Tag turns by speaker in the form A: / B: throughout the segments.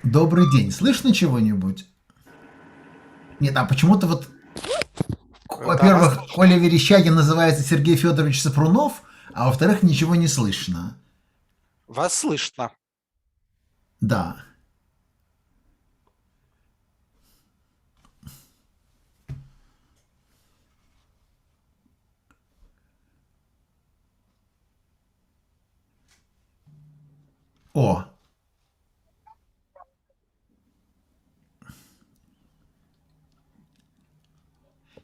A: Добрый день. Слышно чего-нибудь? Нет, а почему-то вот,
B: Да, вас
A: во-первых,
B: слышно.
A: Коля Верещагин называется Сергей Федорович Сапрунов, а во-вторых, ничего не слышно.
B: Вас слышно.
A: Да. О,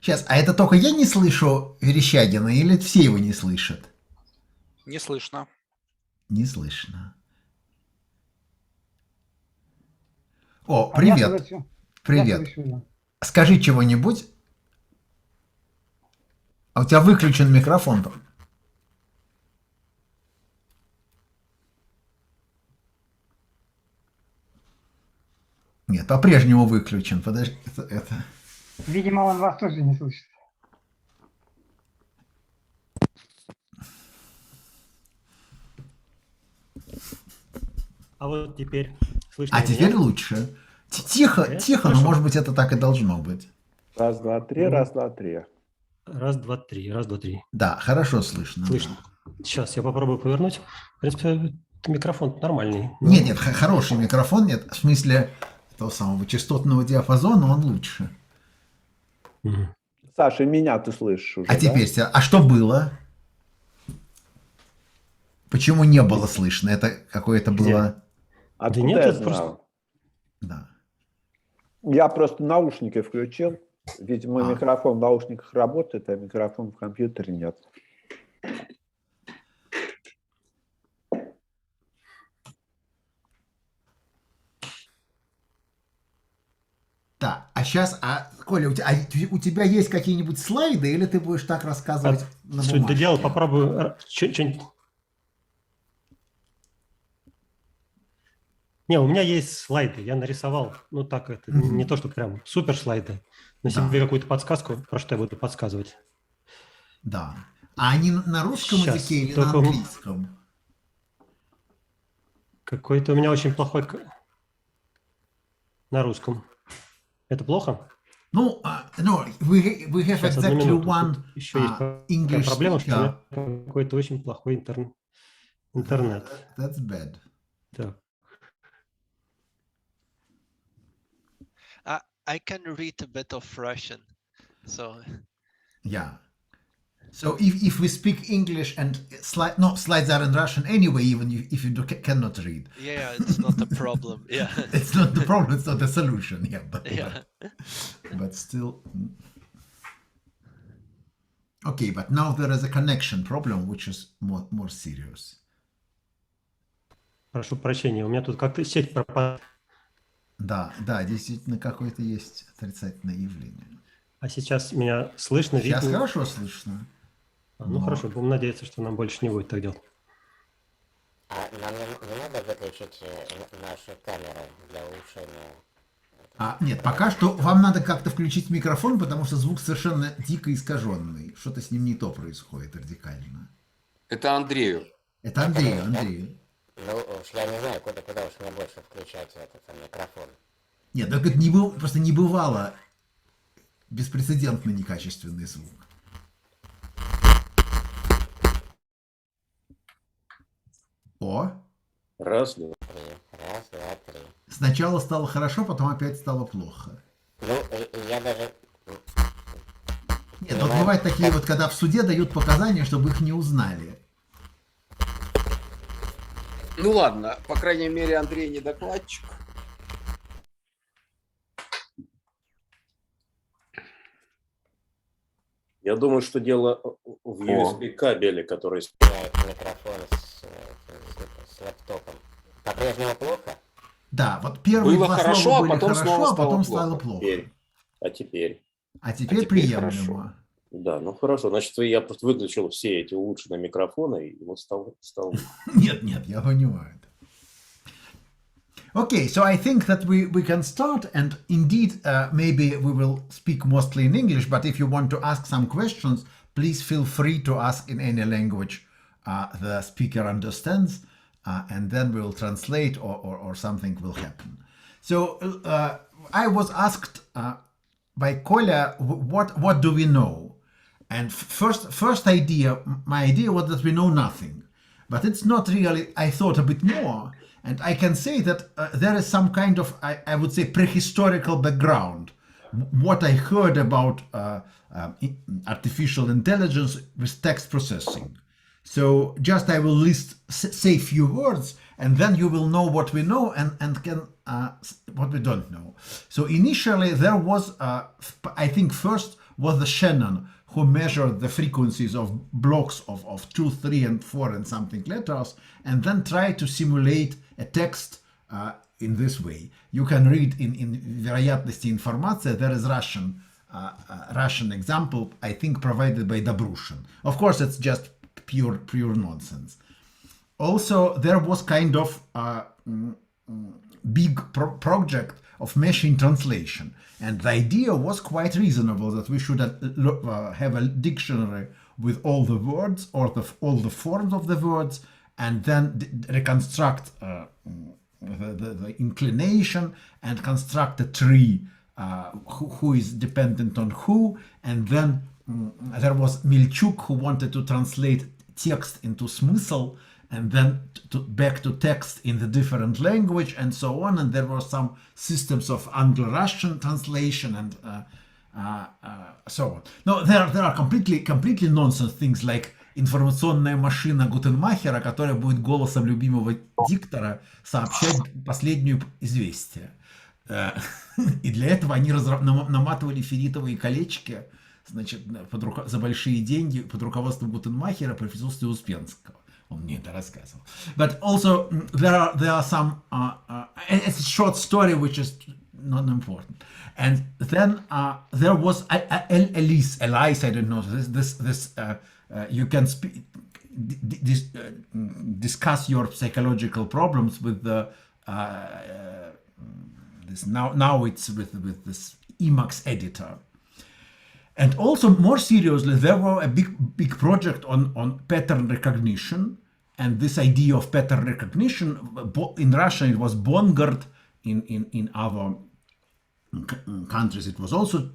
A: сейчас, а это только я не слышу Верещагина или все его не слышат?
B: Не слышно.
A: Не слышно. О,
C: А я
A: привет.
C: слышу. Я
A: Привет.
C: слышу, да.
A: Скажи чего-нибудь. А у тебя выключен микрофон. Нет, по-прежнему выключен. Подожди, это...
C: Видимо, он вас тоже не слышит.
D: А вот теперь слышно
A: А теперь
D: меня?
A: лучше. Тихо,
D: Нет?
A: тихо, но
D: Хорошо.
A: может быть это так и должно быть.
E: Раз, два, три,
D: Ну,
E: раз, два, три.
D: Раз, два, три. Раз, два, три.
A: Да, хорошо слышно.
D: Слышно. Сейчас я попробую повернуть. В принципе, микрофон нормальный. но-
A: Нет, нет, хороший микрофон, нет, в смысле того самого частотного диапазона он лучше.
D: Мгм.
E: Саша, меня ты слышишь уже,
A: А теперь, а что было? Почему не было слышно? Это какое-то
D: Где?
A: было...
E: да? Откуда
D: нет,
E: я
D: это просто-
E: знал?
A: Да.
E: Я просто наушники включил. Видимо,
A: А.
E: микрофон в наушниках работает, а микрофон в компьютере нет.
A: Да, а сейчас, Коля, у тебя есть какие-нибудь слайды, или ты будешь так рассказывать на
D: Суть до
A: бумажке?
D: дела, попробую что-нибудь. Не, у меня есть слайды, я нарисовал. Ну так, это не то, что прям супер слайды. На
A: Да.
D: себе какую-то подсказку, про что я буду подсказывать.
A: Да. А они на русском
D: Щас,
A: языке или
D: только
A: на английском?
D: Какой-то у меня очень плохой на русском. Это плохо?
A: Ну, no, we have
D: Сейчас, одну
A: exactly
D: минуту.
A: one
D: Тут еще есть такая
A: English
D: проблема, что у
A: speaker.
D: меня какой-то очень плохой интернет.
A: That's bad.
D: Так.
F: I can read a bit of Russian, so
A: Yeah. So if we speak English and slides are in Russian anyway, even if you cannot read.
F: yeah, it's not a problem. Yeah,
A: It's not the problem, it's not the solution. Yeah,
F: yeah.
A: but still. Okay, but now there is a connection problem, which is more serious.
D: Прошу прощения, у меня тут как-то сеть пропала.
A: Да, да, действительно какое-то есть отрицательное явление.
D: А сейчас меня слышно,
A: Сейчас
D: видно?
A: хорошо слышно.
D: Ну хорошо, будем надеяться, что нам больше не будет так делать.
G: А нам не надо выключить наши камеры для улучшения?
A: Нет, пока что вам надо как-то включить микрофон, потому что звук совершенно дико искаженный. Что-то с ним не то происходит радикально.
H: Это Андрею.
A: Это Андрей.
G: Ну уж я не знаю, куда уж мне больше включать этот микрофон.
A: Нет, так это просто не бывало беспрецедентно некачественный звук. О,
H: Раз, два.
G: Раз, два, три.
A: сначала стало хорошо, потом опять стало плохо.
G: Ну, я даже...
A: Нет, вот бывают такие вот, когда в суде дают показания, чтобы их не узнали.
H: Ну ладно, по крайней мере, Андрей не докладчик. Я думаю, что дело в USB кабеле, который...
G: Микрофон с лэптопом. По-прежнему плохо?
A: Да, вот первые
H: Было
A: два
H: хорошо,
A: слова
H: а
A: были
H: потом
A: хорошо,
H: снова
A: а потом
H: стало
A: стало
H: плохо.
A: плохо.
H: А теперь?
A: А теперь
H: теперь
A: приемлемо.
H: хорошо. Да, ну хорошо. Значит, я просто выключил все эти улучшенные микрофоны, и вот стал...
A: Нет, я понимаю. Okay, so I think that we can start, and indeed, maybe we will speak mostly in English, but if you want to ask some questions, please feel free to ask in any language the speaker understands, and then we will translate or something will happen. So I was asked by Kolya, what do we know? And first idea, my idea was that we know nothing. But it's not really, I thought a bit more. And I can say that there is some kind of, I would say, prehistorical background. What I heard about artificial intelligence with text processing. So just I will say a few words, and then you will know what we know and can what we don't know. So initially there was, I think first was the Shannon who measured the frequencies of blocks of 2, 3, and 4 and something letters, and then tried to simulate a text in this way. You can read in вероятности информации, there is Russian example, I think provided by Dobrushin. Of course, it's just pure nonsense. Also, there was kind of big project of machine translation. And the idea was quite reasonable that we should have a dictionary with all the words or all the forms of the words, and then reconstruct the inclination and construct a tree who is dependent on who. And then there was Milchuk who wanted to translate text into смысл, and then back to text in the different language and so on. And there were some systems of Anglo-Russian translation and so on. No, there are completely nonsense things like информационная машина Гутенмахера, которая будет голосом любимого диктора сообщать последнее известие. И для этого они наматывали ферритовые колечки, значит, за большие деньги под руководством Гутенмахера при присутствии Успенского. Он мне это рассказывал. But also there are some it's a short story which is not important. And then there was Elise, I don't know, this you can discuss your psychological problems with the this now it's with this Emacs editor. And also more seriously, there were a big project on pattern recognition, and this idea of pattern recognition in Russian it was Bongard, in other countries it was also,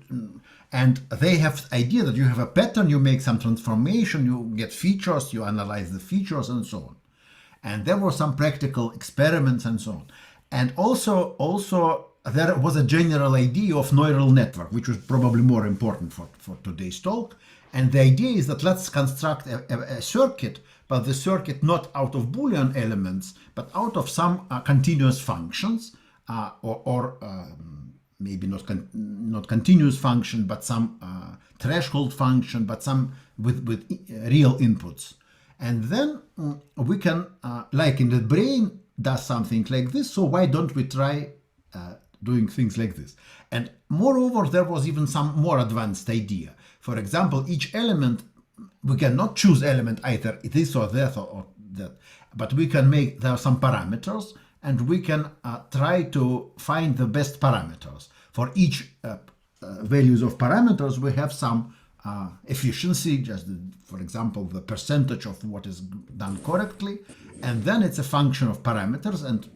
A: and they have the idea that you have a pattern, you make some transformation, you get features, you analyze the features and so on. And there were some practical experiments and so on. And also there was a general idea of neural network, which was probably more important for today's talk. And the idea is that let's construct a circuit, but the circuit not out of Boolean elements, but out of some continuous functions, or maybe not continuous function, but some threshold function, but some with real inputs. And then we can, like in the brain, does something like this. So why don't we try doing things like this? And moreover, there was even some more advanced idea. For example, each element, we cannot choose element either this or that or that, but we can make, there are some parameters, and we can try to find the best parameters. For each values of parameters, we have some efficiency, just for example, the percentage of what is done correctly, and then it's a function of parameters, and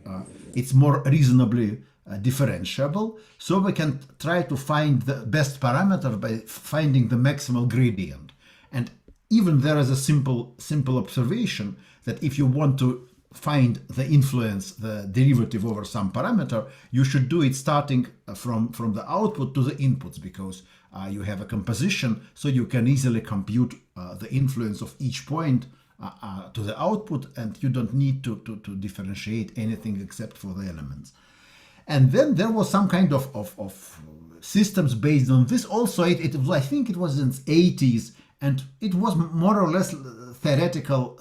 A: it's more reasonably differentiable. So we can try to find the best parameter by finding the maximal gradient. And even there is a simple observation that if you want to find the influence, the derivative over some parameter, you should do it starting from the output to the inputs, because you have a composition, so you can easily compute the influence of each point to the output, and you don't need to differentiate anything except for the elements. And then there was some kind of systems based on this. Also, it was, I think it was in the 80s, and it was more or less theoretical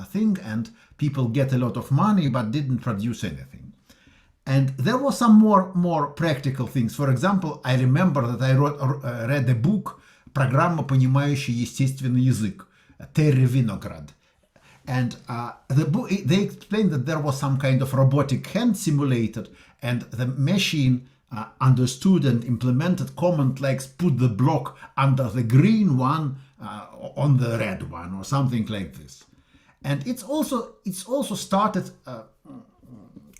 A: thing, and people get a lot of money but didn't produce anything. And there was some more practical things. For example, I remember that I read a book «Программа, понимающая естественный язык», Terry Winograd. And the book, they explained that there was some kind of robotic hand simulated, and the machine understood and implemented command like put the block under the green one on the red one, or something like this. And it's also started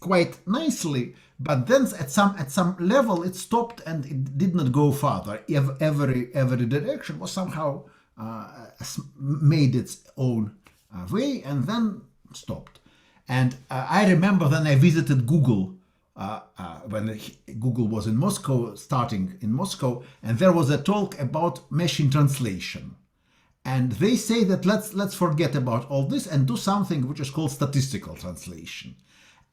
A: quite nicely, but then at some level it stopped and it did not go further. Every direction was somehow made its own way and then stopped. And I remember then I visited Google when Google was in Moscow, starting in Moscow, and there was a talk about machine translation. And they say that let's forget about all this and do something which is called statistical translation.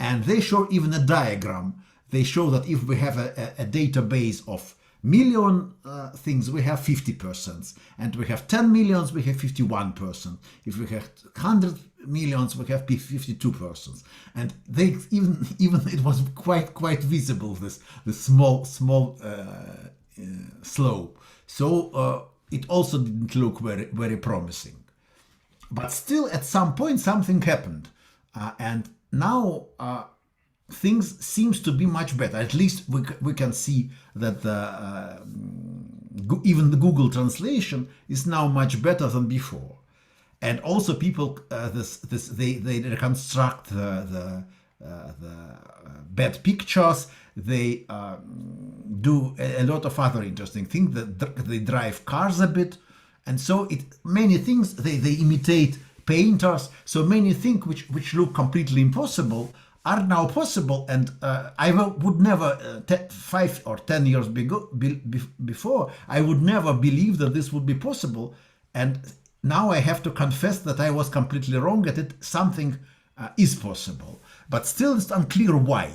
A: And they show even a diagram. They show that if we have a database of million things, we have 50%. And we have 10 millions, we have 51%. If we have 100 millions, we have 52%. And they even it was quite visible, this small slope. So it also didn't look very promising. But still, at some point, something happened, and now things seems to be much better. At least we can see that even the Google translation is now much better than before. And also people they reconstruct the bad pictures. They do a lot of other interesting things. They drive cars a bit, and so many things they imitate painters. So many things which look completely impossible are now possible. And I would never 5 or 10 years before I would never believe that this would be possible. And now I have to confess that I was completely wrong at it. Something is possible, but still it's unclear why.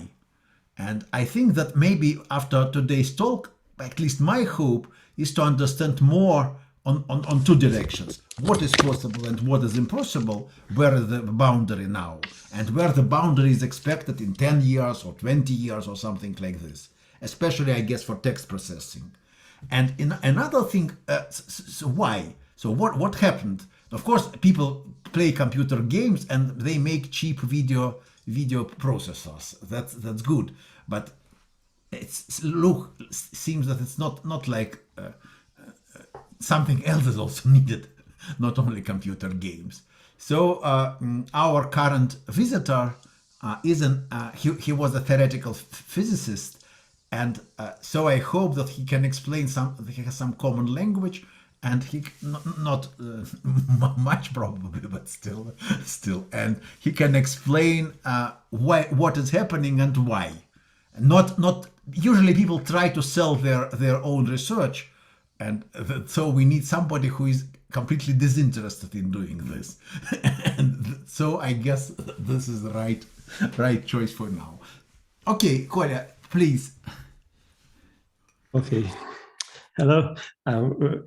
A: And I think that maybe after today's talk, at least my hope is to understand more on two directions. What is possible and what is impossible, where is the boundary now, and where the boundary is expected in 10 years or 20 years or something like this, especially I guess for text processing. And another thing, so why? So what happened? Of course, people play computer games and they make cheap video processors. That's good, but seems that it's not like something else is also needed, not only computer games. So our current visitor he was a theoretical physicist, and so I hope that he can explain that he has some common language. And he not much probably, but still, and he can explain what is happening and why. Not usually people try to sell their own research, and so we need somebody who is completely disinterested in doing this. And so I guess this is the right choice for now. Okay, Kolya, please.
D: Okay. Hello.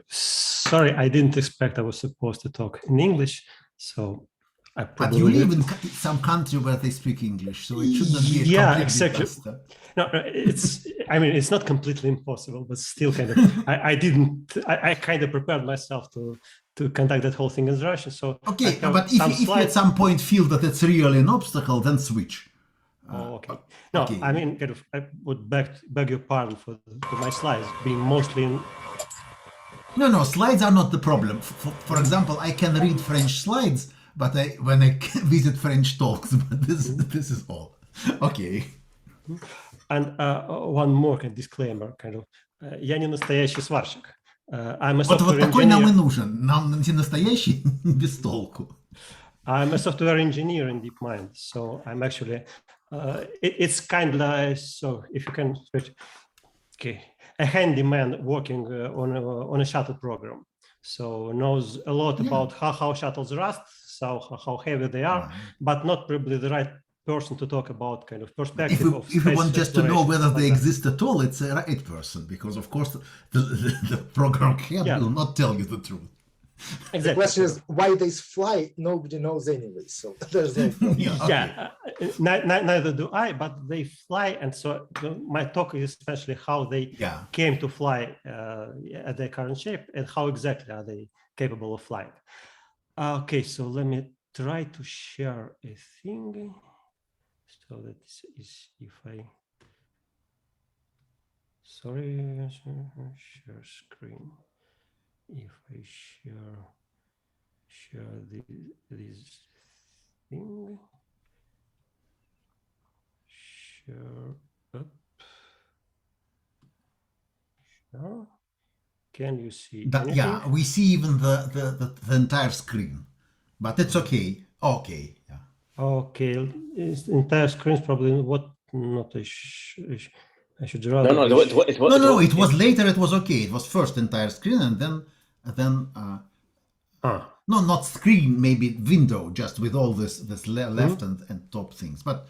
D: Sorry, I didn't expect I was supposed to talk in English, so I probably...
A: But you live in some country where they speak English, so it should not be
D: yeah, exactly.
A: Faster.
D: No, it's not completely impossible, but still kind of. I kind of prepared myself to conduct that whole thing in Russian. So
A: okay, but if you at some point feel that it's really an obstacle, then switch.
D: Okay. No, okay. I mean, kind of, I would beg your pardon for my slides being mostly in...
A: No, slides are not the problem. For example, I can read French slides, but when I visit French talks, but this is all. Okay.
D: And one more kind of disclaimer, kind of. Я не настоящий сварщик. I'm a
A: вот
D: software
A: такой
D: engineer.
A: нам и нужен. Нам не настоящий, без толку.
D: I'm a software engineer in Deepmind, so I'm actually... it's kind of so if you can okay, a handyman working on a shuttle program, so knows a lot about how shuttles rust, so how heavy they are, but not probably the right person to talk about kind of perspective of
A: if you want just to know whether they
D: like
A: exist at all, it's a right person, because of course the program head will not tell you the truth.
D: Exactly.
I: The question is why they fly, nobody knows anyway, so there's no
D: neither do I, but they fly, and so my talk is especially how they came to fly at their current shape and how exactly are they capable of flying. Okay, so let me try to share a thing so that is if I share screen. If I share this thing, share up. Sure. Can you see anything?
A: Yeah, we see even the entire screen, but it's okay. Okay, yeah.
D: Okay, it's entire screen is probably what not. I should rather.
H: No,
A: It was later. It was okay. It was first entire screen, and then no, not screen, maybe window, just with all this left and top things, but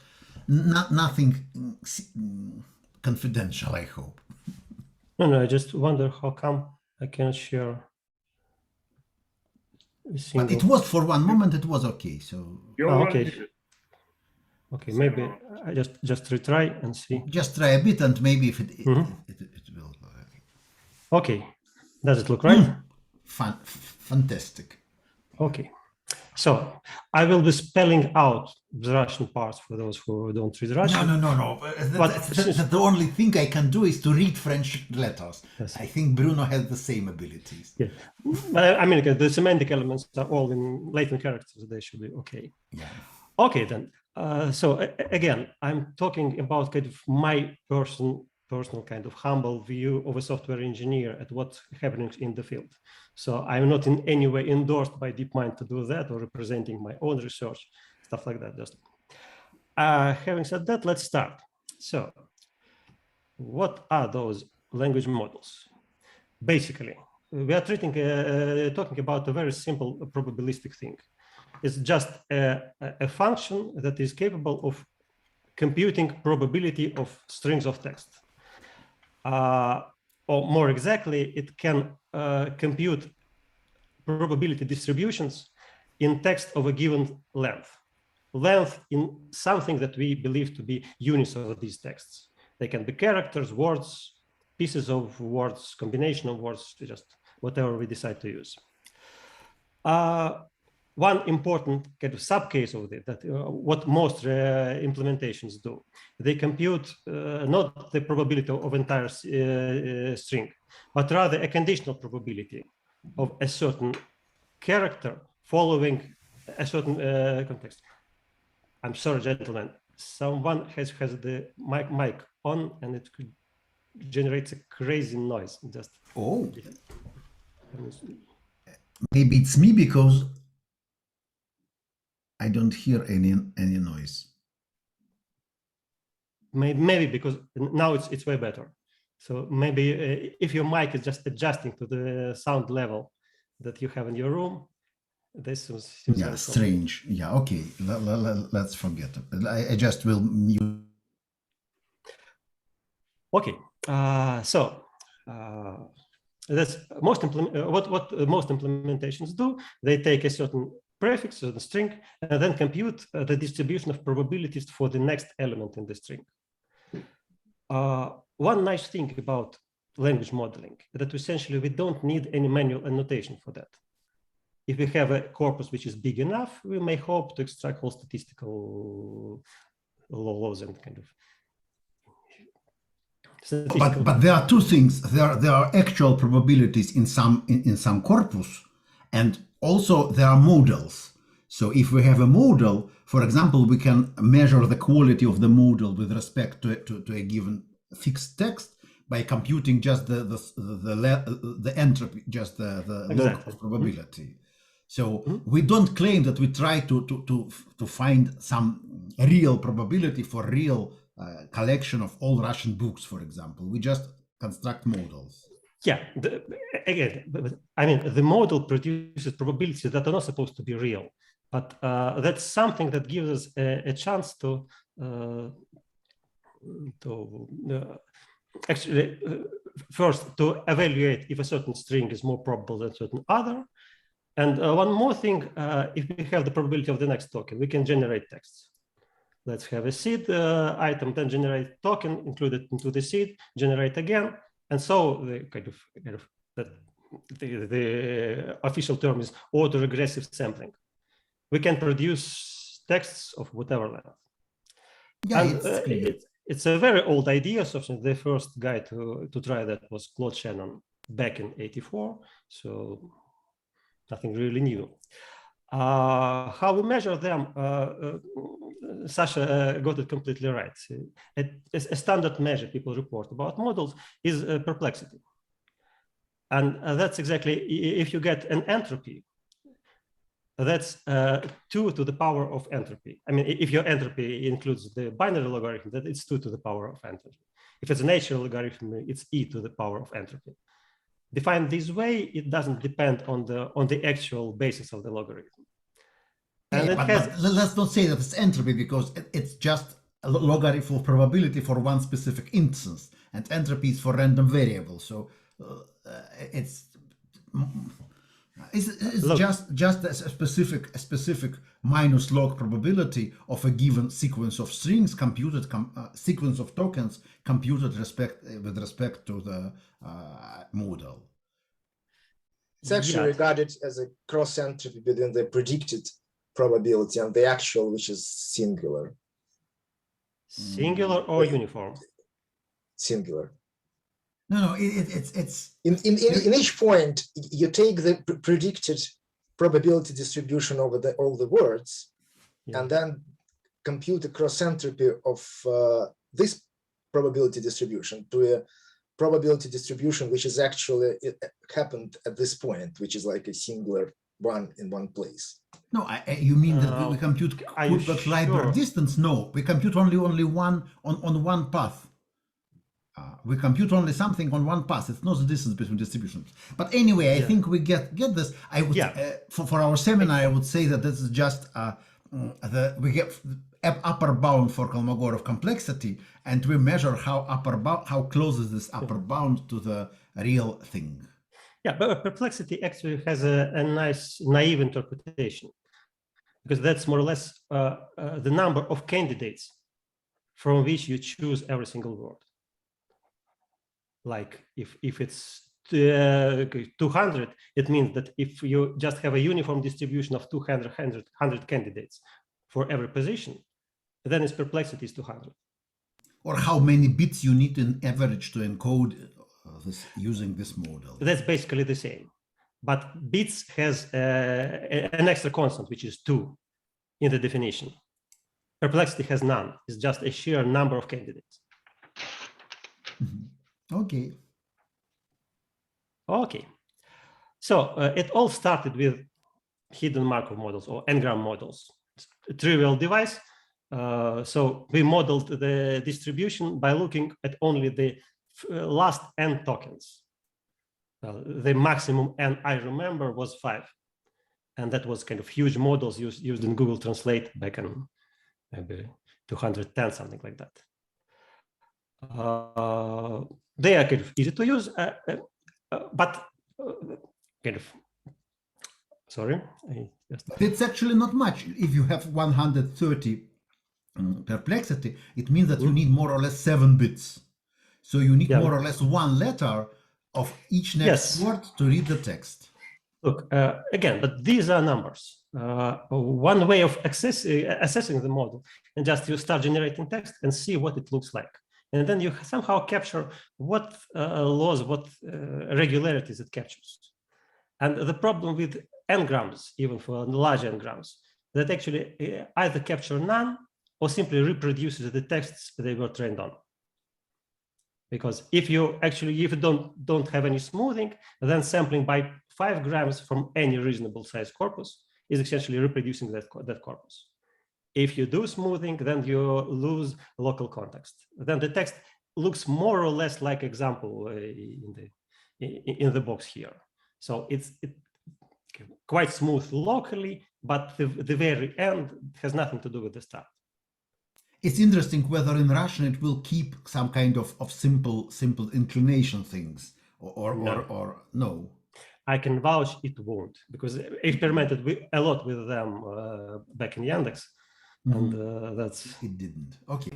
A: nothing confidential, I hope.
D: No, I just wonder how come I cannot share.
A: But it was, for one moment, it was okay. So
D: okay, maybe I just retry and see.
A: Just try a bit, and maybe if it will.
D: Okay, does it look right?
A: Fantastic.
D: Okay, so I will be spelling out the Russian parts for those who don't read Russian.
A: No. The only thing I can do is to read French letters. Yes. I think Bruno has the same abilities.
D: Yeah, but I mean, the semantic elements are all in Latin characters. They should be okay.
A: Yeah.
D: Okay, then. So again, I'm talking about kind of my personal kind of humble view of a software engineer at what's happening in the field. So I'm not in any way endorsed by Deepmind to do that or representing my own research, stuff like that. Just having said that, let's start. So what are those language models? Basically, we are talking about a very simple probabilistic thing. It's just a function that is capable of computing probability of strings of text. Or more exactly, it can compute probability distributions in text of a given length. Length in something that we believe to be units of these texts. They can be characters, words, pieces of words, combination of words, just whatever we decide to use. One important kind of subcase of it, that what most implementations do, they compute not the probability of entire string, but rather a conditional probability of a certain character following a certain context. I'm sorry, gentlemen, someone has the mic on and it could generate a crazy noise. Just
A: maybe it's me because I don't hear any noise.
D: Maybe because now it's way better. So maybe if your mic is just adjusting to the sound level that you have in your room, this seems
A: strange. Yeah, okay. Let's forget it. I just will mute.
D: Okay. So that's most what most implementations do. They take a certain prefix or the string and then compute the distribution of probabilities for the next element in the string. One nice thing about language modeling is that essentially we don't need any manual annotation for that. If we have a corpus which is big enough, we may hope to extract all statistical laws and kind of
A: But there are two things. There are actual probabilities in some corpus, and also there are models. So if we have a model, for example, we can measure the quality of the model with respect to a given fixed text by computing just the entropy, just the log of probability. So we don't claim that we try to find some real probability for real collection of all Russian books, for example. We just construct models.
D: Yeah, I mean, the model produces probabilities that are not supposed to be real, but that's something that gives us a chance to actually first to evaluate if a certain string is more probable than certain other. And one more thing, if we have the probability of the next token, we can generate texts. Let's have a seed item, then generate token, include it into the seed, generate again. And so the official term is autoregressive sampling. We can produce texts of whatever length.
A: Yeah,
D: it's a very old idea. So the first guy to try that was Claude Shannon back in '84. So nothing really new. How we measure them, Sasha got it completely right. A standard measure people report about models is perplexity. And that's exactly, if you get an entropy, that's 2 to the power of entropy. I mean, if your entropy includes the binary logarithm, that it's 2 to the power of entropy. If it's a natural logarithm, it's e to the power of entropy. Defined this way, it doesn't depend on the actual basis of the logarithm. And
A: but let's not say that it's entropy, because it's just a logarithm of probability for one specific instance, and entropy is for random variable. So it's just a specific minus log probability of a given sequence of strings computed, sequence of tokens computed with respect to the model.
I: It's actually regarded as a cross entropy between the predicted probability and the actual, which is singular.
D: Singular or uniform?
I: Singular.
A: No, it's
I: in each point you take the predicted probability distribution over all the words, and then compute the cross entropy of this probability distribution to a probability distribution which is actually happened at this point, which is like a singular one in one place.
A: No, you mean that we compute Kullback-Leibler distance? No, we compute only one on one path. We compute only something on one path. It's not the distance between distributions. But anyway, I think we get this. I would for our seminar, I would say that this is just we get upper bound for Kolmogorov complexity, and we measure how close is this upper bound to the real thing.
D: Yeah, but perplexity actually has a nice naive interpretation, because that's more or less the number of candidates from which you choose every single word. Like if it's 200, it means that if you just have a uniform distribution of 100 candidates for every position, then its perplexity is 200.
A: Or how many bits you need in average to encode using this model.
D: That's basically the same. But bits has an extra constant, which is 2 in the definition. Perplexity has none. It's just a sheer number of candidates.
A: Okay.
D: Okay. So it all started with hidden Markov models, or Ngram models. It's a trivial device. So we modeled the distribution by looking at only the last n tokens. The maximum n I remember was 5. And that was kind of huge models used in Google Translate back in maybe 210, something like that. They are kind of easy to use, but kind of, sorry.
A: It's actually not much. If you have 130 perplexity, it means that you need more or less 7 bits. So you need more or less 1 letter of each next word to read the text.
D: Look, again, but these are numbers. One way of assessing the model, and just you start generating text and see what it looks like. And then you somehow capture what laws, what regularities it captures. And the problem with n-grams, even for large n-grams, that actually either capture none or simply reproduces the texts they were trained on. Because if you don't have any smoothing, then sampling by 5 grams from any reasonable size corpus is essentially reproducing that corpus. If you do smoothing, then you lose local context. Then the text looks more or less like example in the box here. So it's quite smooth locally, but the very end has nothing to do with the start.
A: It's interesting whether in Russian it will keep some kind of simple inclination things or no.
D: I can vouch it won't, because I experimented a lot with them back in Yandex. And that's
A: it didn't. Okay.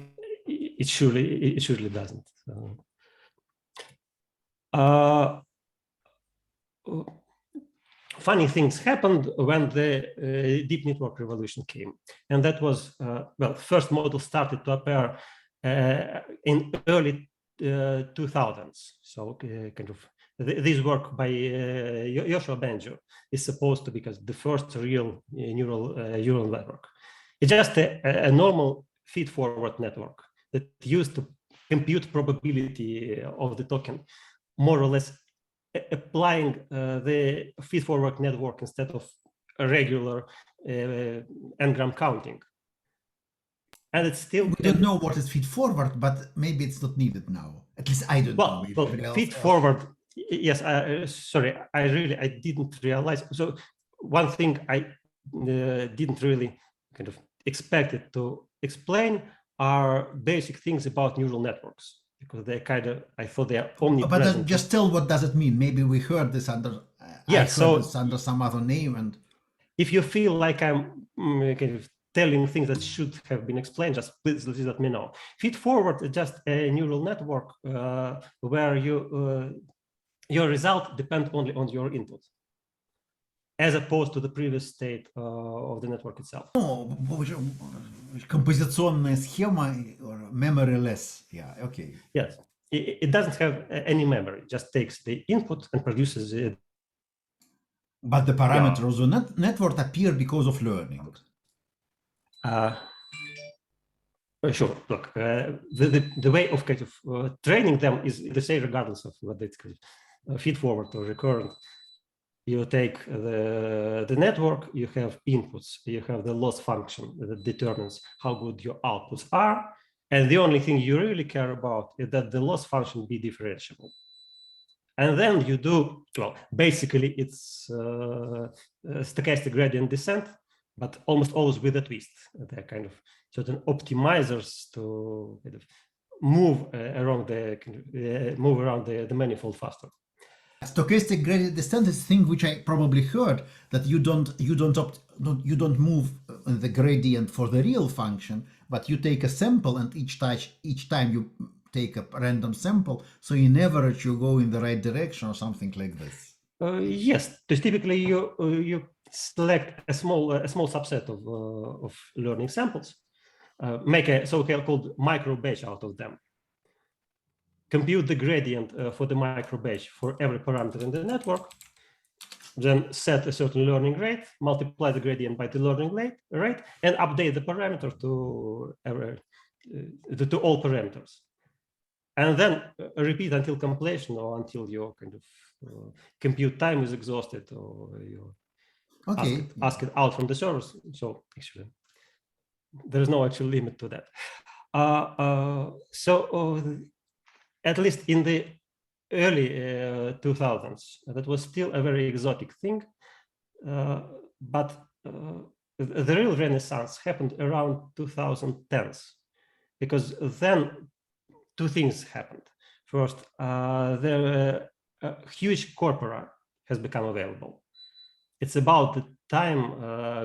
D: It surely doesn't. Funny things happened when the deep network revolution came, and that was first models started to appear in early 2000s. So kind of this work by Yoshua Bengio is supposed to be the first real neural network. It's just a normal feed-forward network that used to compute probability of the token, more or less applying the feed-forward network instead of a regular Ngram counting. And it's still...
A: We don't know what is feed-forward, but maybe it's not needed now. At least I don't know.
D: Well, feed-forward, yes, sorry, I didn't realize. So one thing I didn't really kind of expect it to explain are basic things about neural networks, because they I thought they are omnipresent.
A: But just tell what does it mean? Maybe we heard this under, this under some other name. And
D: if you feel like I'm kind of telling things that should have been explained, just please let me know. Feed-forward is just a neural network where your result depends only on your input, as opposed to the previous state of the network itself.
A: Oh, композиционная схема or memoryless. Yeah, okay.
D: Yes, it doesn't have any memory, it just takes the input and produces it.
A: But the parameters of the network appear because of learning.
D: Sure, look, the way of kind of training them is the same regardless of whether it's kind of feed-forward or recurrent. You take the network, you have inputs, you have the loss function that determines how good your outputs are. And the only thing you really care about is that the loss function be differentiable. And then you do, well, basically it's stochastic gradient descent, but almost always with a twist. They're kind of certain optimizers to kind of move around the manifold faster.
A: Stochastic gradient descent is a thing which I probably heard, that you don't move the gradient for the real function, but you take a sample, and each time you take a random sample, so in average you go in the right direction or something like this.
D: Yes, because typically you select a small subset of learning samples, make a so-called micro batch out of them, compute the gradient for the micro batch for every parameter in the network, then set a certain learning rate, multiply the gradient by the learning rate, and update the parameter to all parameters, and then repeat until completion or until your kind of compute time is exhausted or you ask it out from the servers. So actually, there is no actual limit to that. At least in the early 2000s, that was still a very exotic thing. But the real renaissance happened around 2010s, because then two things happened. First, the huge corpora has become available. It's about the time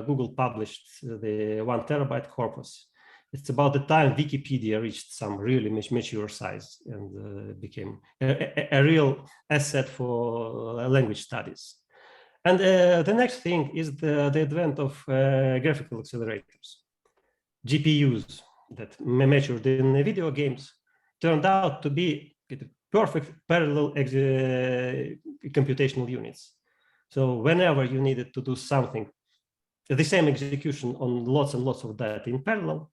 D: Google published the 1 terabyte corpus. It's about the time Wikipedia reached some really mature size and became a real asset for language studies. And the next thing is the advent of graphical accelerators. GPUs that matured in video games turned out to be perfect parallel computational units. So whenever you needed to do something, the same execution on lots and lots of data in parallel,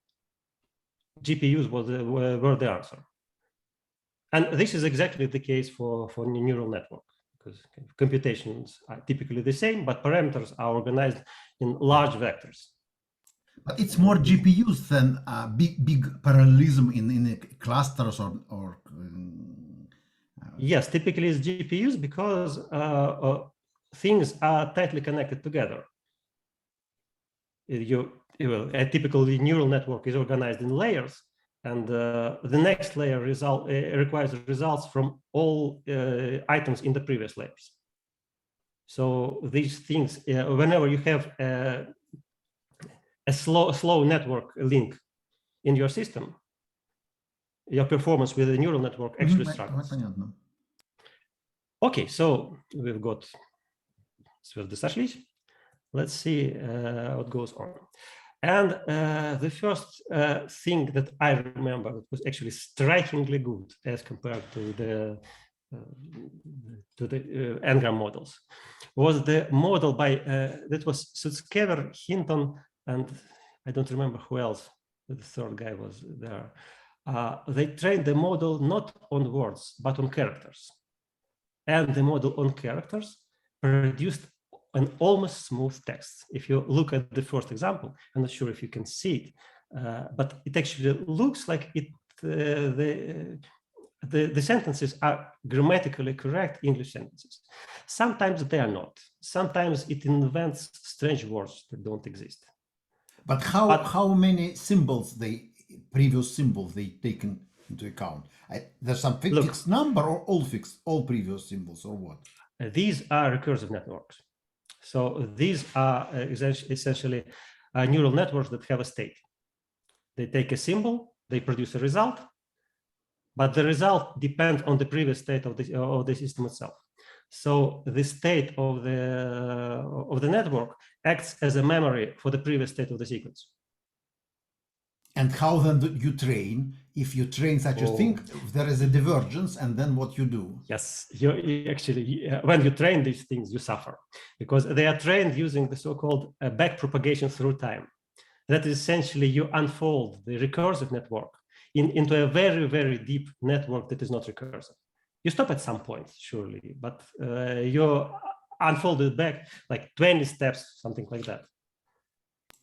D: GPUs were the answer. And this is exactly the case for neural network, because computations are typically the same, but parameters are organized in large vectors.
A: But it's more GPUs than big parallelism in clusters or
D: Yes, typically it's GPUs because things are tightly connected together. A typical neural network is organized in layers, and the next layer requires results from all items in the previous layers. So these things, whenever you have a slow network link in your system, your performance with the neural network actually struggles. Okay, so we've got let's see what goes on. And the first thing that I remember that was actually strikingly good as compared to the to the Ngram models, was the model by that was Sutskever, Hinton, and I don't remember who else. The third guy was there. They trained the model not on words but on characters, and the model on characters produced an almost smooth text. If you look at the first example, I'm not sure if you can see it, but it actually looks like it. The sentences are grammatically correct English sentences. Sometimes they are not. Sometimes it invents strange words that don't exist.
A: But how many symbols previous symbols they taken into account? There's some fixed number or all previous symbols or what?
D: These are recursive networks. So these are essentially neural networks that have a state. They take a symbol, they produce a result, but the result depends on the previous state of the system itself. So the state of the network acts as a memory for the previous state of the sequence.
A: And how then do you train? If you train such a thing, there is a divergence, and then what you do?
D: Yes, you actually, when you train these things, you suffer, because they are trained using the so-called back propagation through time. That is essentially you unfold the recursive network into a very, very deep network that is not recursive. You stop at some point, surely, but you unfold it back like 20 steps, something like that.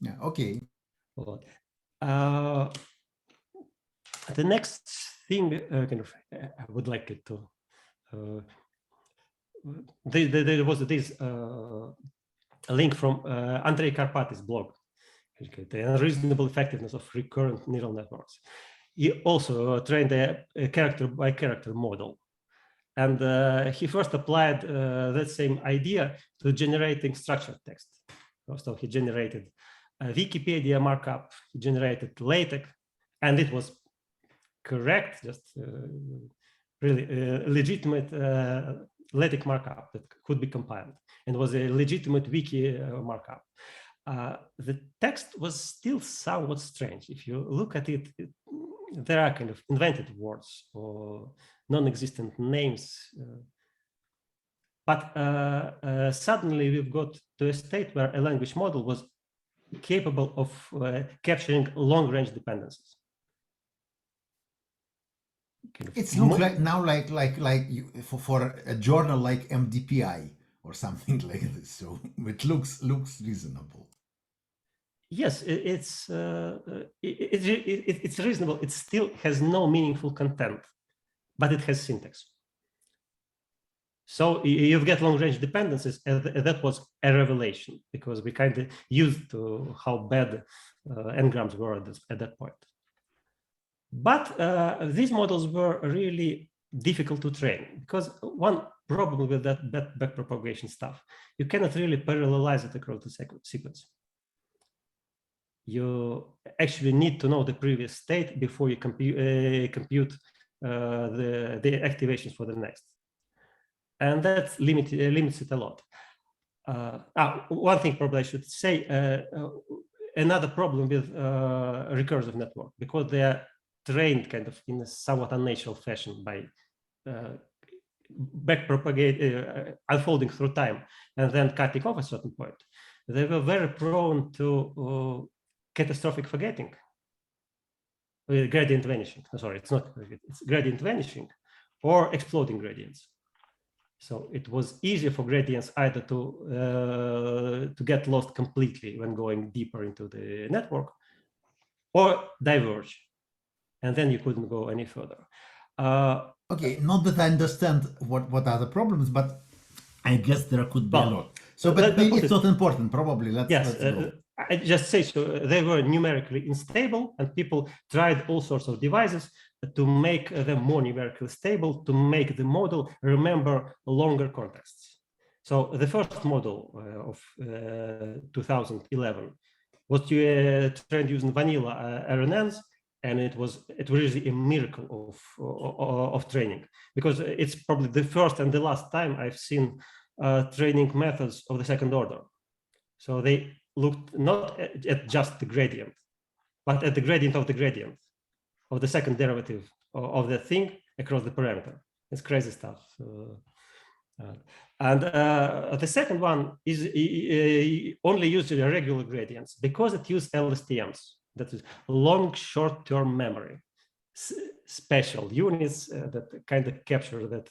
A: Yeah, okay.
D: The next thing I would like it to, there was this link from Andrei Karpaty's blog, the unreasonable effectiveness of recurrent neural networks. He also trained a character by character model. And he first applied that same idea to generating structured text. So he generated a Wikipedia markup, he generated LaTeX, and it was correct, just really legitimate LaTeX markup that could be compiled, and was a legitimate wiki markup. The text was still somewhat strange. If you look at it, there are kind of invented words or non-existent names. But suddenly we've got to a state where a language model was capable of capturing long-range dependencies.
A: It's look like now like you, for a journal like MDPI or something like this. So it looks reasonable.
D: Yes, it's reasonable. It still has no meaningful content, but it has syntax. So you get long-range dependencies, and that was a revelation, because we kind of used to how bad n-grams were at that point. But these models were really difficult to train, because one problem with that backpropagation stuff, you cannot really parallelize it across the sequence. You actually need to know the previous state before you compute the activations for the next. And that limits it a lot. One thing probably I should say, another problem with recursive network, because they are trained kind of in a somewhat unnatural fashion by unfolding through time and then cutting off at a certain point. They were very prone to catastrophic forgetting, gradient vanishing. Sorry, it's not, it's gradient vanishing or exploding gradients. So it was easier for gradients either to get lost completely when going deeper into the network, or diverge, and then you couldn't go any further.
A: Okay, not that I understand what are the problems, but I guess there could be a lot. So, but maybe it's not important. Probably let's go.
D: I just say so. They were numerically unstable, and people tried all sorts of devices to make them more numerically stable, to make the model remember longer contexts. So the first model of 2011 was trained using vanilla RNNs, and it was really a miracle of training, because it's probably the first and the last time I've seen training methods of the second order. So they looked not at just the gradient, but at the gradient of the second derivative of the thing across the parameter. It's crazy stuff. And the second one is only used regular gradients because it uses LSTMs, that is long short-term memory, special units that kind of capture that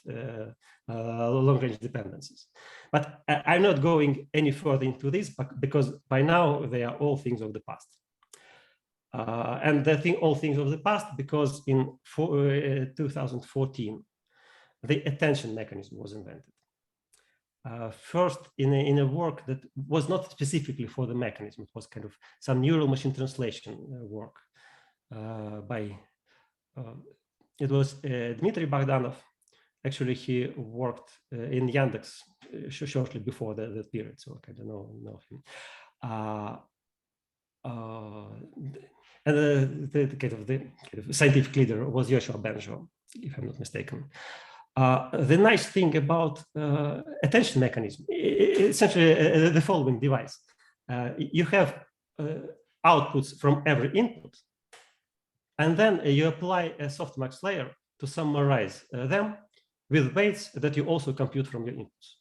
D: long-range dependencies. But I'm not going any further into this because by now they are all things of the past. And I think all things of the past because in 2014, the attention mechanism was invented. First, in a work that was not specifically for the mechanism, it was kind of some neural machine translation work by, it was Dmitry Bogdanov. Actually, he worked in Yandex shortly before that period, so I kind of know him. And the kind of scientific leader was Yoshua Benjo, if I'm not mistaken. The nice thing about attention mechanism, essentially the following device. You have outputs from every input, and then you apply a softmax layer to summarize them with weights that you also compute from your inputs.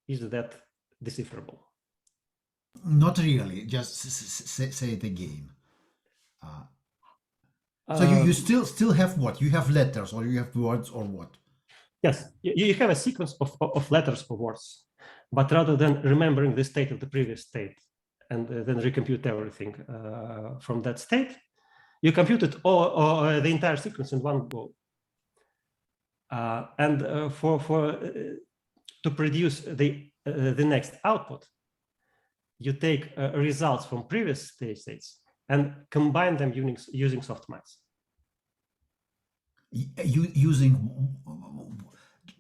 D: Is that decipherable?
A: Not really, just say it again. So you still have what? You have letters or you have words or what?
D: Yes, you have a sequence of letters or words, but rather than remembering the state of the previous state and then recompute everything from that state, you compute it all the entire sequence in one go. To produce the next output, you take results from previous states and combine them using softmax.
A: Using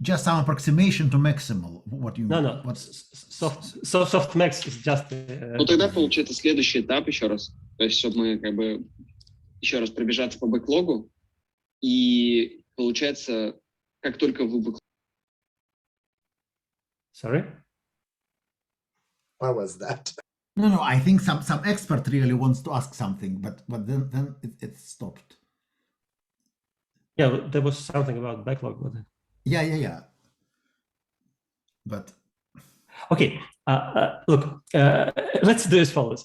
A: just some approximation to maximal. What you
D: No. Softmax is just.
J: Ну тогда получается следующий этап еще раз, то есть чтобы мы как бы еще раз пробежаться по бэклогу и получается как только вы.
D: Sorry.
I: What was that?
A: No. I think some expert really wants to ask something, but then it stopped.
D: Yeah, there was something about backlog. But...
A: Yeah. But
D: okay, look, let's do as follows.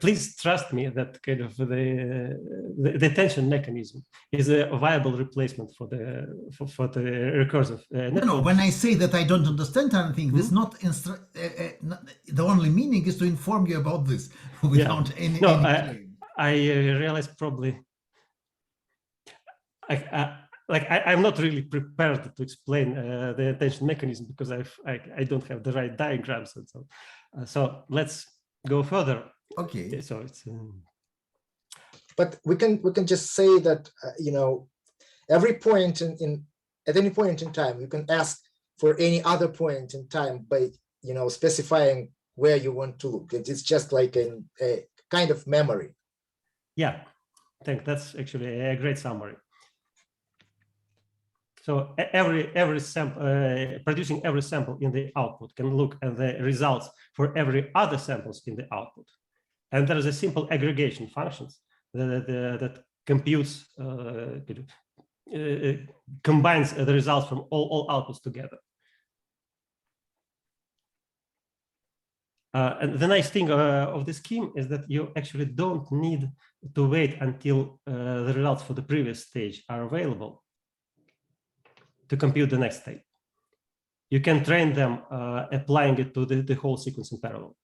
D: Please trust me that kind of the attention mechanism is a viable replacement for the recursive network.
A: No, when I say that I don't understand anything, this not the only meaning is to inform you about this without any claim.
D: I realize probably I'm not really prepared to explain the attention mechanism because I don't have the right diagrams and so. So let's go further.
A: Okay.
D: So it's.
I: But we can just say that every point at any point in time you can ask for any other point in time by specifying where you want to look. It's just like a kind of memory.
D: Yeah, I think that's actually a great summary. So every sample, producing every sample in the output can look at the results for every other samples in the output. And there is a simple aggregation functions that computes, combines the results from all outputs together. And the nice thing of this scheme is that you actually don't need to wait until the results for the previous stage are available to compute the next state. You can train them applying it to the whole sequence in parallel.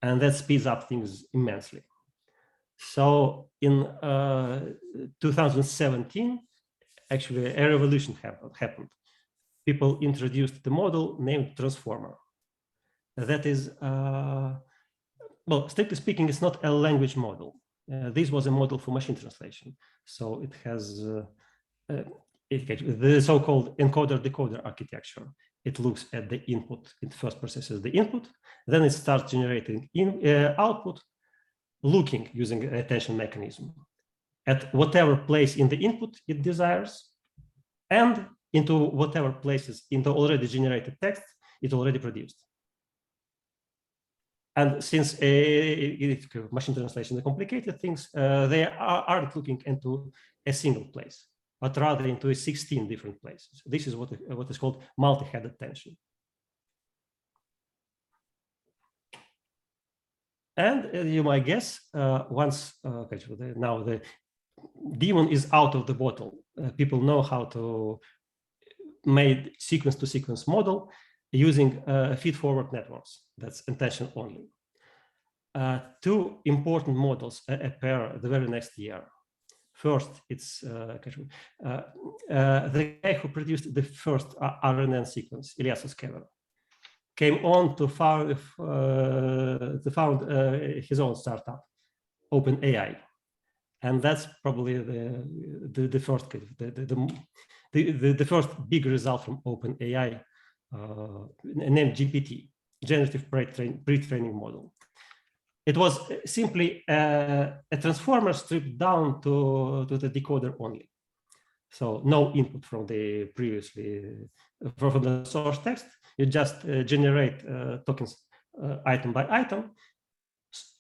D: And that speeds up things immensely. So in 2017, actually a revolution happened. People introduced the model named transformer. That is, well, strictly speaking, it's not a language model. This was a model for machine translation. So it has the so-called encoder-decoder architecture. It looks at the input, it first processes the input, then it starts generating output, looking using an attention mechanism at whatever place in the input it desires, and into whatever places in the already generated text it already produced. And since machine translation is complicated things, they aren't looking into a single place, but rather into 16 different places. This is what is called multi-head attention. And you might guess, once now the demon is out of the bottle, people know how to make sequence-to-sequence model using feed-forward networks. That's attention only. Two important models appear the very next year. First, it's the guy who produced the first RNN sequence, Ilyasov Kevin, came on to found his own startup, OpenAI, and that's probably the first the first big result from OpenAI, named GPT, generative pre-training model. It was simply a transformer stripped down to the decoder only. So no input from the from the source text. You just generate tokens item by item.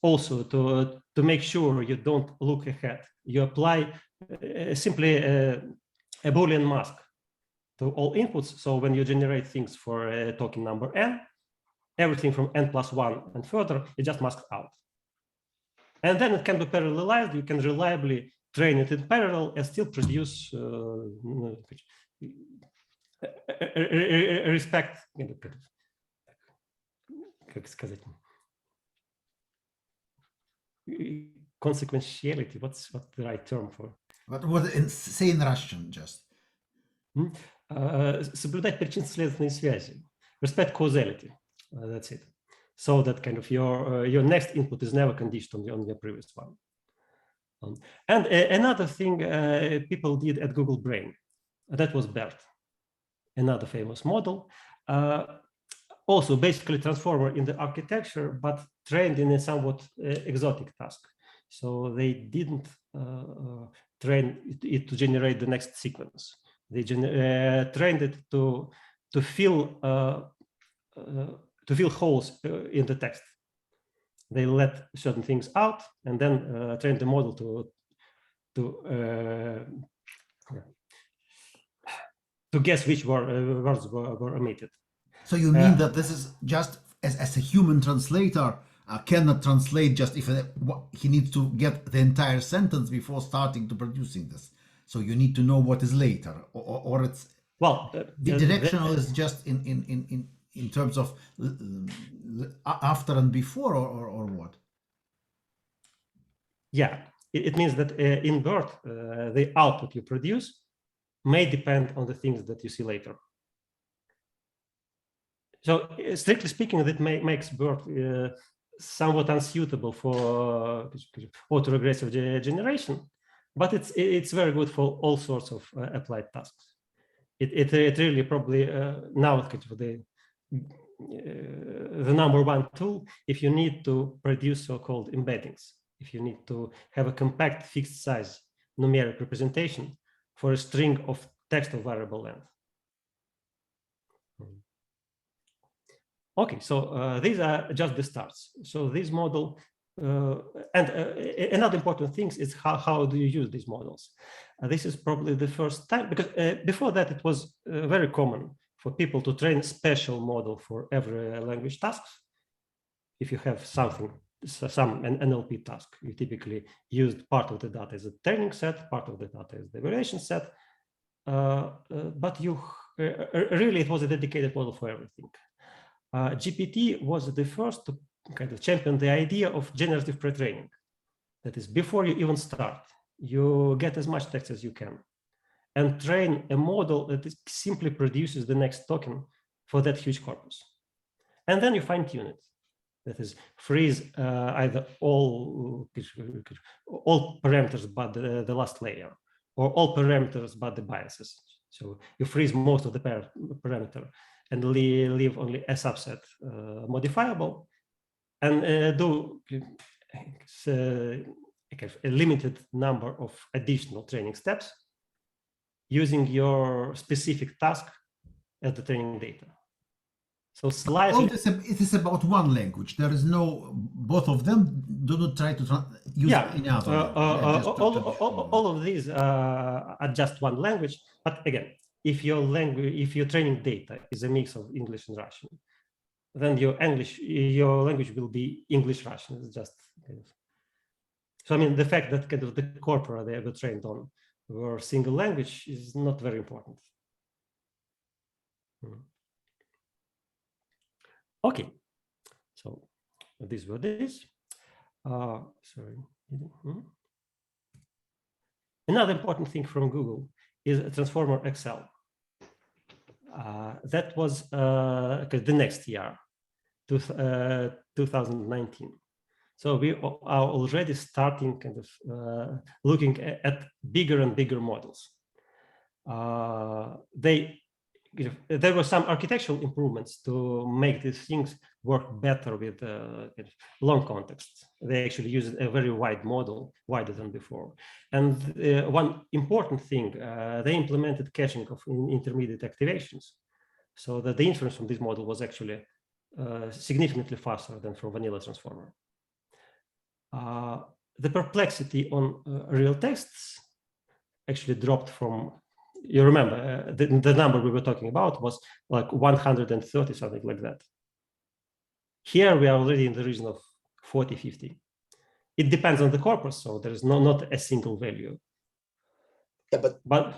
D: Also, to make sure you don't look ahead, you apply simply a Boolean mask to all inputs. So when you generate things for a token number n, everything from n+1 and further, it just masks out. And then it can be parallelized. You can reliably train it in parallel and still produce respect, consequentiality. What's the right term for?
A: What say in Russian just?
D: Соблюдать причинно-следственные связи. Respect causality. That's it. So that kind of your next input is never conditioned on your previous one. And another thing people did at Google Brain, that was BERT, another famous model. Also basically transformer in the architecture, but trained in a somewhat exotic task. So they didn't train it to generate the next sequence. They trained it to fill holes in the text. They let certain things out and then train the model to guess which words were omitted.
A: So you mean that this is just as a human translator cannot translate just if he needs to get the entire sentence before starting to producing this. So you need to know what is later, or it's
D: well
A: bidirectional is just in terms of after and before, or what?
D: Yeah, it means that in BERT, the output you produce may depend on the things that you see later. So strictly speaking, that makes BERT somewhat unsuitable for autoregressive generation, but it's very good for all sorts of applied tasks. It really probably now the number one tool if you need to produce so-called embeddings, if you need to have a compact fixed size numeric representation for a string of text of variable length. Okay, so these are just the starts. So this model, and another important thing is how do you use these models? This is probably the first time, because before that it was very common for people to train a special model for every language task. If you have some NLP task, you typically used part of the data as a training set, part of the data as the evaluation set, but you really it was a dedicated model for everything. GPT was the first to kind of champion the idea of generative pre-training. That is, before you even start, you get as much text as you can and train a model that simply produces the next token for that huge corpus. And then you fine-tune it. That is, freeze either all parameters but the last layer, or all parameters but the biases. So you freeze most of the parameter and leave only a subset modifiable, and do a limited number of additional training steps using your specific task as the training data. So slightly.
A: It is about one language. There is no, both of them do not try to use any other language.
D: All of these are just one language. But again, if your training data is a mix of English and Russian, then your language will be English-Russian. It's just kind of. So I mean, the fact that kind of the corpora they were trained on were single language is not very important. Okay, so these were this. Sorry. Another important thing from Google is Transformer Excel. That was the next year, 2019. So we are already starting kind of looking at bigger and bigger models. There were some architectural improvements to make these things work better with long contexts. They actually used a very wide model, wider than before. And one important thing, they implemented caching of intermediate activations, so that the inference from this model was actually significantly faster than from vanilla transformer. The perplexity on real texts actually dropped from, you remember, the number we were talking about was like 130, something like that. Here we are already in the region of 40, 50. It depends on the corpus, so there is not a single value.
I: Yeah, but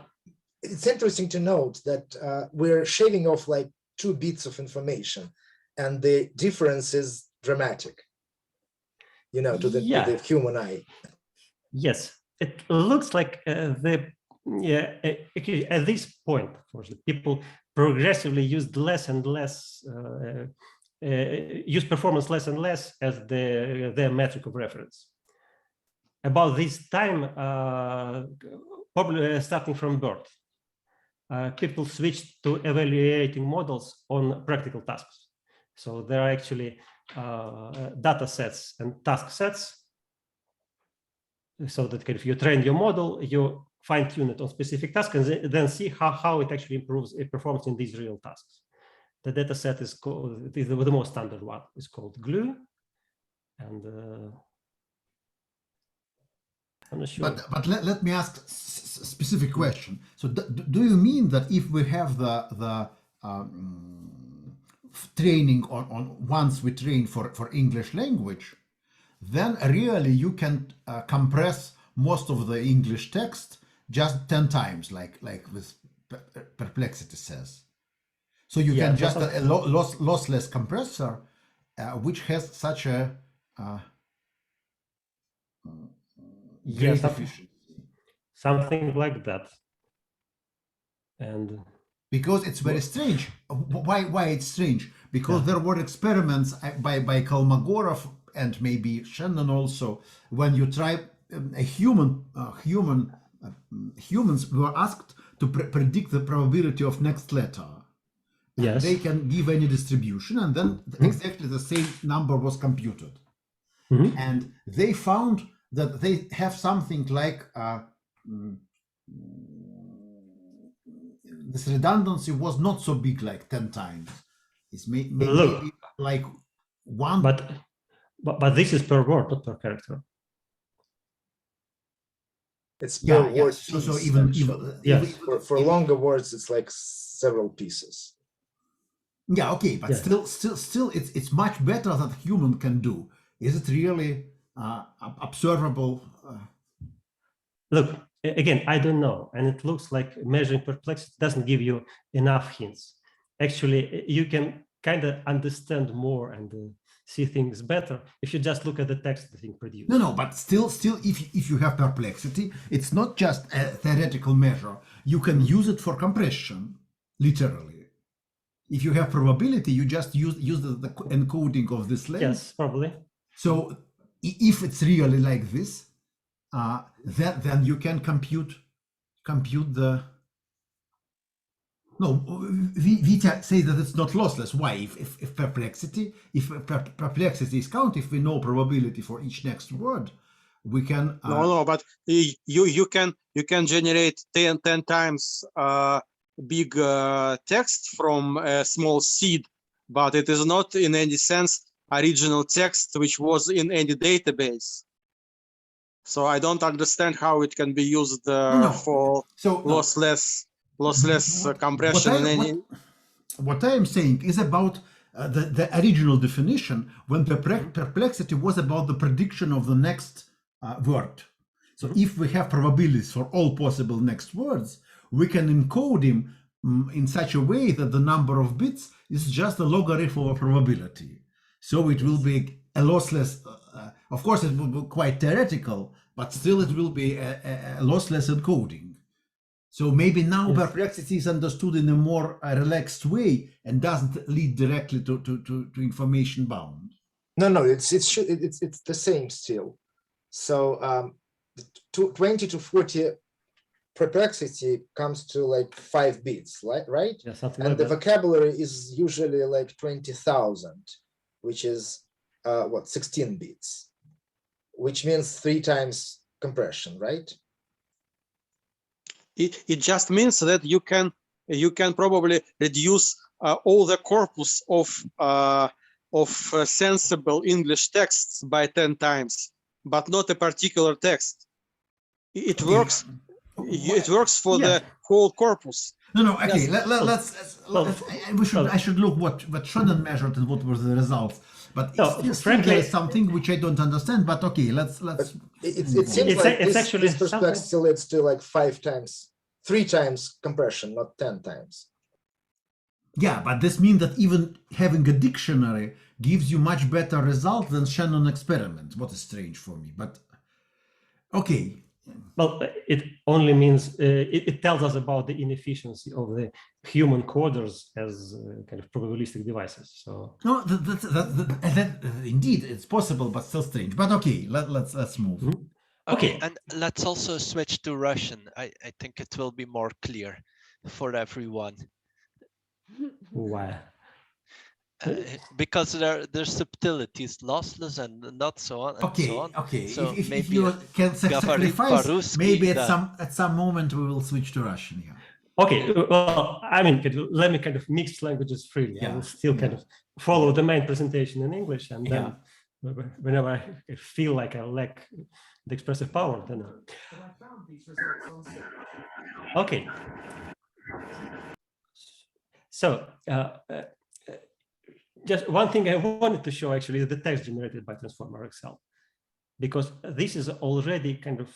I: it's interesting to note that we're shaving off like 2 bits of information, and the difference is dramatic, you know, to the human eye.
D: Yes, it looks like at this point, people progressively used less and less, use performance less and less as their metric of reference. About this time, probably starting from birth, people switched to evaluating models on practical tasks. So there are actually data sets and task sets, so that if you train your model, you fine-tune it on specific tasks and then see how it actually improves performance in these real tasks. The data set is called, the most standard one is called GLUE. And I'm not sure.
A: But let me ask a specific question. So do you mean that if we have the training on once we train for English language, then really you can compress most of the English text just 10 times, like with Perplexity says. So you can just a lossless compressor, which has such a great efficiency.
D: Something like that. And
A: because it's very strange. Why it's strange? Because there were experiments by Kolmogorov and maybe Shannon also, when you try humans were asked to predict the probability of next letter. Yes. They can give any distribution, and then exactly the same number was computed. And they found that they have something like this redundancy was not so big, like 10 times. It's maybe like 1.
D: But this is per word, not per character.
I: It's per word.
A: So even
I: for longer words, it's like several pieces.
A: Yeah, okay, but still, it's much better than human can do. Is it really observable?
D: Look, again, I don't know, and it looks like measuring perplexity doesn't give you enough hints. Actually, you can kind of understand more and see things better if you just look at the text the thing produced.
A: No, but still, if you have perplexity, it's not just a theoretical measure. You can use it for compression, literally. If you have probability, you just use the encoding of this length.
D: Yes, probably.
A: So if it's really like this, then you can compute the. No, Vita say that it's not lossless. Why? If perplexity is count, if we know probability for each next word, we can.
K: No, but you can generate 10 times big text from a small seed but it is not in any sense original text which was in any database. So I don't understand how it can be used for lossless compression.
A: What I am saying is about the original definition when the perplexity was about the prediction of the next word. So if we have probabilities for all possible next words, we can encode them in such a way that the number of bits is just a logarithm of a probability. So it will be a lossless, of course it will be quite theoretical, but still it will be a lossless encoding. So maybe now perplexity is understood in a more relaxed way and doesn't lead directly to information bound.
I: No, it's the same still. So 20 to 40 perplexity comes to like 5 bits, right?
D: Yeah, something
I: and
D: like
I: the
D: that.
I: vocabulary is usually like 20,000, which is 16 bits, which means 3 times compression, right?
K: It just means that you can probably reduce all the corpus of sensible English texts by 10 times, but not a particular text. It works. It works for the whole corpus.
A: No. Okay, I should look what Shannon measured and what were the results. But frankly, there is something which I don't understand. But okay, let's.
I: It seems like this perplexity leads to like 3 times compression, not 10 times.
A: Yeah, but this means that even having a dictionary gives you much better result than Shannon experiment. What is strange for me, but okay.
D: Well, it only means it tells us about the inefficiency of the human coders as kind of probabilistic devices. So
A: no, that indeed it's possible, but still strange. But okay, let's move.
F: Okay, and let's also switch to Russian. I think it will be more clear for everyone.
D: Why?
F: Because there's subtleties, lossless and not so on. And so on.
A: Okay.
F: So
A: if you can sacrifice, maybe at some moment we will switch to Russian. Yeah.
D: Okay. Well, I mean, let me kind of mix languages freely. I will still kind of follow the main presentation in English, and then whenever I feel like I lack the expressive power, then. Okay. So. Just one thing I wanted to show actually is the text generated by Transformer Excel, because this is already kind of,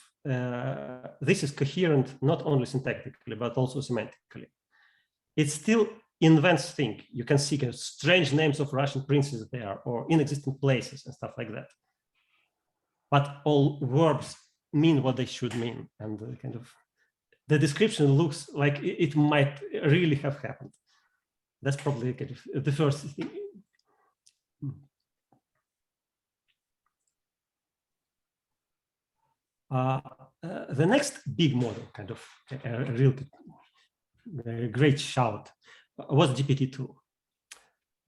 D: this is coherent not only syntactically, but also semantically. It still invents things. You can see kind of strange names of Russian princes there or inexistent places and stuff like that. But all verbs mean what they should mean. And kind of the description looks like it might really have happened. That's probably kind of the first thing. The next big model, kind of a real great shout, was GPT-2.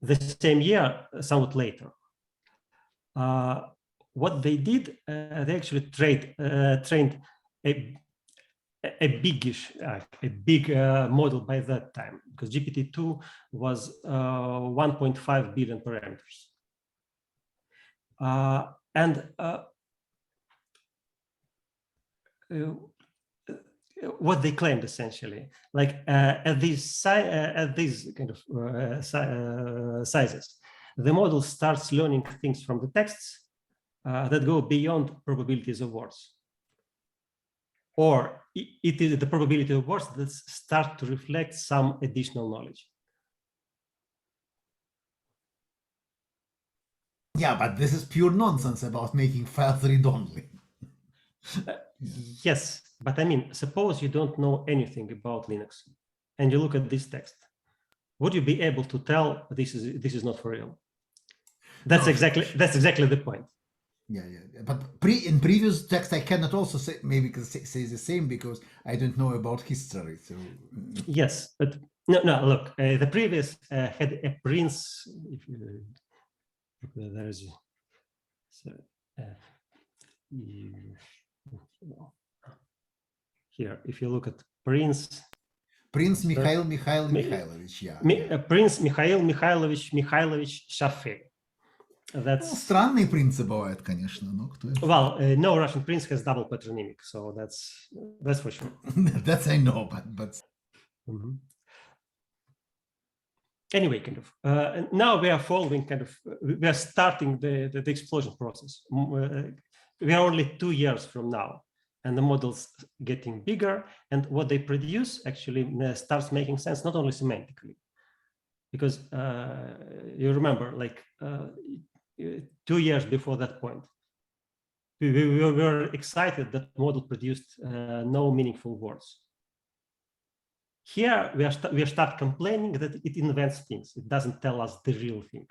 D: The same year, somewhat later. What they did, they actually trained a big model by that time, because GPT-2 was 1.5 billion parameters. What they claimed essentially, like at these kind of sizes, the model starts learning things from the texts that go beyond probabilities of words. Or it is the probability of words that start to reflect some additional knowledge.
A: Yeah, but this is pure nonsense about making files read-only.
D: Yes, but I mean, suppose you don't know anything about Linux, and you look at this text. Would you be able to tell this is not for real? That's exactly the point.
A: Yeah. But in previous text, I cannot also say say the same because I don't know about history. So
D: yes, but no. Look, the previous had a prince. If you, there is. So, here, if you look at prince.
A: Prince Mikhail Mikhailovich, yeah.
D: Prince Mikhail Mikhailovich Shafei. That's
A: странные принцы бывают, конечно, но кто это?
D: Well, no Russian prince has double patronymic, so that's for sure.
A: That's I know, but
D: Anyway, kind of now we are following we are starting the explosion process. We are only 2 years from now, and the model's getting bigger, and what they produce actually starts making sense, not only semantically, because you remember, like 2 years before that point, we were excited that model produced no meaningful words. Here we start complaining that it invents things. It doesn't tell us the real thing,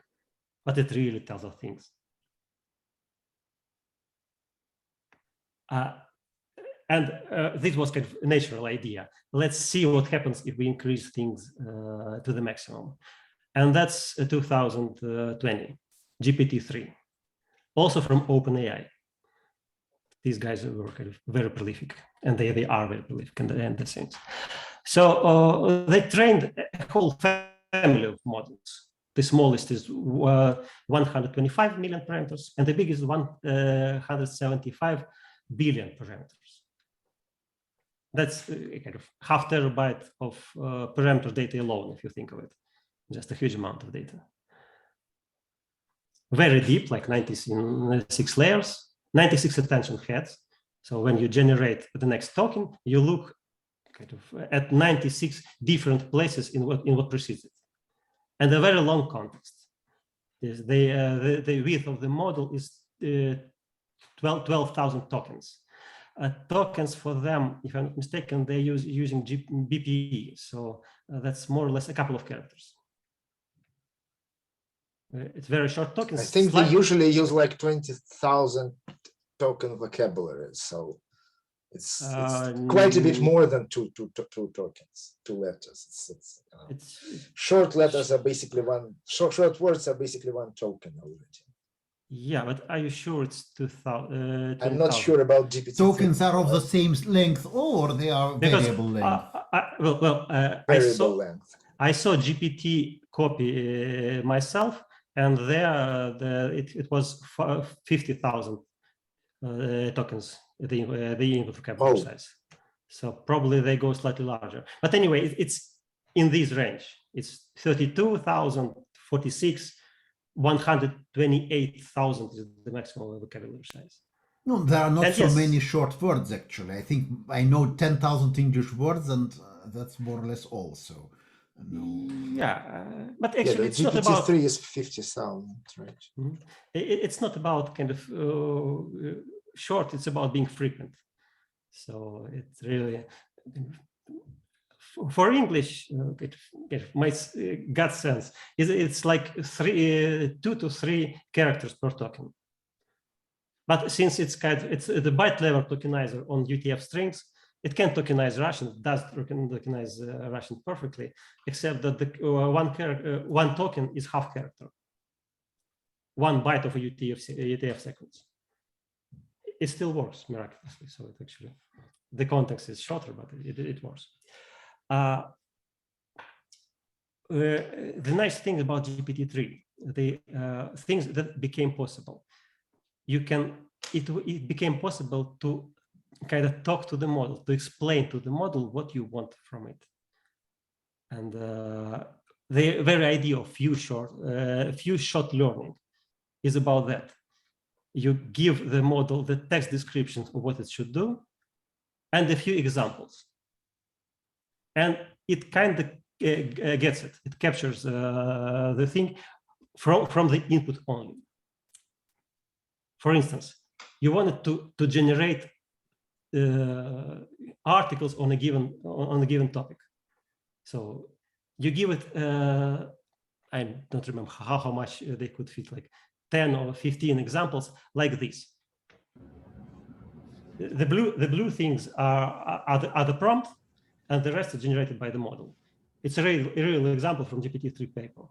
D: but it really tells us things. And this was kind of a natural idea. Let's see what happens if we increase things to the maximum. And that's 2020, GPT-3, also from OpenAI. These guys were kind of very prolific, and they are very prolific in the sense. So they trained a whole family of models. The smallest is 125 million parameters, and the biggest 175 billion parameters. That's kind of half terabyte of parameter data alone, if you think of it. Just a huge amount of data. Very deep, like 96 layers, 96 attention heads. So when you generate the next token, you look kind of at 96 different places in what precedes it, and a very long context. The width of the model is 12,000 tokens. Tokens for them, if I'm not mistaken, they're using BPE, so that's more or less a couple of characters. It's very short tokens.
I: I think they usually use like 20,000 token vocabulary, so it's quite a bit more than two tokens, 2 letters. Short letters are basically short words are basically 1 token already.
D: Yeah, but are you sure it's 2,000?
I: I'm not sure about GPT.
A: Tokens are of the same length, or they are variable length.
I: Variable length.
D: I saw GPT copy myself, and there it was 50,000 tokens. The input vocabulary size. So probably they go slightly larger. But anyway, it's in this range. It's 32,000, 46, 128,000 is the maximum vocabulary size.
A: No, there are not so many short words, actually. I think I know 10,000 English words, and that's more or less all. So, no.
D: Yeah, but actually, it's not about.
I: GPT-3 is 50,000, right?
D: It's not about kind of short. It's about being frequent. So it's really for English. It makes gut sense. It's like 2 to 3 characters per token. But since it's the byte level tokenizer on UTF strings, it can tokenize Russian. It does tokenize Russian perfectly, except that the one token is half character. 1 byte of a UTF sequence. It still works miraculously. So it actually, the context is shorter, but it works. The nice thing about GPT-3, the things that became possible, it became possible to kind of talk to the model, to explain to the model what you want from it. And the very idea of few shot learning is about that. You give the model the text description of what it should do and a few examples. And it kind of gets it. It captures the thing from the input only. For instance, you wanted to generate articles on a given topic. So you give it, I don't remember how much they could fit, like 10 or 15 examples like this. The blue things are the prompt, and the rest is generated by the model. It's a real example from GPT-3 paper.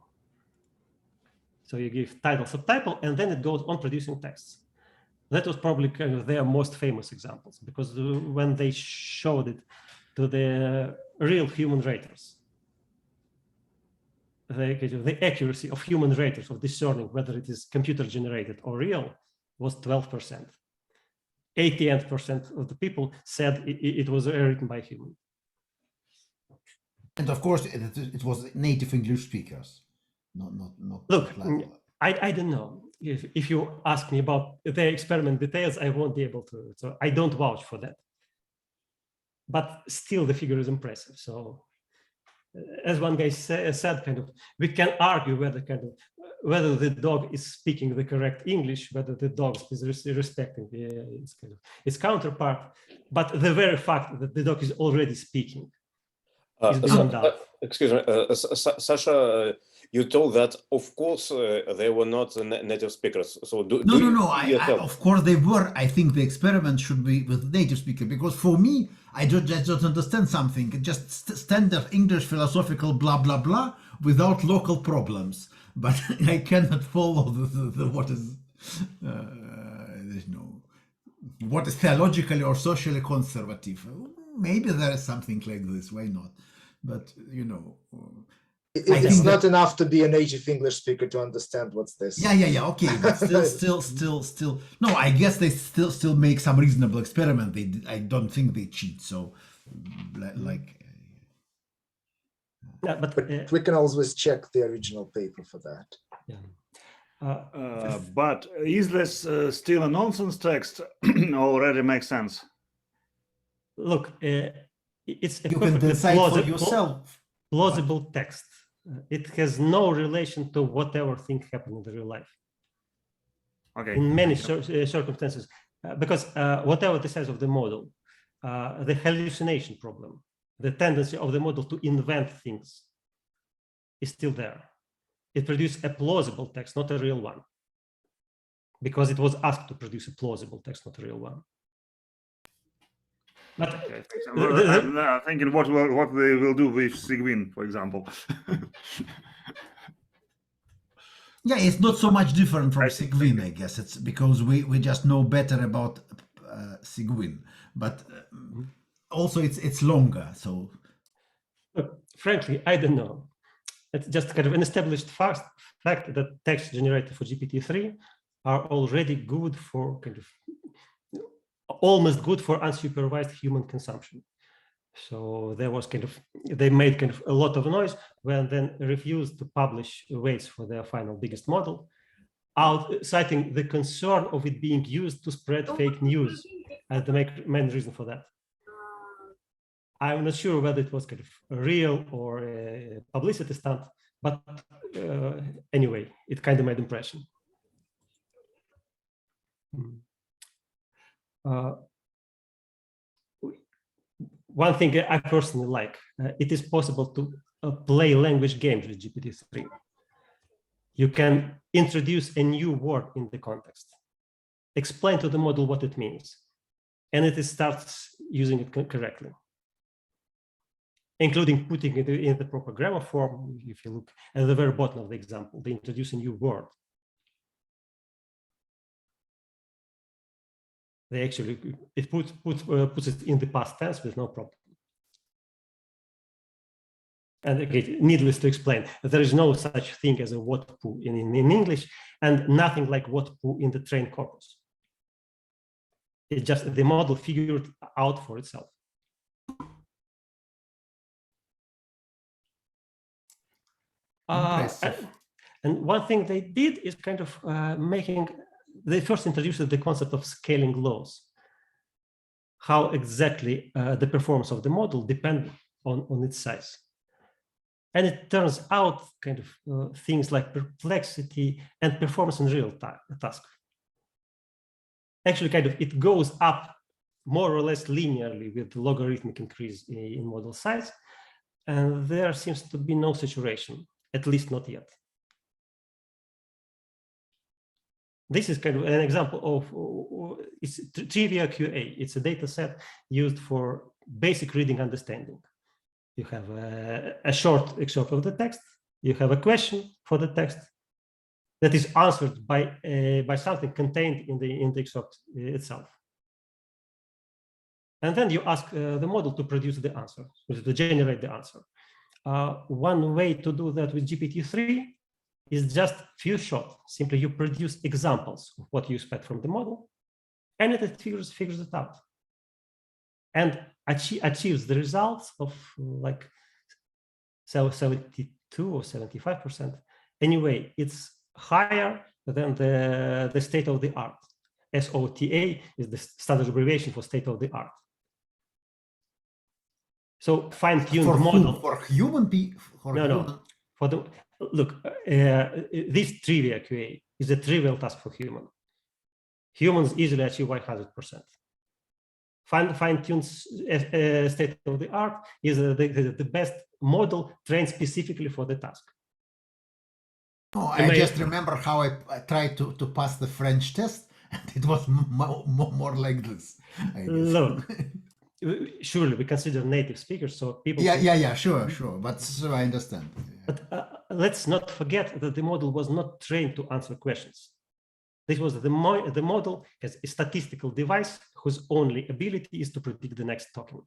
D: So you give title, subtitle, and then it goes on producing texts. That was probably kind of their most famous examples, because when they showed it to the real human raters. The accuracy of human raters of discerning whether it is computer generated or real was 12%. 88% of the people said it was written by human.
A: And of course, it was native English speakers. Not
D: Look,
A: like...
D: I don't know. If you ask me about the experiment details, I won't be able to. So I don't vouch for that. But still, the figure is impressive. So, as one guy said, kind of, we can argue whether the dog is speaking the correct English, whether the dog is respecting its counterpart. But the very fact that the dog is already speaking is beyond doubt.
H: Excuse me, Sasha, you told that, of course, they were not native speakers. So
A: No. Of course they were. I think the experiment should be with native speaker, because for me, I just don't understand something. Just standard English philosophical blah, blah, blah, without local problems. But I cannot follow what is, what is theologically or socially conservative. Maybe there is something like this. Why not? But,
I: it's not enough to be a native English speaker to understand what's this.
A: Yeah. Okay, but still. No, I guess they still make some reasonable experiment. I don't think they cheat. So,
D: Yeah, but
I: we can always check the original paper for that.
D: Yeah.
L: But is this still a nonsense text? Already makes sense.
D: Look, it's a
A: you can decide for yourself.
D: Plausible text. It has no relation to whatever thing happened in the real life.
L: Okay.
D: In many circumstances, because whatever the size of the model, the hallucination problem, the tendency of the model to invent things is still there. It produced a plausible text, not a real one, because it was asked to produce a plausible text, not a real one. But
L: I'm thinking what they will do with Sigwin, for example.
A: Yeah, it's not so much different from Sigwin, I guess. It's because we just know better about Sigwin, but also it's longer. So,
D: frankly, I don't know. It's just kind of an established fact that text generated for GPT-3 are already good for almost good for unsupervised human consumption. So they made a lot of noise when then refused to publish weights for their final biggest model, citing the concern of it being used to spread fake news as the main reason for that. I'm not sure whether it was real or a publicity stunt, but anyway, it kind of made impression. One thing I personally like, it is possible to play language games with GPT-3. You can introduce a new word in the context, explain to the model what it means, and it starts using it correctly, including putting it in the proper grammar form. If you look at the very bottom of the example, they introduce a new word. They actually, it puts it in the past tense with no problem. And again, needless to explain, there is no such thing as a what poo in English, and nothing like what poo in the trained corpus. It's just the model figured out for itself. And one thing they did is they first introduced the concept of scaling laws, how exactly the performance of the model depends on its size. And it turns out things like perplexity and performance in real task. Actually, it goes up more or less linearly with the logarithmic increase in model size. And there seems to be no saturation, at least not yet. This is an example of it's trivia QA. It's a data set used for basic reading understanding. You have a short excerpt of the text. You have a question for the text that is answered by something contained in the excerpt itself. And then you ask the model to produce the answer, to generate the answer. One way to do that with GPT-3 is just few shots. Simply you produce examples of what you expect from the model, and it figures it out. And achieves the results of like 72 or 75%. Anyway, it's higher than the state of the art. SOTA is the standard abbreviation for state of the art. So fine-tuned model
A: for human
D: for the look. This trivia QA is a trivial task for human. Humans easily achieve 100%. Fine-tuned state of the art is the best model trained specifically for the task.
A: Oh, I just remember how I tried to pass the French test, and it was more like this.
D: Look, surely we consider native speakers, so people.
A: Yeah, sure. But so I understand.
D: But let's not forget that the model was not trained to answer questions. This was the model as a statistical device whose only ability is to predict the next token.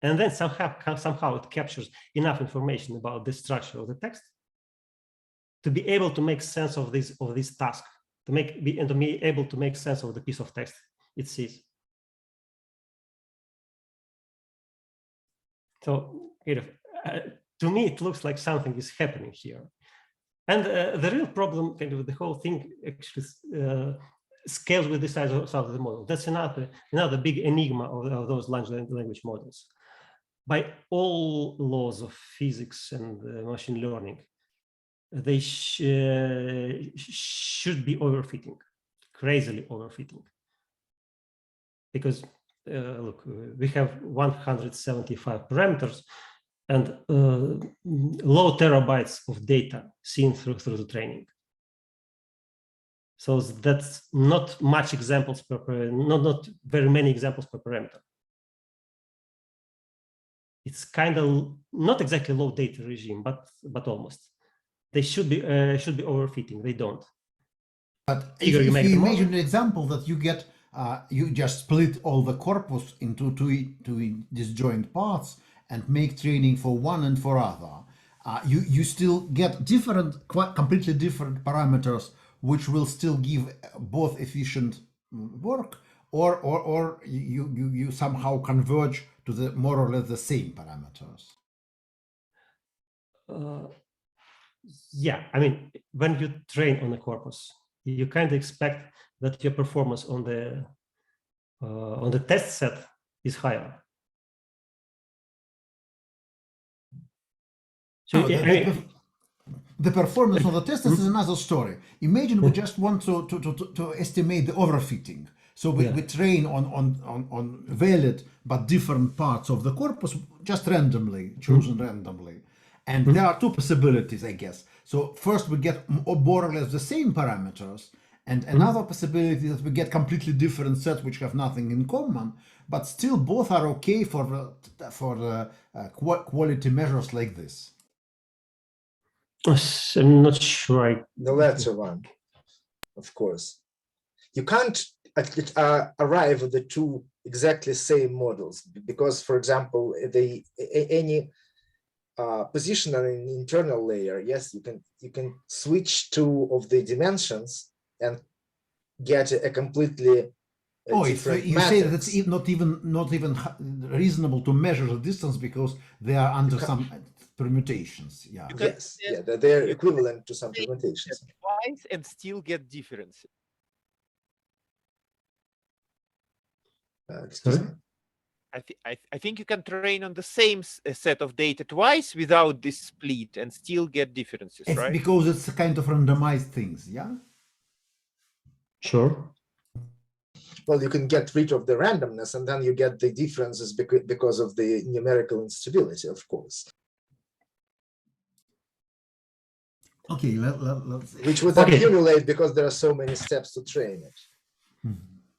D: And then somehow it captures enough information about the structure of the text to be able to make sense of this task, to be able to make sense of the piece of text it sees. So, to me, it looks like something is happening here. And the real problem, kind of the whole thing, actually scales with the size of the model. That's another big enigma of those large language models. By all laws of physics and machine learning, they should be overfitting, crazily overfitting. Because look, we have 175 parameters and low terabytes of data seen through the training. So that's not much examples per not very many examples per parameter. It's kind of not exactly low data regime, but almost. They should be overfitting. They don't.
A: But if you imagine an example that you get, you just split all the corpus into two disjoint parts and make training for one and for other, you still get completely different parameters, which will still give both efficient work, or you somehow converge to the more or less the same parameters.
D: Yeah, I mean, when you train on a corpus, you kind of expect that your performance on the test set is higher. So
A: the performance on the test is another story. Imagine we just want to estimate the overfitting. So we train on valid but different parts of the corpus, just randomly, chosen randomly. And there are two possibilities, I guess. So first we get more or less the same parameters, and another possibility that we get completely different sets which have nothing in common, but still both are okay for quality measures like this.
D: I'm not sure.
I: The latter one, of course. You can't arrive at the two exactly same models because, for example, any position on an internal layer, yes, you can switch two of the dimensions and get a completely different
A: you say that it's not even reasonable to measure the distance because they are under some permutations. Yeah.
I: Yes, yeah, they're equivalent to some permutations.
M: Twice and still get differences.
I: Excuse me?
M: I think you can train on the same set of data twice without this split and still get differences, right?
A: Because it's a kind of randomized things, yeah?
D: Sure.
I: Well, you can get rid of the randomness and then you get the differences because of the numerical instability, of course.
A: Okay, let's...
I: Which would accumulate because there are so many steps to train it.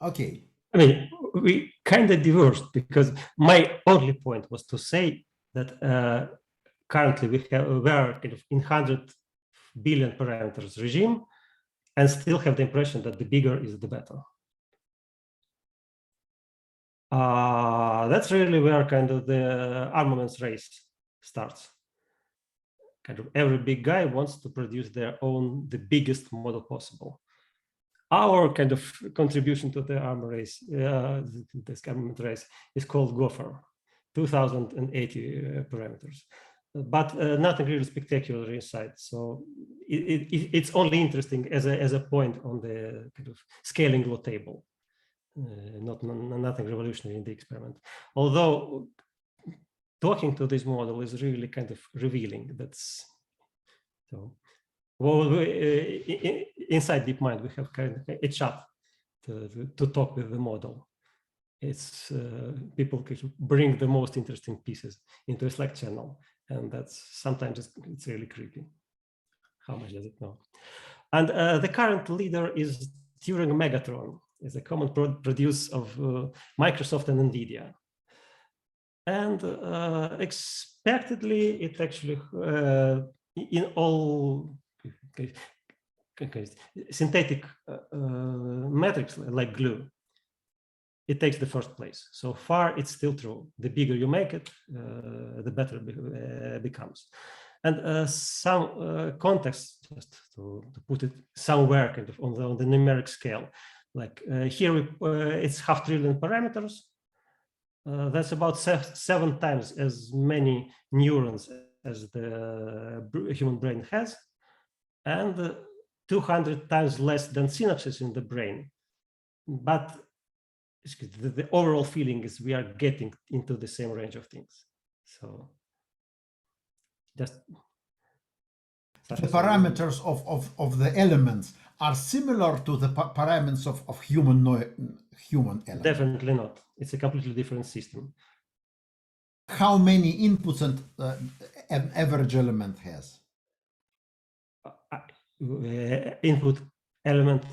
A: Okay.
D: I mean, we kind of diverged because my only point was to say that currently we are kind of in 100 billion parameters regime and still have the impression that the bigger is the better. That's really where kind of the armaments race starts. Kind of every big guy wants to produce their own, the biggest model possible. Our kind of contribution to the armor race, this armament race, is called Gopher, 2080 parameters, but nothing really spectacular inside. So it's only interesting as a point on the kind of scaling law table, nothing revolutionary in the experiment. Although talking to this model is really kind of revealing. That's so. Well, inside Deepmind, we have kind of a chat to talk with the model. It's people bring the most interesting pieces into a Slack channel, and that's sometimes it's really creepy. How much does it know? And the current leader is Turing Megatron. It's a common produce of Microsoft and NVIDIA. And expectedly, it actually in all synthetic metrics like glue, it takes the first place. So far, it's still true. The bigger you make it, the better it becomes. And some context, just to put it somewhere kind of on the numeric scale, like here it's 500 billion parameters. That's about 7 times as many neurons as the human brain has, and 200 times less than synapses in the brain. But the overall feeling is we are getting into the same range of things. So just
A: the parameters of the elements are similar to the parameters of human elements.
D: Definitely not. It's a completely different system.
A: How many inputs an average element has?
D: Input element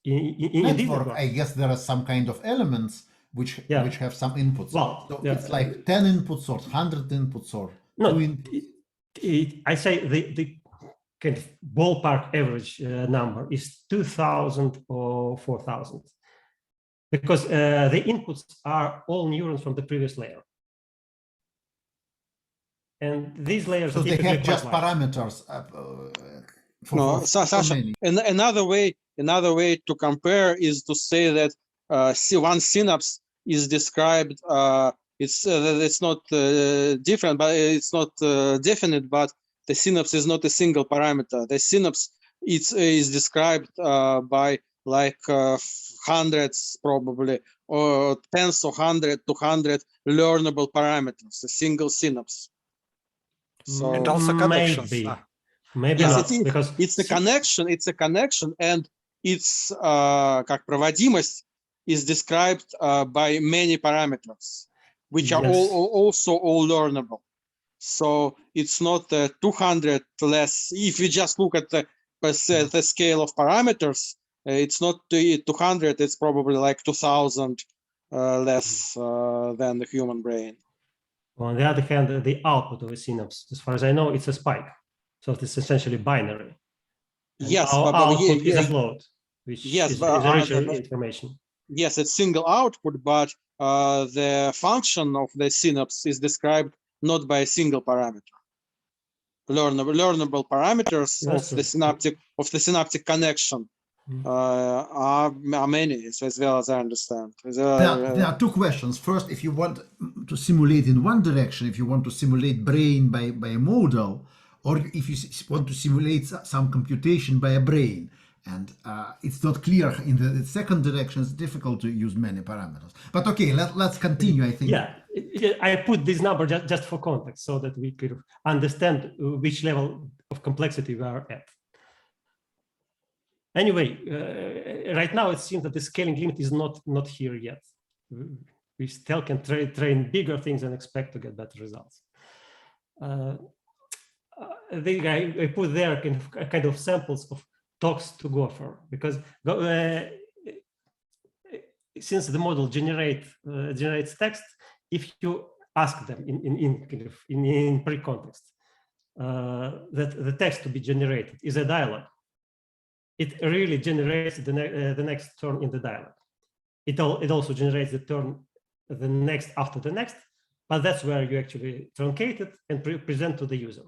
D: in
A: network, I guess there are some kind of elements which have some inputs.
D: Well,
A: so it's like 10 inputs or 100 inputs or
D: no,
A: 2 inputs.
D: I say the kind of ballpark average number is 2,000 or 4,000, because the inputs are all neurons from the previous layer. And these layers,
A: so they have just parameters.
K: Sasha, another way to compare is to say that one synapse is described. It's not different, but it's not definite. But the synapse is not a single parameter. The synapse is described by like hundreds, probably, or tens of 100 to 100 learnable parameters. A single synapse. So
B: and also connections.
D: Maybe
K: yes,
D: not, because
K: it's a connection. It's a connection, and its как проводимость is described by many parameters, which are also all learnable. So it's not 200 less. If you just look at the scale of parameters, it's not 200. It's probably like 2,000 less than the human brain.
D: On the other hand, the output of a synapse, as far as I know, it's a spike. So it's essentially binary. And
K: yes,
D: our output is a float, which is richer information.
K: Yes, it's single output, but the function of the synapse is described not by a single parameter. Learnable parameters of the synaptic connection are many, as well as I understand.
A: There are 2 questions. First, if you want to simulate in one direction, if you want to simulate brain by a model, or if you want to simulate some computation by a brain. And it's not clear in the second direction. It's difficult to use many parameters. But okay, let's continue, I think.
D: Yeah, I put this number just for context so that we could understand which level of complexity we are at. Anyway, right now it seems that the scaling limit is not here yet. We still can train bigger things and expect to get better results. I put there kind of samples of talks to Gopher, because since the model generates text, if you ask them in pre-context that the text to be generated is a dialogue, it really generates the next turn in the dialogue. It also generates the turn the next after the next, but that's where you actually truncate it and present to the user.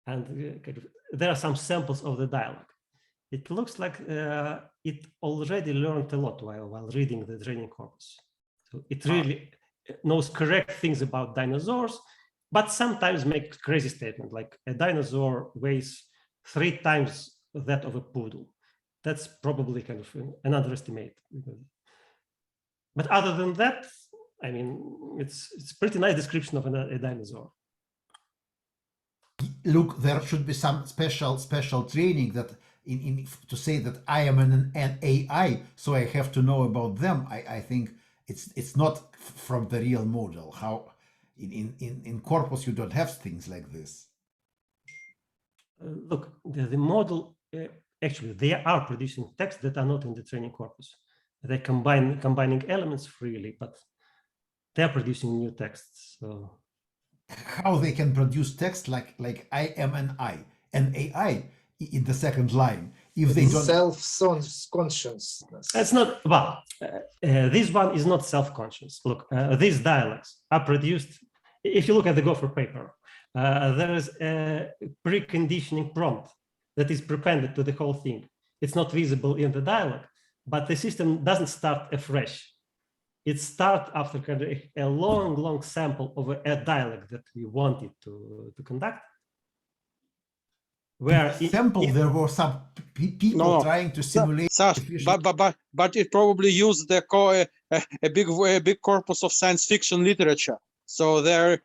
D: And there are some samples of the dialogue. It looks like it already learned a lot while reading the training corpus. So it really knows correct things about dinosaurs, but sometimes makes crazy statements like a dinosaur weighs 3 times that of a poodle. That's probably kind of an underestimate. But other than that, I mean, it's pretty nice description of a dinosaur.
A: Look, there should be some special training that to say that I am an AI, so I have to know about them. I think it's not from the real model. How in corpus you don't have things like this.
D: Look, the model actually they are producing texts that are not in the training corpus. They're combining elements freely, but they're producing new texts. So
A: how they can produce text like I am an AI in the second line if they don't
I: self-consciousness.
D: It's not well. This one is not self-conscious. Look, these dialogues are produced. If you look at the Gopher paper, there is a preconditioning prompt that is prepended to the whole thing. It's not visible in the dialogue, but the system doesn't start afresh. It starts after a long sample of a dialogue that we wanted to conduct. Where
A: there were some people trying to simulate.
K: But it probably used a big corpus of science fiction literature. So there,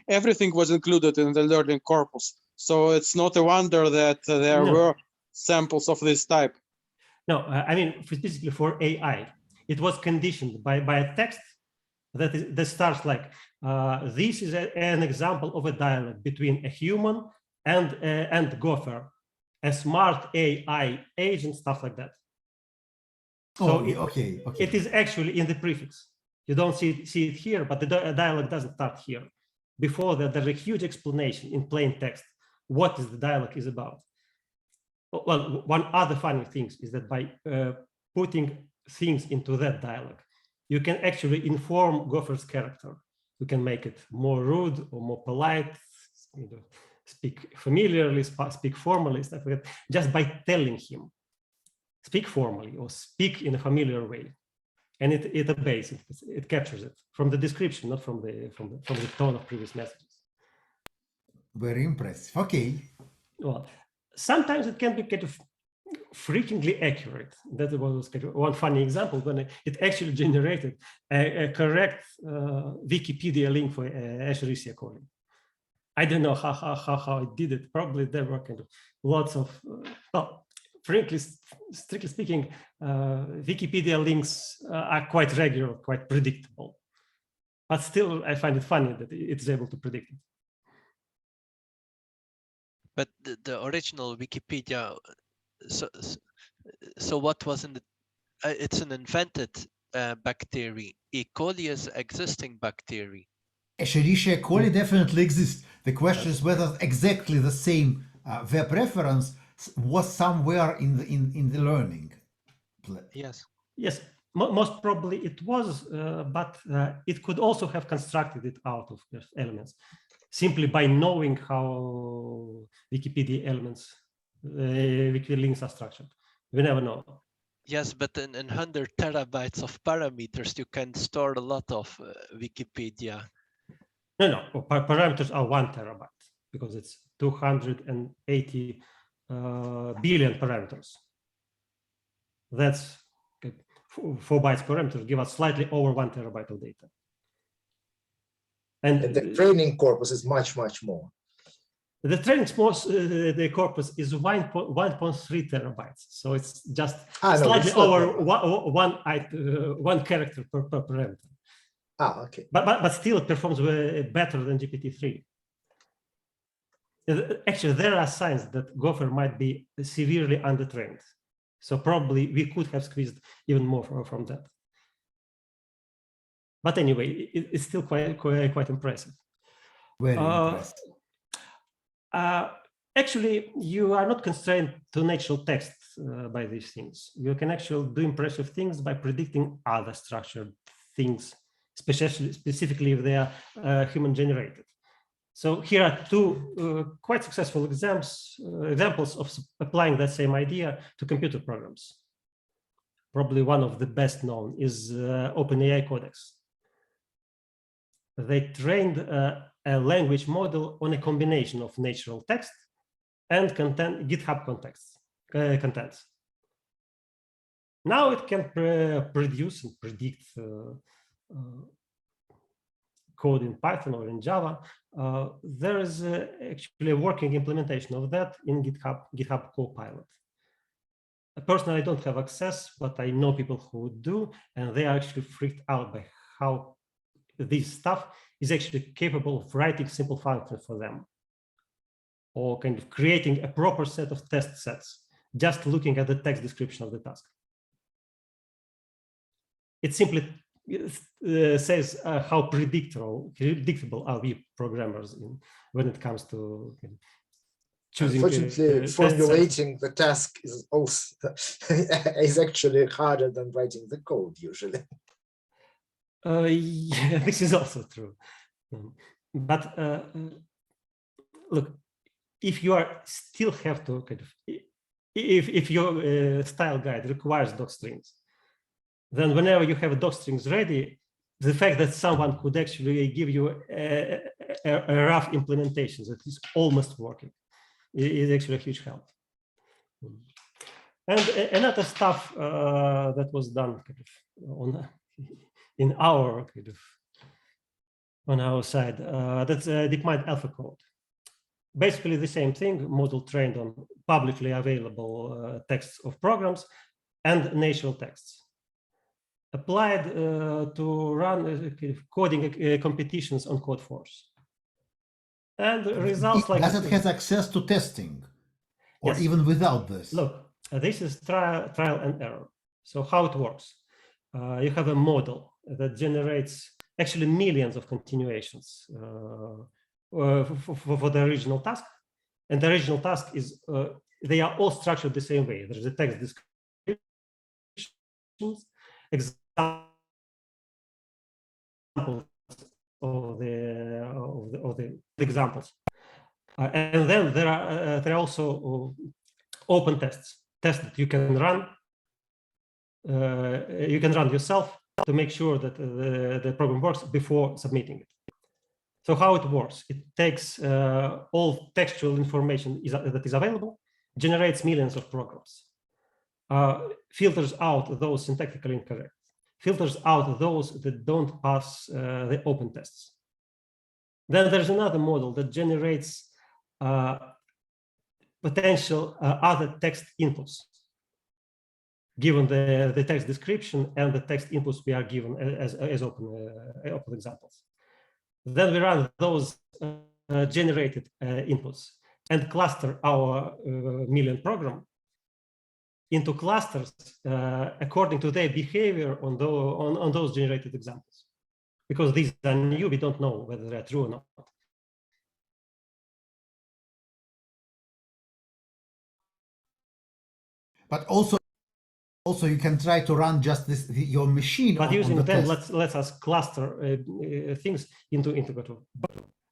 K: everything was included in the learning corpus. So it's not a wonder that there were samples of this type.
D: No, I mean, specifically for AI, it was conditioned by a text that starts like, this is an example of a dialogue between a human and Gopher, a smart AI agent, stuff like that. So it is actually in the prefix. You don't see it here, but the dialogue doesn't start here. Before that, there's a huge explanation in plain text what the dialogue is about. Well, one other funny thing is that by putting things into that dialogue, you can actually inform Gopher's character. You can make it more rude or more polite, speak familiarly, speak formally, stuff like that, just by telling him, speak formally or speak in a familiar way. And it obeys it. It captures it from the description, not from the tone of previous messages.
A: Very impressive. Okay.
D: Well, sometimes it can be kind of freakingly accurate. That was kind of one funny example when it actually generated a correct Wikipedia link for Escherichia coli. I don't know how it did it. Probably there were kind of lots of well, frankly, strictly speaking, Wikipedia links are quite regular, quite predictable. But still, I find it funny that it's able to predict it.
F: But the original Wikipedia, so what was in the? It's an invented bacteria. E. coli is existing bacteria.
A: Escherichia coli definitely exists. The question is whether exactly the same web reference was somewhere in the learning.
F: Yes.
D: Yes, most probably it was, but it could also have constructed it out of elements, simply by knowing how Wikipedia elements, Wikipedia links are structured. We never know.
F: Yes, but in 100 terabytes of parameters, you can store a lot of Wikipedia.
D: No, parameters are 1 terabyte because it's 280 billion parameters. That's 4 bytes parameter give us slightly over 1 terabyte of data. And
I: the training corpus is much more.
D: The training the corpus is 1.3 terabytes, so it's just slightly over one character per parameter.
I: Okay.
D: But still it performs better than GPT-3. Actually, there are signs that Gopher might be severely undertrained. So probably we could have squeezed even more from that. But anyway, it's still quite impressive.
A: Very impressive.
D: Actually, you are not constrained to natural text by these things. You can actually do impressive things by predicting other structured things, specifically if they are human generated. So here are two quite successful examples of applying that same idea to computer programs. Probably one of the best known is OpenAI Codex. They trained a language model on a combination of natural text and GitHub contents. Now it can produce and predict code in Python or in Java. There is actually a working implementation of that in GitHub Copilot. Personally, I don't have access, but I know people who do, and they are actually freaked out by how this stuff is actually capable of writing simple functions for them, or kind of creating a proper set of test sets, just looking at the text description of the task. It simply says how predictable are we programmers when it comes to choosing.
I: Unfortunately, formulating the task is also is actually harder than writing the code usually.
D: Yeah, this is also true. But look, if you still have to kind of, if your style guide requires docstrings, then whenever you have docstrings ready, the fact that someone could actually give you a rough implementation that is almost working is actually a huge help. And another stuff that was done kind of on our side, that's Deepmind alpha code. Basically the same thing, model trained on publicly available texts of programs and natural texts. Applied to run coding competitions on Codeforce. And results like...
A: Does it have access to testing? Or
D: Yes.
A: even without this?
D: Look, this is trial and error. So how it works? You have a model that generates actually millions of continuations for the original task. And the original task is, they are all structured the same way. There's a text description, examples of the examples, and then there are also open tests that you can run. You can run yourself to make sure that the program works before submitting it. So how it works? It takes all textual information that is available, generates millions of programs, filters out those syntactically incorrect, filters out those that don't pass the open tests. Then there's another model that generates potential other text inputs, given the text description and the text inputs we are given as open examples. Then we run those generated inputs and cluster our million program into clusters according to their behavior on those generated examples. Because these are new, we don't know whether they're true or not.
A: But also you can try to run just your machine.
D: But using
A: the
D: them,
A: test.
D: let's us cluster things into integrative.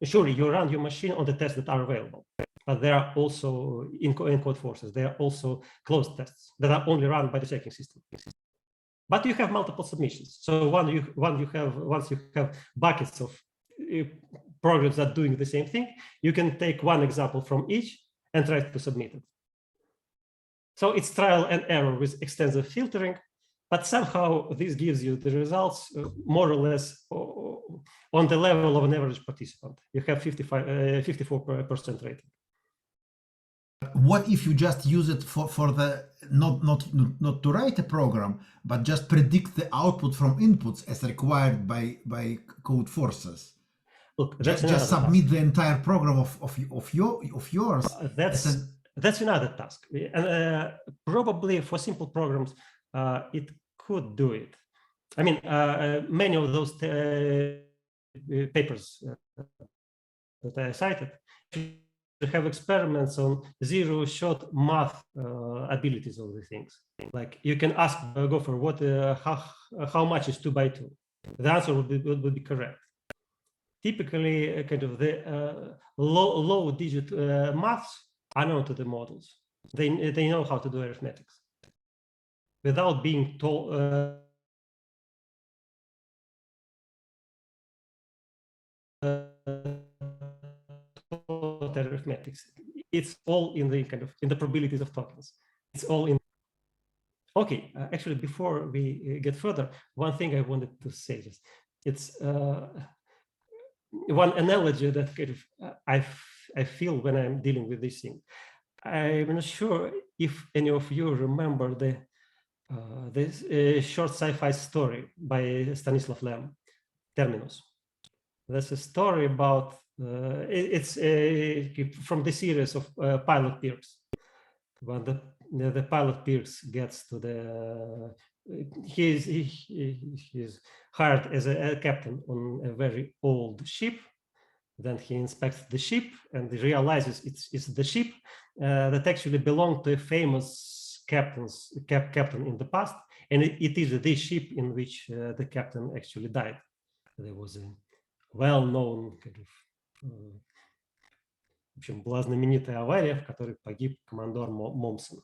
D: Sure, you run your machine on the tests that are available, but there are also in Codeforces. There are also closed tests that are only run by the checking system. But you have multiple submissions. So once you have buckets of programs that are doing the same thing, you can take one example from each and try to submit it. So it's trial and error with extensive filtering, but somehow this gives you the results more or less on the level of an average participant. You have 54% rating.
A: What if you just use it for the not to write a program, but just predict the output from inputs as required by Codeforces?
D: Look,
A: just submit the entire program of yours.
D: That's another task, and probably for simple programs, it could do it. I mean, many of those papers that I cited have experiments on zero-shot math abilities of the things. Like you can ask Gopher, how much is 2 by 2? the answer would be correct. Typically, kind of the low digit maths are known to the models. They know how to do arithmetics without being told. Arithmetics. It's all in the kind of in the probabilities of tokens. It's all in. Okay, actually, before we get further, one thing I wanted to say is it's one analogy that kind of I feel when I'm dealing with this thing. I'm not sure if any of you remember this short sci-fi story by Stanislav Lem, Terminus. That's a story about it's from the series of pilot Pirks. When the pilot Pirks gets to the he's hired as a captain on a very old ship. Then he inspects the ship and realizes it's the ship that actually belonged to a famous captain in the past, and it is the ship in which the captain actually died. There was a well-known kind of в общем, была знаменитая авария, в которой погиб командор Момсон.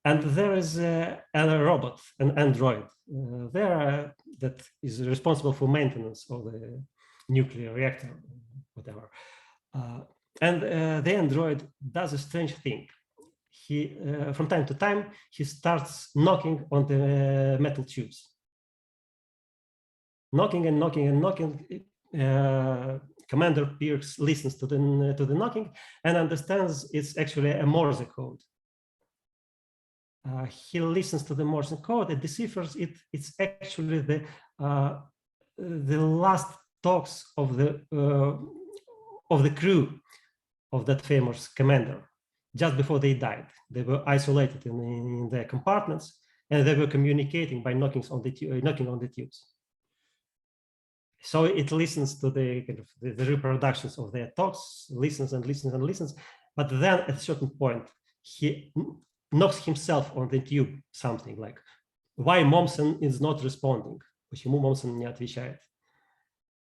D: And there is a robot, an android, there that is responsible for maintenance of the nuclear reactor, whatever. And the android does a strange thing. He, from time to time, he starts knocking on the metal tubes. Knocking and knocking and knocking. Commander Pirks listens to the knocking and understands it's actually a Morse code. He listens to the Morse code and deciphers it. It's actually the last talks of the crew of that famous commander. Just before they died, they were isolated in their compartments, and they were communicating by knocking on the tubes. So it listens to the kind of the reproductions of their talks, listens and listens and listens, but then at a certain point he knocks himself on the tube, something like, "Why Momsen is not responding? Почему Momsen не отвечает?"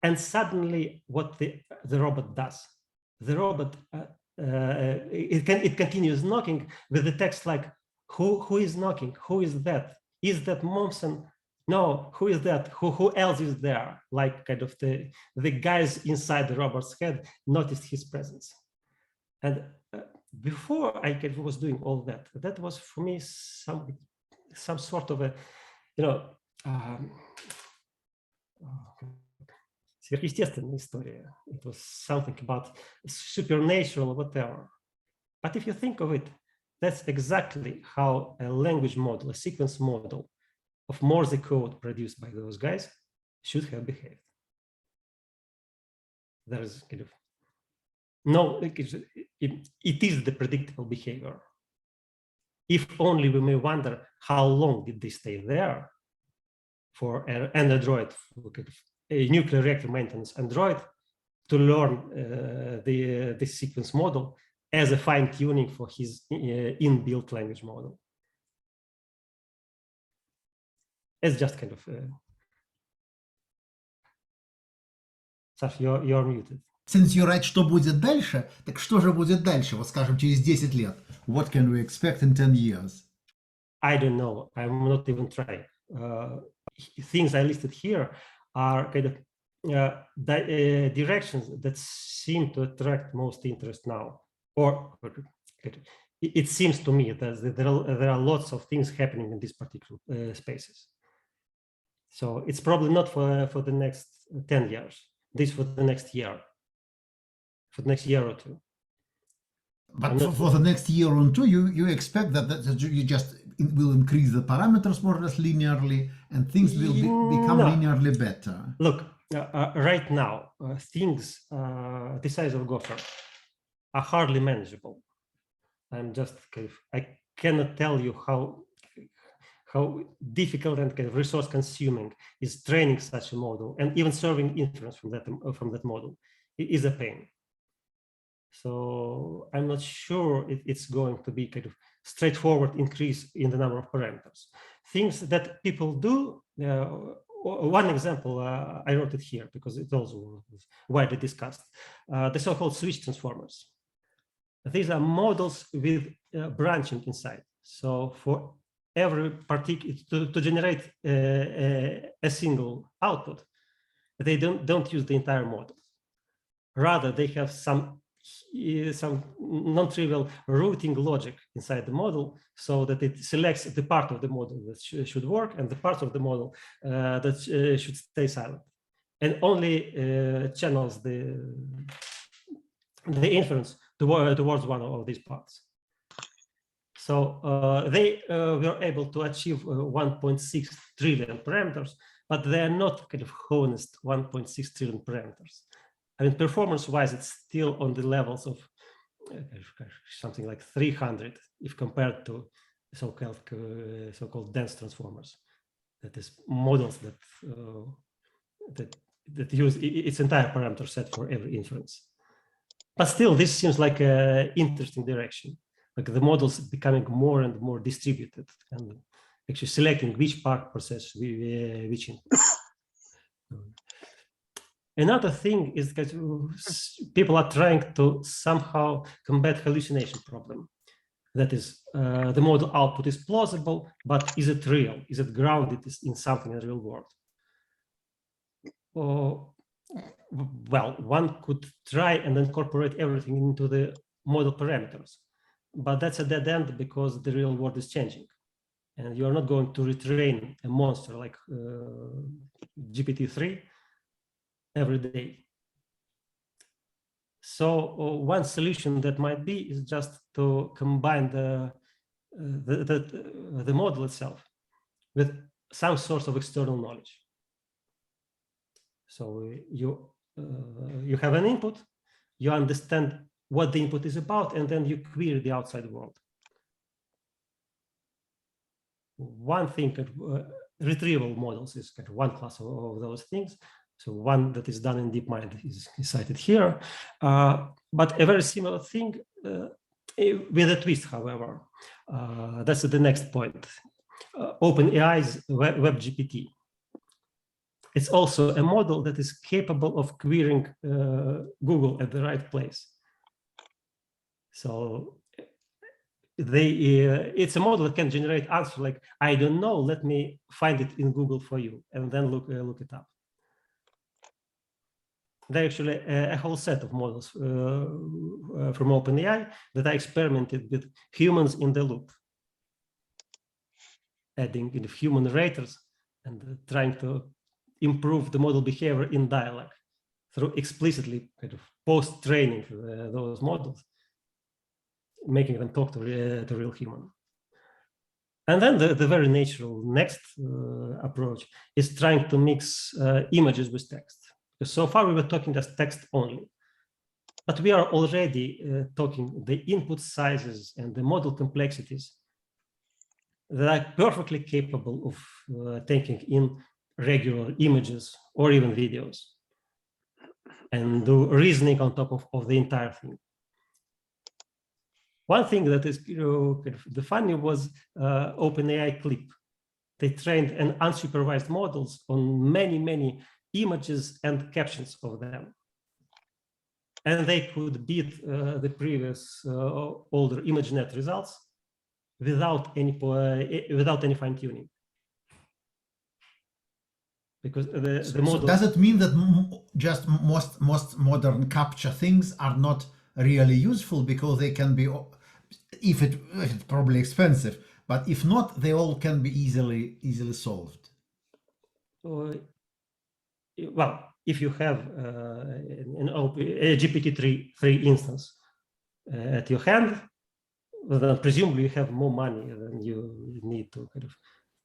D: And suddenly, what the robot does, the robot it continues knocking with the text like, "Who is knocking? Who is that? Is that Momsen? No, who is that? Who else is there?" Like kind of the guys inside the robot's head noticed his presence. And before I was doing all that, that was for me some sort of a, you know, сверхъестественная история. It was something about supernatural, whatever. But if you think of it, that's exactly how a language model, a sequence model of Morse code produced by those guys should have behaved. There is kind of no, it is the predictable behavior. If only we may wonder how long did they stay there for an android, a nuclear reactor maintenance android, to learn the sequence model as a fine-tuning for his inbuilt language model. It's just kind of Саш, you're muted.
A: Since you write, что будет дальше, так что же будет дальше, вот скажем, через 10 лет? What can we expect in 10 years?
D: I don't know. I'm not even trying. Things I listed here are kind of directions that seem to attract most interest now. Or it seems to me that there are lots of things happening in these particular spaces. So it's probably not for the next 10 years. This for the next year. For the next year or two.
A: But for the next year or two, you expect that you just will increase the parameters more or less linearly, and things will become linearly better.
D: Look, right now, things the size of Gopher are hardly manageable. I'm just I cannot tell you how difficult and kind of resource consuming is training such a model, and even serving inference from that model is a pain. So I'm not sure it's going to be kind of straightforward increase in the number of parameters. things that people do. One example, I wrote it here because it also was widely discussed. The so-called switch transformers. These are models with branching inside. So for every particular, to generate a single output, they don't use the entire model. Rather, they have some non-trivial routing logic inside the model, so that it selects the part of the model that should work and the part of the model that should stay silent, and only channels the inference towards one of these parts. So they were able to achieve 1.6 trillion parameters, but they are not kind of honest 1.6 trillion parameters. I mean, performance-wise, it's still on the levels of something like 300 if compared to so-called dense transformers. That is models that use its entire parameter set for every inference. But still, this seems like an interesting direction. Like the models becoming more and more distributed and actually selecting which part process which input. Another thing is that people are trying to somehow combat hallucination problem. That is, the model output is plausible, but is it real? Is it grounded in something in the real world? Well, one could try and incorporate everything into the model parameters, but that's a dead end because the real world is changing. And you are not going to retrain a monster like GPT-3 every day. So one solution that might be is just to combine the model itself with some source of external knowledge. So you have an input, you understand what the input is about, and then you query the outside world. One thing, retrieval models is kind of one class of those things. So one that is done in Deepmind is cited here, but a very similar thing with a twist, however. That's the next point. OpenAI's WebGPT. It's also a model that is capable of querying Google at the right place. So it's a model that can generate answers like, I don't know, let me find it in Google for you, and then look it up. There are actually a whole set of models from OpenAI that I experimented with humans in the loop, adding in human raters and trying to improve the model behavior in dialogue through explicitly kind of post-training those models, making them talk to real human. And then the very natural next approach is trying to mix images with text. Because so far we were talking just text only, but we are already talking the input sizes and the model complexities that are perfectly capable of taking in regular images or even videos and do reasoning on top of the entire thing. One thing that is kind of the funny was OpenAI Clip. They trained an unsupervised models on many images and captions of them. And they could beat the previous older ImageNet results without any fine-tuning. Because the model...
A: So does it mean that just most modern capture things are not really useful because they can be, if it's probably expensive, but if not, they all can be easily solved?
D: Well, if you have a GPT-3 instance at your hand, then presumably you have more money than you need to kind of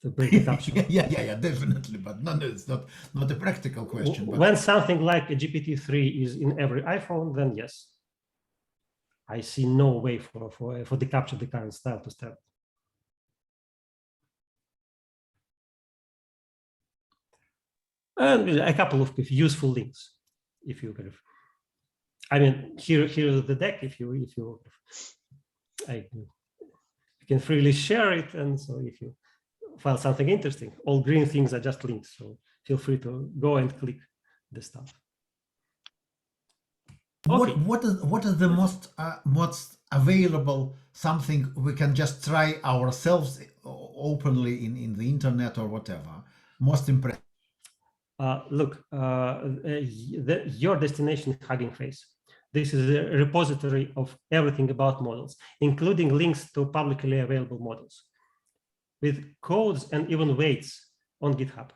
D: to break it up.
A: yeah, definitely. But no, it's not a practical question. But...
D: When something like a GPT-3 is in every iPhone, then yes, I see no way for the capture the current style to stand. And a couple of useful links, if you kind of, I mean, here is the deck. If you can freely share it, and so if you find something interesting. All green things are just links, so feel free to go and click the stuff. Okay.
A: What is the most available something we can just try ourselves openly in the internet or whatever? Most impressive.
D: Look, your destination Hugging Face. This is a repository of everything about models, including links to publicly available models, with codes and even weights on GitHub.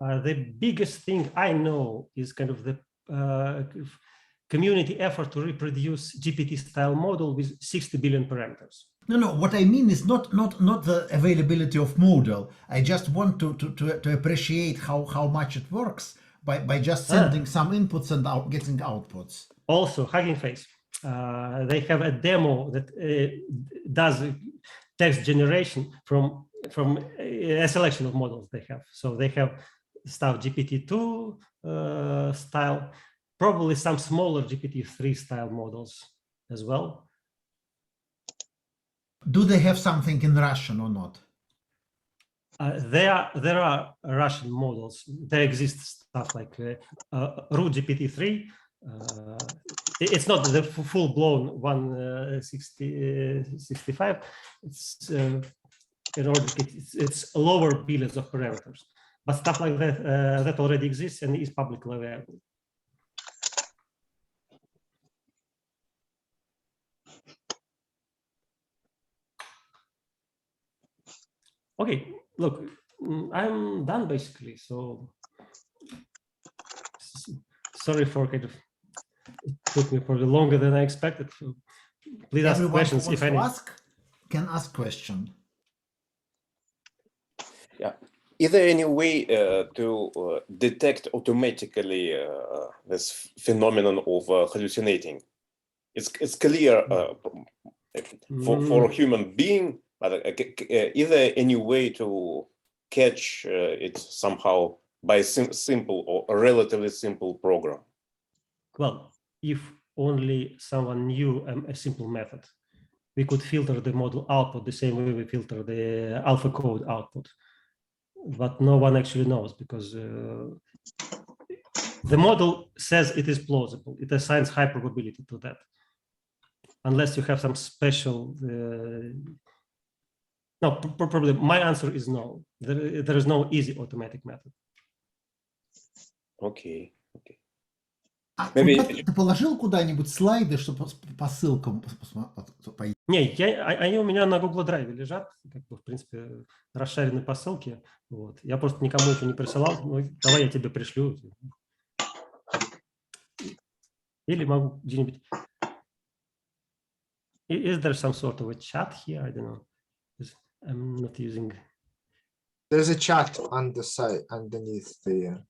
D: The biggest thing I know is kind of the community effort to reproduce GPT-style model with 60 billion parameters.
A: No. What I mean is not the availability of model. I just want to appreciate how much it works by just sending some inputs and getting outputs.
D: Also, Hugging Face. They have a demo that does text generation from a selection of models they have. So they have stuff GPT-2 style, probably some smaller GPT-3 style models as well.
A: Do they have something in Russian or not?
D: There are Russian models. There exists stuff like root GPT-3. It's not the full-blown 165. It's it's lower billions of parameters, but stuff like that that already exists and is publicly available. Okay, look, I'm done basically. So sorry for kind of it took me probably longer than I expected. So please ask questions if any.
A: Can ask question.
H: Yeah. Is there any way to detect automatically this phenomenon of hallucinating? It's clear for a human being, but is there any way to catch it somehow by simple or a relatively simple program?
D: Well, if only someone knew a simple method, we could filter the model output the same way we filter the alpha code output. But no one actually knows because the model says it is plausible. It assigns high probability to that. Unless you have some special, no, probably my answer is no. There is no easy automatic method.
H: Okay.
A: Ты положил куда-нибудь слайды, чтобы по ссылкам пойти?
D: Не, они у меня на Google Drive лежат, как бы, в принципе, расшарены по ссылке. Вот. Я просто никому еще не присылал. Ну, давай я тебе пришлю. Или могу где-нибудь... Is there some sort of a chat here? I don't know. I'm not using...
I: There's a chat on the side, underneath the...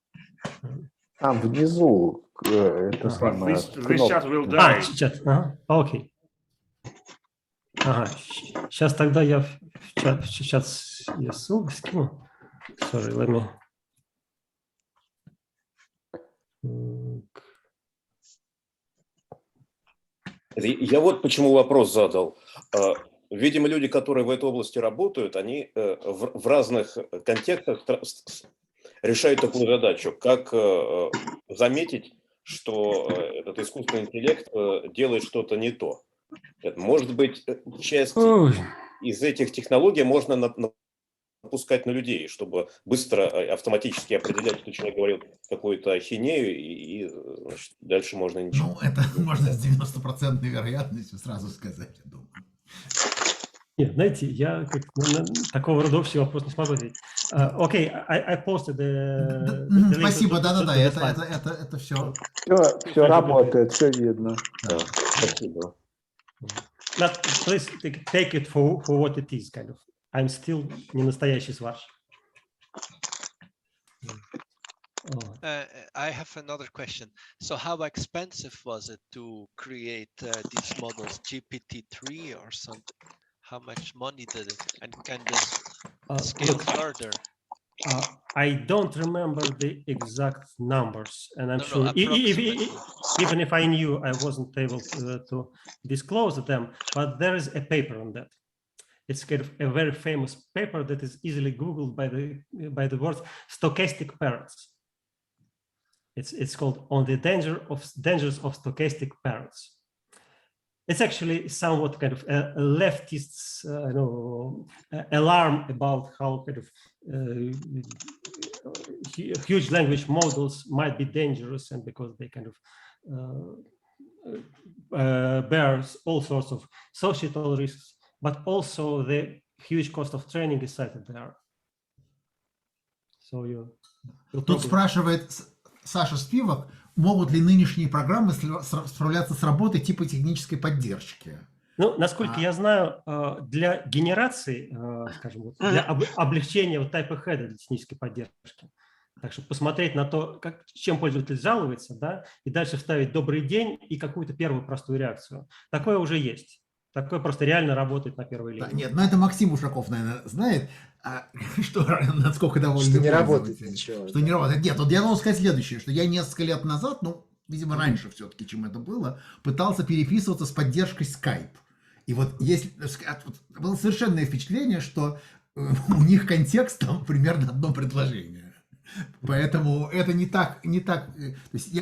E: Там внизу это самое.
L: This chat will die.
D: Чат. Окей. Ага. Сейчас тогда я в чат я ссылку скину. Sorry, let me...
H: Я вот почему вопрос задал. Видимо, люди, которые в этой области работают, они в разных контекстах решают такую задачу, как заметить, что этот искусственный интеллект делает что-то не то. Может быть, часть из этих технологий можно напускать на людей, чтобы быстро автоматически определять, что человек говорил какую-то ахинею, и значит, дальше можно ничего.
A: Ну, это можно с 90% вероятностью сразу сказать, я думаю.
D: Нет, знаете, я такого рода общий вопрос не смогу ответить. Окей, I posted the
A: Спасибо, да-да-да, это все.
E: Все работает, все видно.
H: Да, спасибо.
D: Please take it for what it is, kind of. I'm still не настоящий сварщик.
F: I have another question. So how expensive was it to create these models, GPT-3 or something? How much money did it? And can this scale further?
D: I don't remember the exact numbers, and I'm sure even if I knew, I wasn't able to disclose them. But there is a paper on that, It's kind of a very famous paper that is easily Googled by the words stochastic parrots. It's called On the Dangers of Stochastic Parrots. It's actually somewhat kind of a leftist's alarm about how kind of huge language models might be dangerous, and because they kind of bears all sorts of societal risks, but also the huge cost of training is cited there. So
A: Тут спрашивает Саша Спивак, могут ли нынешние программы справляться с работой типа технической поддержки?
D: Ну, насколько я знаю, для генерации, скажем, для облегчения вот type-ahead для технической поддержки, так что посмотреть на то, чем пользователь жалуется, да, и дальше вставить «добрый день» и какую-то первую простую реакцию. Такое уже есть. Такое просто реально работает на первой линии.
A: Да, нет, но это Максим Ушаков, наверное, знает, что насколько довольны.
I: Что не работает ничего.
A: Что не работает. Нет, вот я должен сказать следующее, что я несколько лет назад, ну, видимо, раньше все-таки, чем это было, пытался переписываться с поддержкой Skype. И вот было совершенное впечатление, что у них контекст там примерно одно предложение. Поэтому это не так, то есть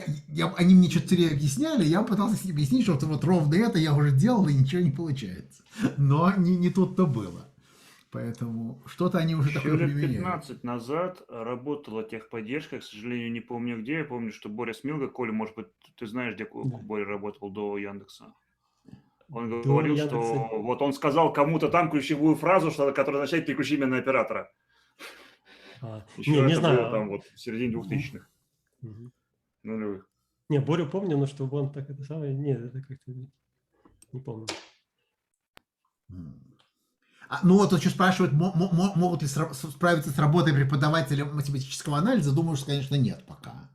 A: они мне что-то объясняли, я пытался объяснить, что вот ровно это я уже делал, и ничего не получается. Но не тут-то было. Поэтому что-то они уже такое применяют.
L: Лет 15 назад работала техподдержка, к сожалению, не помню где. Я помню, что Боря Смилга, Коля, может быть, ты знаешь, где Боря работал до Яндекса. Он говорил, что вот он сказал кому-то там ключевую фразу, которая означает «переключи меня на оператора». Еще
D: не
L: это
D: знаю.
L: было там вот в середине 2000-х. Нулевых.
D: Не, Борю помню, но чтобы он так это самое... Нет, это как-то не помню.
A: Ну вот еще спрашивают, могут ли справиться с работой преподавателя математического анализа. Думаю, что, конечно, нет пока.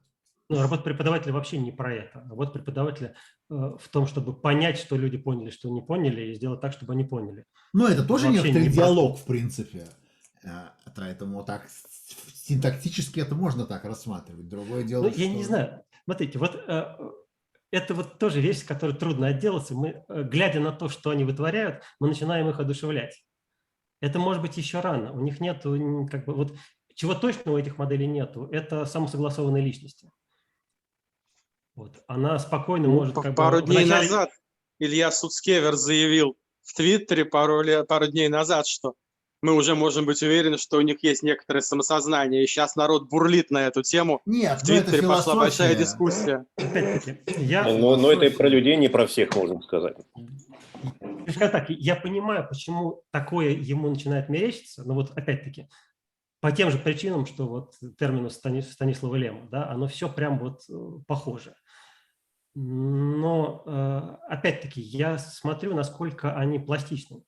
D: Ну, работа преподавателя вообще не про это. Работа преподавателя в том, чтобы понять, что люди поняли, что не поняли, и сделать так, чтобы они поняли.
A: Ну, это тоже некоторый
D: не
A: диалог, в принципе. Поэтому так синтактически это можно так рассматривать. Другое дело,
D: я не знаю. Смотрите, вот это вот тоже вещь, с которой трудно отделаться. Мы, глядя на то, что они вытворяют, мы начинаем их одушевлять. Это может быть еще рано. У них нету, как бы, вот чего точно у этих моделей нету, это самосогласованной личности. Вот. Она спокойно может...
K: Пару дней назад Илья Суцкевер заявил в Твиттере пару дней назад, что мы уже можем быть уверены, что у них есть некоторое самосознание. И сейчас народ бурлит на эту тему.
A: Нет,
K: в Твиттере пошла большая дискуссия.
H: Но это и про людей, не про всех, можно сказать.
D: Так, я понимаю, почему такое ему начинает мерещиться, но вот опять-таки по тем же причинам, что вот термину Станислава Лема, да, оно все прям вот похоже. Но опять-таки я смотрю, насколько они пластичны,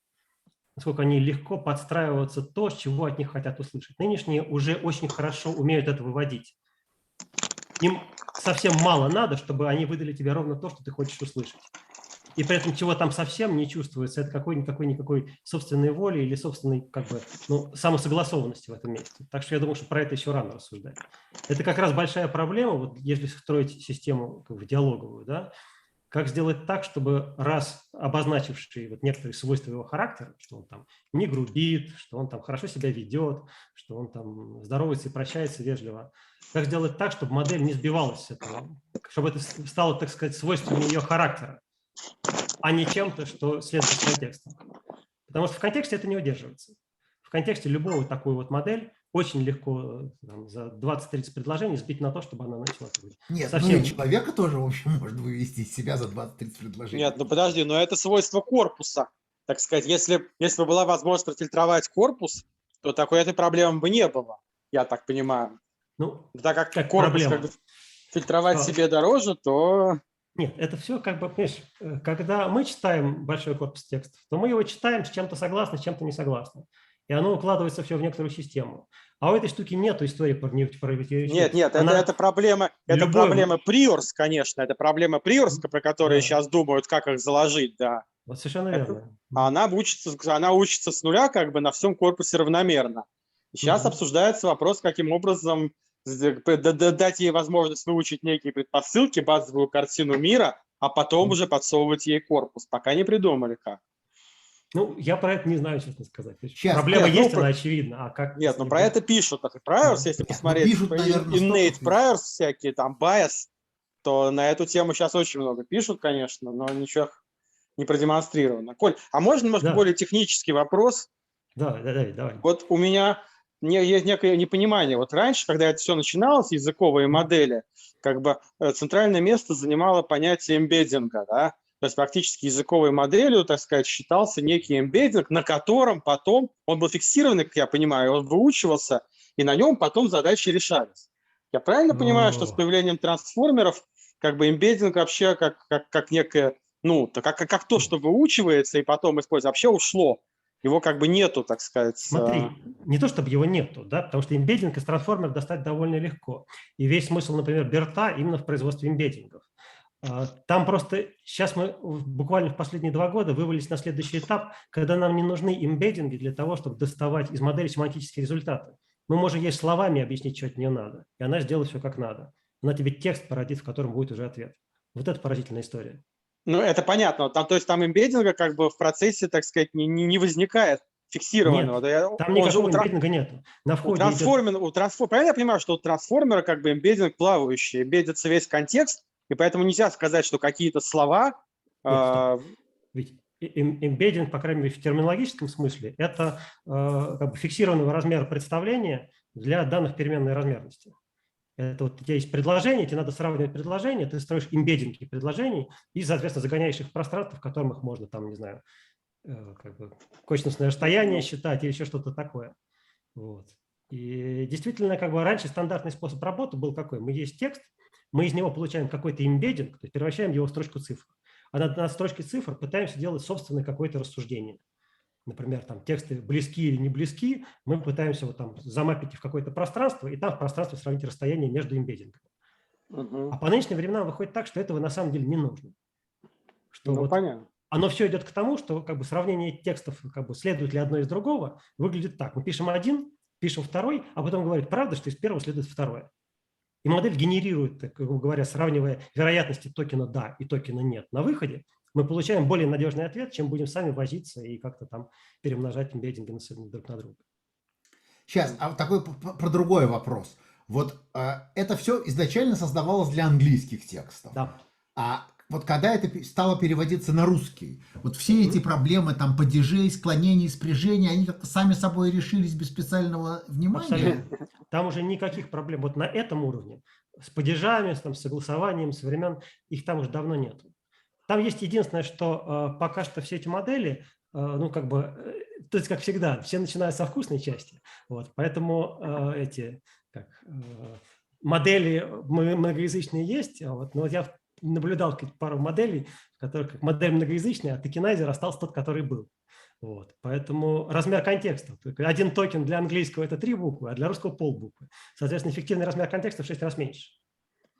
D: насколько они легко подстраиваются то, чего от них хотят услышать. Нынешние уже очень хорошо умеют это выводить. Им совсем мало надо, чтобы они выдали тебе ровно то, что ты хочешь услышать. И при этом чего там совсем не чувствуется, это никакой собственной воли или собственной как бы, самосогласованности в этом месте. Так что я думаю, что про это еще рано рассуждать. Это как раз большая проблема, вот если строить систему как бы диалоговую, да, как сделать так, чтобы раз обозначивший вот некоторые свойства его характера, что он там не грубит, что он там хорошо себя ведет, что он там здоровается и прощается вежливо, как сделать так, чтобы модель не сбивалась с этого, чтобы это стало, так сказать, свойствами ее характера, а не чем-то, что следует из контекста. Потому что в контексте это не удерживается. В контексте любого такую вот модель очень легко там, за 20-30 предложений сбить на то, чтобы она начала говорить.
A: Нет, совсем... ну и человека тоже, в общем, может вывести из себя за 20-30 предложений.
K: Нет, ну подожди, но это свойство корпуса. Так сказать, если бы была возможность профильтровать корпус, то такой этой проблемы бы не было, я так понимаю.
D: Ну,
K: так как корпус как бы, фильтровать себе дороже, то...
D: Нет, это все как бы, понимаешь, когда мы читаем большой корпус текстов, то мы его читаем с чем-то согласны, с чем-то не согласны. И оно укладывается все в некоторую систему. А у этой штуки нет истории про
K: Нет, это проблема, это проблема приорс, конечно, это проблема приорска, про которую сейчас думают, как их заложить, да.
D: Вот совершенно верно.
K: Она учится с нуля как бы на всем корпусе равномерно. Сейчас обсуждается вопрос, каким образом дать ей возможность выучить некие предпосылки, базовую картину мира, а потом уже подсовывать ей корпус. Пока не придумали как.
D: Ну, я про это не знаю, честно сказать.
A: Сейчас,
D: проблема
A: нет,
D: есть, она очевидна. А как?
K: Нет, ну про это пишут. Priors, если посмотреть,
A: пишут, наверное,
K: innate priors всякие, там, bias, то на эту тему сейчас очень много пишут, конечно, но ничего не продемонстрировано. Коль, а можно немножко более технический вопрос?
D: Да, давай.
K: Вот у меня есть некое непонимание. Вот раньше, когда это все начиналось, языковые модели, как бы центральное место занимало понятие эмбеддинга, да? То есть практически языковой моделью, так сказать, считался некий эмбеддинг, на котором потом, он был фиксированный, как я понимаю, он выучивался, и на нем потом задачи решались. Я правильно понимаю, что с появлением трансформеров как бы эмбеддинг вообще как некое, ну, как то, что выучивается и потом используется, вообще ушло? Его как бы нету, так сказать.
D: Смотри, не то чтобы его нету, да, потому что эмбеддинг из трансформеров достать довольно легко. И весь смысл, например, Берта именно в производстве эмбеддингов. Там просто сейчас мы буквально в последние 2 года вывалились на следующий этап, когда нам не нужны эмбеддинги для того, чтобы доставать из модели семантические результаты. Мы можем ей словами объяснить, что от нее надо, и она сделает все как надо. Она тебе текст породит, в котором будет уже ответ. Вот это поразительная история.
K: Ну, это понятно. Там, то есть там эмбеддинга как бы в процессе, так сказать, не возникает фиксированного.
D: Нет, там никакого эмбеддинга нету. На входе
K: правильно я понимаю, что у трансформера как бы эмбеддинг плавающий, эмбедится весь контекст, и поэтому нельзя сказать, что какие-то слова...
D: Ведь эмбеддинг, по крайней мере, в терминологическом смысле, это как бы фиксированного размера представления для данных переменной размерности. Это вот у тебя есть предложение, тебе надо сравнивать предложения, ты строишь эмбеддинги предложений и, соответственно, загоняешь их в пространство, в котором их можно, там, не знаю, как бы косинусное расстояние считать или еще что-то такое. Вот. И действительно, как бы раньше стандартный способ работы был какой? Мы есть текст, мы из него получаем какой-то эмбеддинг, то есть превращаем его в строчку цифр. А над строчкой цифр пытаемся делать собственное какое-то рассуждение. Например, там тексты близки или не близки, мы пытаемся вот там замапить их в какое-то пространство, и там в пространстве сравнить расстояние между эмбеддингами. А по нынешним временам выходит так, что этого на самом деле не нужно. Что вот
K: понятно.
D: Оно все идет к тому, что как бы сравнение текстов, как бы следует ли одно из другого, выглядит так. Мы пишем один, пишем второй, а потом говорит, правда, что из первого следует второе. И модель генерирует, так говоря, сравнивая вероятности токена «да» и токена «нет» на выходе, мы получаем более надежный ответ, чем будем сами возиться и как-то там перемножать эмбеддинги друг на друга.
A: Сейчас, а такой про другой вопрос. Вот это все изначально создавалось для английских текстов.
D: Да.
A: А вот когда это стало переводиться на русский, вот все эти проблемы там падежей, склонений, спряжений, они как-то сами собой решились без специального внимания?
D: Абсолютно. Там уже никаких проблем. Вот на этом уровне с падежами, с согласованием, с времен, их там уже давно нет. Там есть единственное, что пока что все эти модели, ну как бы, то есть как всегда, все начинают со вкусной части. Вот, поэтому модели многоязычные есть, вот, но я наблюдал пару моделей, в которых как модель многоязычная, а токенайзер остался тот, который был. Вот. Поэтому размер контекста. Один токен для английского – это 3 буквы, а для русского – полбуквы. Соответственно, эффективный размер контекста в 6 раз меньше.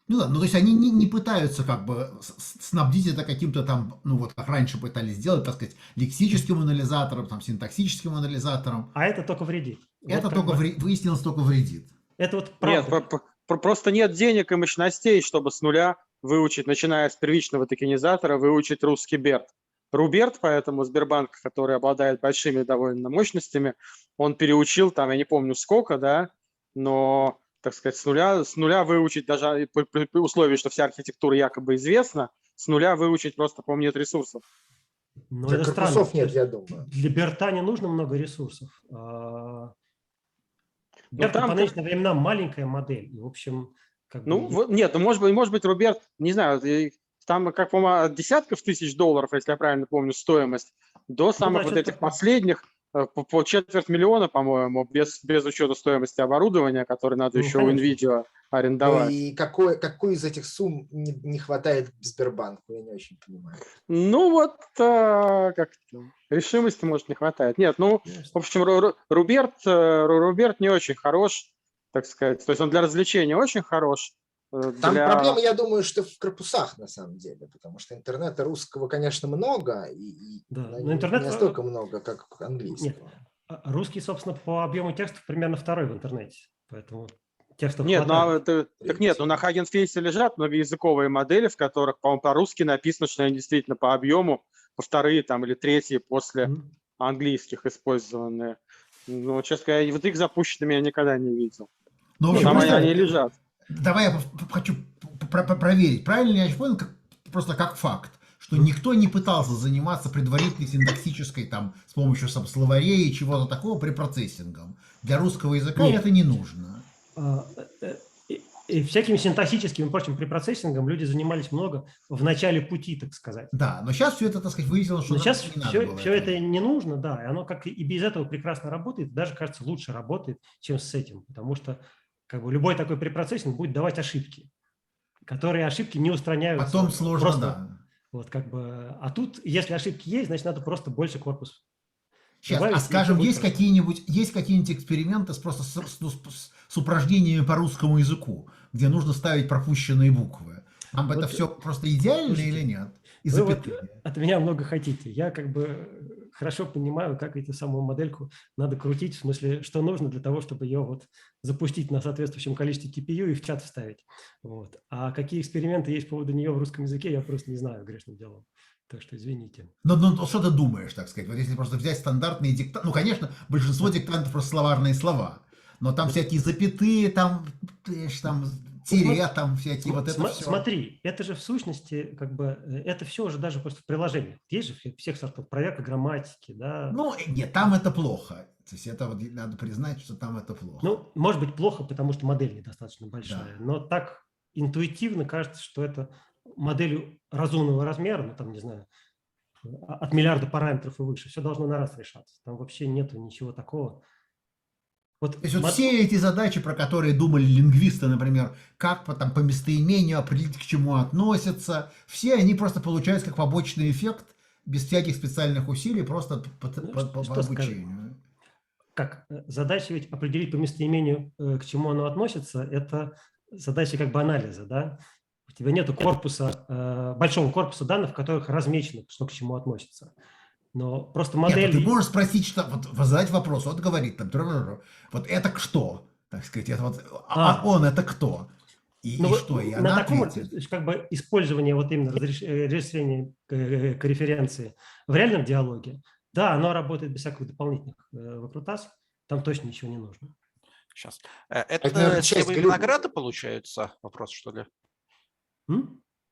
A: Ну да, ну то есть они не пытаются как бы снабдить это каким-то там, ну вот как раньше пытались сделать, так сказать, лексическим анализатором, там, синтаксическим анализатором.
D: А это только вредит.
A: Это вот только выяснилось, только вредит.
D: Это вот правда.
K: Нет, просто нет денег и мощностей, чтобы с нуля выучить, начиная с первичного токенизатора, выучить русский Берт. Руберт, поэтому Сбербанк, который обладает большими довольно мощностями, он переучил там, я не помню сколько, да, но, так сказать, с нуля выучить, даже при условии, что вся архитектура якобы известна, с нуля выучить просто, по-моему, нет ресурсов.
D: Но это странно. Нет, я думаю. Для Берта не нужно много ресурсов. Берт по нынешним временам маленькая модель. В общем, как бы...
K: Нет, может быть, Руберт, не знаю, там, как по-моему, от десятков тысяч долларов, если я правильно помню, стоимость, до самых вот этих последних, по 250 000, по-моему, без учета стоимости оборудования, которое надо еще у NVIDIA арендовать.
I: Ну и какой из этих сумм не хватает Сбербанку, я не очень понимаю.
K: Ну вот, как-то решимости, может, не хватает. Нет, ну, в общем, Руберт не очень хорош, так сказать. То есть он для развлечения очень хорош.
I: Там проблема, я думаю, что в корпусах на самом деле, потому что интернета русского, конечно, много, и не настолько много, как английского.
D: Нет. Русский, собственно, по объему текстов примерно второй в интернете, поэтому текстов
K: нет,
D: хватает.
K: На Hugging Face лежат многоязыковые модели, в которых, по-моему, по-русски написано, что они действительно по объему, по вторые там или третьи после английских использованные. Но, честно говоря, вот их запущенными я никогда не видел.
A: Ну,
K: там они лежат.
A: Давай я хочу проверить. Правильно я понял, просто как факт, что никто не пытался заниматься предварительной синтаксической, там, с помощью словарей и чего-то такого препроцессингом. Для русского языка это не нужно.
D: И всякими синтаксическими и прочим препроцессингом люди занимались много в начале пути, так сказать.
A: Да, но сейчас все это, так сказать, выяснилось, что
D: сейчас
A: не надо было
D: все это не нужно, да, и оно как и без этого прекрасно работает, даже, кажется, лучше работает, чем с этим, потому что как бы любой такой препроцессинг будет давать ошибки, которые ошибки не устраняются.
A: Потом сложно,
D: просто,
A: да.
D: Вот как бы, а тут, если ошибки есть, значит, надо просто больше корпус.
A: Сейчас, а скажем, есть какие-нибудь эксперименты просто с упражнениями по русскому языку, где нужно ставить пропущенные буквы? Нам вот, это все просто идеально или нет?
D: Вы вот от меня много хотите. Я как бы хорошо понимаю, как эту самую модельку надо крутить, в смысле, что нужно для того, чтобы ее вот запустить на соответствующем количестве TPU и в чат вставить. Вот. А какие эксперименты есть по поводу нее в русском языке, я просто не знаю, грешным делом. Так что извините.
A: Но что ты думаешь, так сказать? Вот если просто взять стандартные диктанты, ну, конечно, большинство диктантов просто словарные слова, но там всякие запятые, там тире, там всякие вот это все.
D: Смотри, это же в сущности, как бы, это все уже даже просто в приложениях. Есть же всех сортов проверка грамматики, да?
A: Ну, нет, там это плохо. То есть это вот надо признать, что там это плохо.
D: Ну, может быть, плохо, потому что модель недостаточно большая, да. Но так интуитивно кажется, что это моделью разумного размера, ну, там, не знаю, от миллиарда параметров и выше, все должно на раз решаться. Там вообще нету ничего такого. Вот,
A: то есть вот все эти задачи, про которые думали лингвисты, например, как по местоимению определить, к чему относятся, все они просто получаются как побочный эффект, без всяких специальных усилий, просто по обучению.
D: Как задача ведь определить по местоимению, к чему оно относится, это задача как бы анализа, да? У тебя нету корпуса, большого корпуса данных, в которых размечено, что к чему относится. Но просто модель...
A: Нет, ты можешь спросить, что, вот, задать вопрос, вот говорит там, вот это что, так сказать, это вот, он это кто? И что? И она ответит.
D: То есть, как бы использование вот именно разрешения корреференции в реальном диалоге, да, оно работает без всяких дополнительных выкрутас, там точно ничего не нужно.
B: Сейчас. Это схемы винограда получаются? Вопрос, что ли?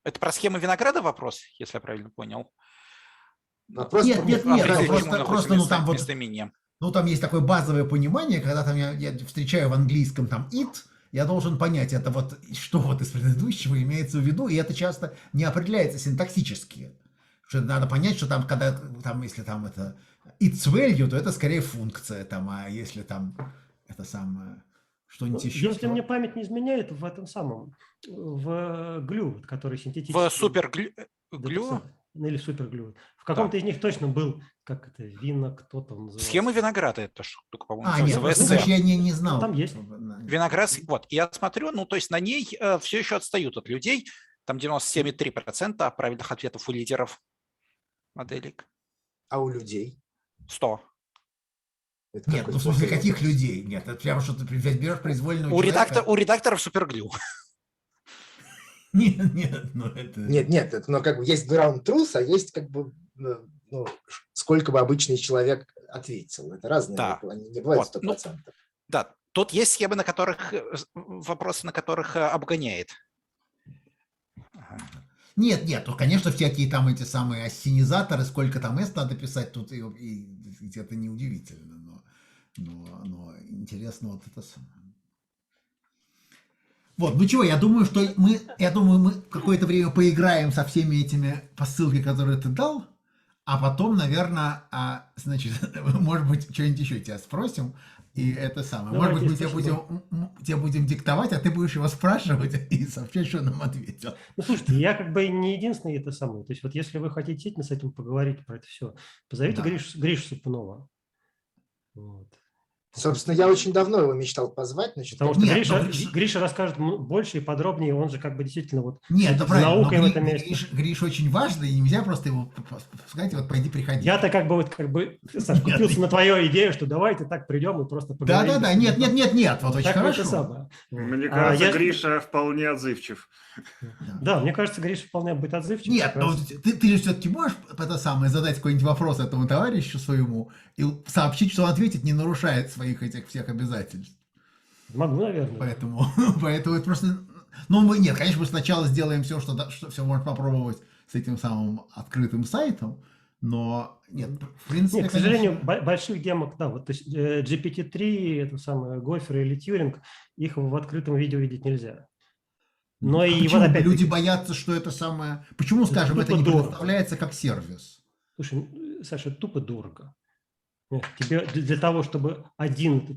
B: Это про схемы винограда вопрос, если я правильно понял?
A: Нет, просто ну там вот,
B: местоимение.
A: ну там есть такое базовое понимание, когда там я встречаю в английском там it, я должен понять, это вот что вот из предыдущего имеется в виду, и это часто не определяется синтаксически. Что надо понять, что там, когда там, если там это its value, то это скорее функция, там, а если там это самое что-нибудь еще.
D: Если мне память не изменяет, в этом самом, в глю, который синтетический.
B: В суперглю?
D: Или суперглю. В каком-то из них точно был, как это, вина, кто-то называется.
B: Схемы винограда, это штука, по-моему,
A: нет, я не знал.
D: Там есть.
B: Виноград, вот, я смотрю, ну, то есть на ней все еще отстают от людей, там 97,3% правильных ответов у лидеров моделек.
I: А у людей?
B: 100.
A: Нет, ну в смысле, каких людей? Нет, это прямо что ты берешь произвольного человека.
B: У редакторов суперглю.
A: Нет, ну это...
I: Нет, это, но как бы есть ground truth, а есть как бы, ну, сколько бы обычный человек ответил. Это разные,
B: да.
I: Они не бывают 100%.
B: Ну, да, тут есть схемы, на которых, вопросы на которых обгоняет.
A: Нет, ну, конечно, всякие там эти самые ассенизаторы, сколько там S надо писать, тут и это неудивительно, но интересно вот это самое. Вот, ну чего, я думаю, мы какое-то время поиграем со всеми этими посылками, которые ты дал, а потом, наверное, значит, может быть, что-нибудь еще тебя спросим, и это самое. Может быть, мы тебе будем диктовать, а ты будешь его спрашивать и сообщать, что он нам ответил.
D: Ну, слушайте, я как бы не единственный это самое. То есть вот если вы хотите действительно с этим поговорить про это все, позовите Гришу Супунова. Вот.
I: Собственно, я очень давно его мечтал позвать.
D: Потому что Гриша расскажет больше и подробнее, он же как бы действительно вот
A: нет, да, правильно,
D: наукой в этом месте.
A: Гриш очень важный, и нельзя просто его сказать, вот пойди приходи.
D: Я-то как бы Саш, купился на твою идею, что давайте так придем и просто поговорим.
A: Да, нет, вот очень хорошо.
L: Мне кажется, Гриша вполне отзывчив.
D: Да, мне кажется, Гриша вполне будет отзывчив.
A: Нет, но ты же все-таки можешь задать какой-нибудь вопрос этому товарищу своему и сообщить, что он ответит, не нарушает своих этих всех обязательств.
D: Могу, наверное.
A: Поэтому это просто... Ну, нет, конечно, мы сначала сделаем все, что все можно попробовать с этим самым открытым сайтом, но нет, в принципе...
D: Нет, к сожалению, больших демок, да, вот то есть GPT-3, это самое, Гофер или Тьюринг, их в открытом видео видеть нельзя. Но и
A: почему
D: вот опять
A: люди боятся, что это самое... Почему, скажем, это не предоставляется как сервис?
D: Слушай, Саша, тупо дорого. Тебе для того, чтобы один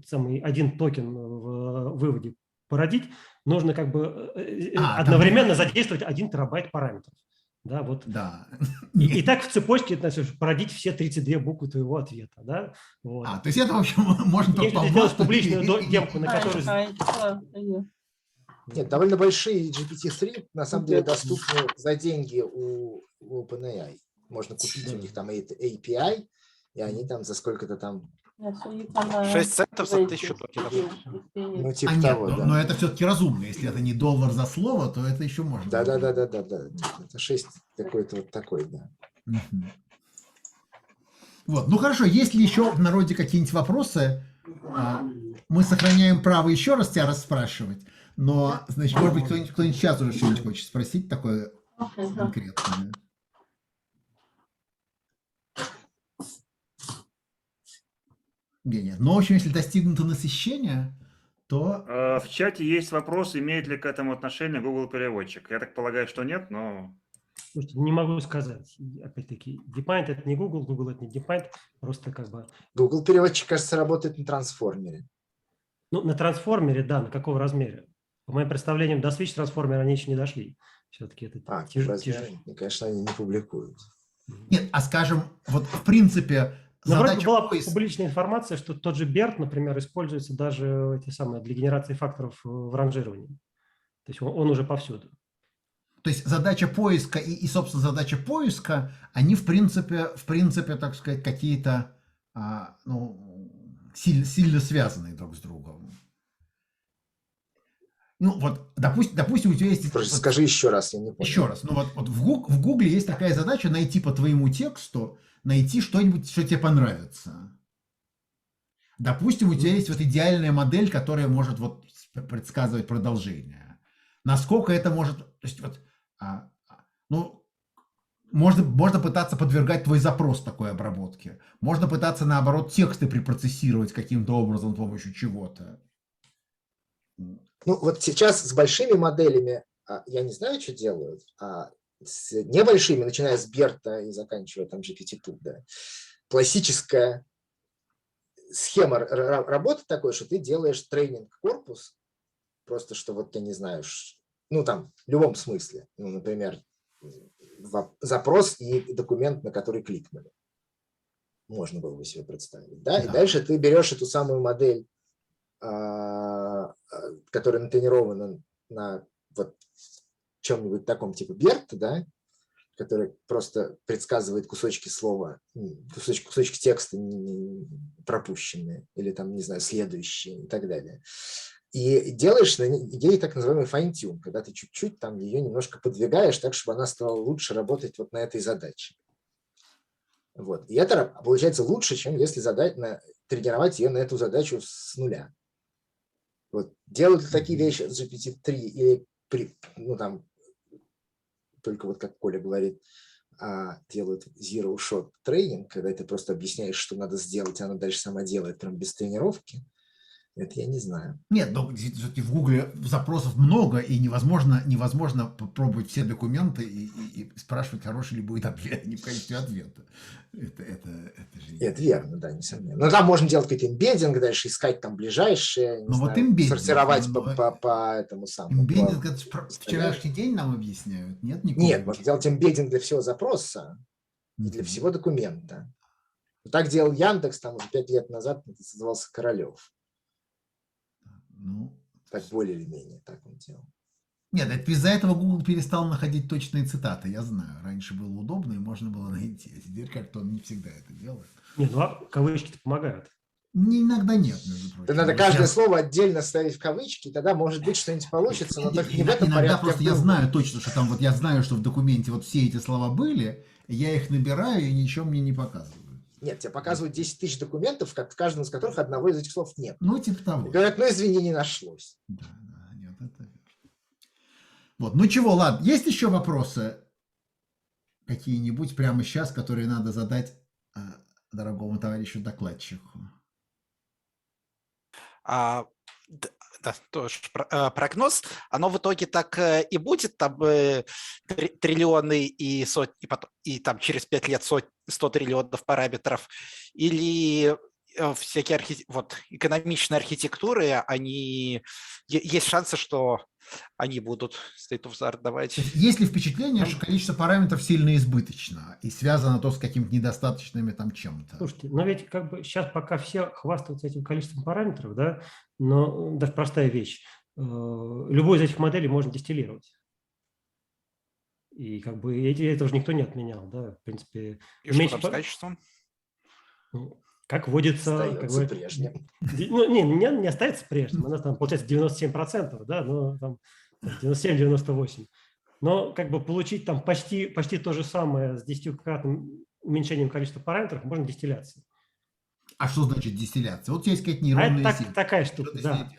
D: токен в выводе породить, нужно как бы одновременно задействовать 1 терабайт параметров. Да, вот.
A: Да.
D: И так в цепочке породить все 32 буквы твоего ответа. Да? Вот.
A: То есть это, в общем, можно только
D: сделать публичную демку, на которой...
I: Нет, довольно большие GPT-3 на самом деле доступны за деньги у OpenAI. Можно купить у них там API, и они там за сколько-то там...
B: 6 центов за 1000 токенов.
I: Ну, типа
A: нет,
I: того, да.
A: Но это все-таки разумно. Если это не $1 за слово, то это еще можно.
I: Да. Это 6 какой-то вот такой, да.
A: Вот, ну хорошо, есть ли еще в народе какие-нибудь вопросы? Мы сохраняем право еще раз тебя расспрашивать, но, значит, может быть, кто-нибудь сейчас уже что-нибудь хочет спросить такое конкретное. Нет. Но, в общем, если достигнуто насыщение, то...
L: В чате есть вопрос, имеет ли к этому отношение Google переводчик. Я так полагаю, что нет, но...
D: Слушайте, не могу сказать. Опять-таки, Deepmind это не Google, Google это не Deepmind, просто как бы...
I: Google переводчик, кажется, работает на трансформере.
D: Ну, на трансформере, да, на каком размере? По моим представлениям, до Switch трансформера они еще не дошли. Все-таки это
I: тяжелее. Конечно, они не публикуют.
A: Нет, скажем, вот в принципе...
D: Но вроде была публичная информация, что тот же BERT, например, используется даже для генерации факторов в ранжировании. То есть он уже повсюду.
A: То есть задача поиска и собственно, задача поиска, они, в принципе, так сказать, какие-то сильно связанные друг с другом. Ну, вот, допустим, у тебя есть...
I: Скажи еще раз, я не понял.
A: Еще раз. Ну, вот в Гугле есть такая задача найти по твоему тексту, найти что-нибудь, что тебе понравится. Допустим, у тебя есть вот идеальная модель, которая может вот предсказывать продолжение. Насколько это может... То есть вот, можно пытаться подвергать твой запрос такой обработке. Можно пытаться, наоборот, тексты препроцессировать каким-то образом с помощью чего-то.
I: Ну, вот сейчас с большими моделями, я не знаю, что делают, а с небольшими, начиная с Берта и заканчивая там GPT-2, да, классическая схема работы такой, что ты делаешь тренинг-корпус, просто что вот, я не знаю, ну там, в любом смысле, ну, например, запрос и документ, на который кликнули. Можно было бы себе представить, да? И дальше ты берешь эту самую модель, которая натренирована на вот чем-нибудь таком типа Берта, да, который просто предсказывает кусочки слова, кусочки текста пропущенные, или там, не знаю, следующие и так далее. И делаешь на ей так называемый fine-tune, когда ты чуть-чуть там ее немножко подвигаешь так, чтобы она стала лучше работать вот на этой задаче. Вот. И это получается лучше, чем если тренировать ее на эту задачу с нуля. Вот. Делают такие вещи с GPT-3 или там, только вот как Коля говорит, делают zero-shot тренинг, когда ты просто объясняешь, что надо сделать, и она дальше сама делает прям без тренировки. Это я не знаю.
A: Нет, но в Гугле запросов много, и невозможно попробовать все документы и спрашивать, хороший ли будет ответ, не в качестве ответа.
I: Это верно, да, несомненно. Но там можно делать какой-то имбеддинг, дальше искать там ближайшие, сортировать по этому самому.
A: Имбеддинг, это вчерашний день нам объясняют, нет?
I: Нет, можно делать имбеддинг для всего запроса и для всего документа. Так делал Яндекс, там уже 5 лет назад, это назывался Королев.
A: Ну,
I: так более или менее так он делал.
A: Нет, это из-за этого Google перестал находить точные цитаты, я знаю. Раньше было удобно и можно было найти, а теперь как-то он не всегда это делает.
D: Нет, ну а кавычки-то помогают.
A: Иногда нет, между прочим.
I: Да надо каждое слово отдельно ставить в кавычки, тогда может быть что-нибудь получится, но только не в этом
A: Иногда
I: порядке.
A: просто я знаю точно, что там вот я знаю, что в документе вот все эти слова были, я их набираю и ничего мне не показывают.
I: Нет, тебе показывают 10 тысяч документов, в каждом из которых одного из этих слов нет.
A: Ну, типа того.
I: И говорят, ну извини, не нашлось.
A: Да, нет, это... Вот, ну чего, ладно, есть еще вопросы какие-нибудь прямо сейчас, которые надо задать дорогому товарищу докладчику?
B: Да, тоже прогноз, оно в итоге так и будет, там триллионы и сотни, и там через 5 лет 100 триллионов параметров, или всякие вот, экономичные архитектуры, они, есть шансы, что они будут state of the art давать.
A: Есть ли впечатление, что количество параметров сильно избыточно и связано то с какими-то недостаточными там чем-то?
D: Слушайте, но ведь как бы сейчас пока все хвастаются этим количеством параметров, да, но даже простая вещь. Любой из этих моделей можно дистиллировать. И как бы это уже никто не отменял, да, в принципе.
B: И что там с качеством?
D: Как водится...
I: Остается прежним.
D: Ну, не остается прежним. У нас там получается 97%, да, но там 97-98%. Но как бы получить там почти то же самое с 10-кратным уменьшением количества параметров можно дистилляцией.
A: А что значит дистилляция? Вот есть какие-то нейронные сети.
D: Это такая штука, да.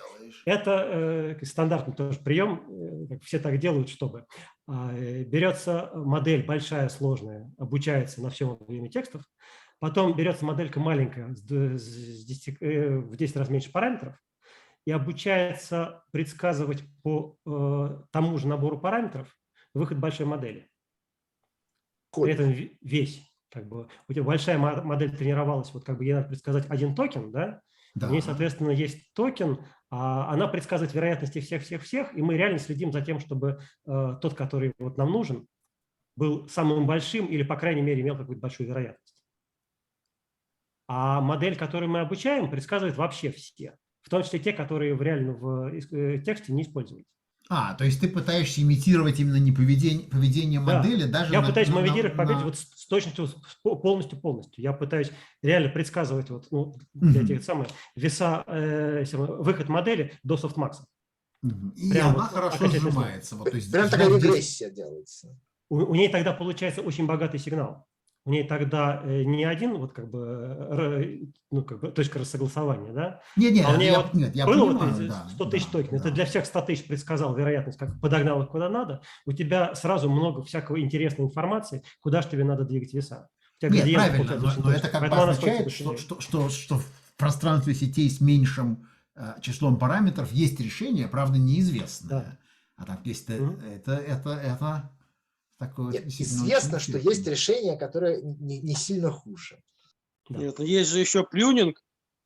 D: Это стандартный тоже прием, как все так делают, чтобы берется модель большая, сложная, обучается на всем объеме текстов, потом берется моделька маленькая, в 10 раз меньше параметров, и обучается предсказывать по тому же набору параметров выход большой модели. При этом весь, как бы, у тебя большая модель тренировалась, вот как бы ей надо предсказать один токен, да? Да. У нее, соответственно, есть токен, она предсказывает вероятности всех, и мы реально следим за тем, чтобы тот, который вот нам нужен, был самым большим или, по крайней мере, имел какую-то большую вероятность. А модель, которую мы обучаем, предсказывает вообще все, в том числе те, которые в реальном тексте не используются.
A: То есть ты пытаешься имитировать именно не поведение модели, даже
D: я пытаюсь имитировать вот с точностью полностью. Я пытаюсь реально предсказывать вот, для этих самых веса, выход модели до софтмакса.
A: И она хорошо сжимается. Вот,
I: прям такая регрессия делается.
D: У ней тогда получается очень богатый сигнал. У нее тогда не один вот как бы, точка рассогласования, да?
A: Нет,
D: у нее
A: я
D: было
A: понимаю,
D: 100 тысяч токенов. Это для всех 100 тысяч предсказал вероятность, как подогнал их куда надо. У тебя сразу много всякой интересной информации, куда же тебе надо двигать веса.
A: Нет, правильно, но это как бы означает, что в пространстве сетей с меньшим числом параметров есть решение, правда, неизвестное. Да. А там есть это такое...
I: Нет, известно, что есть решение, которое не сильно хуже.
K: Нет, есть же еще плюнинг,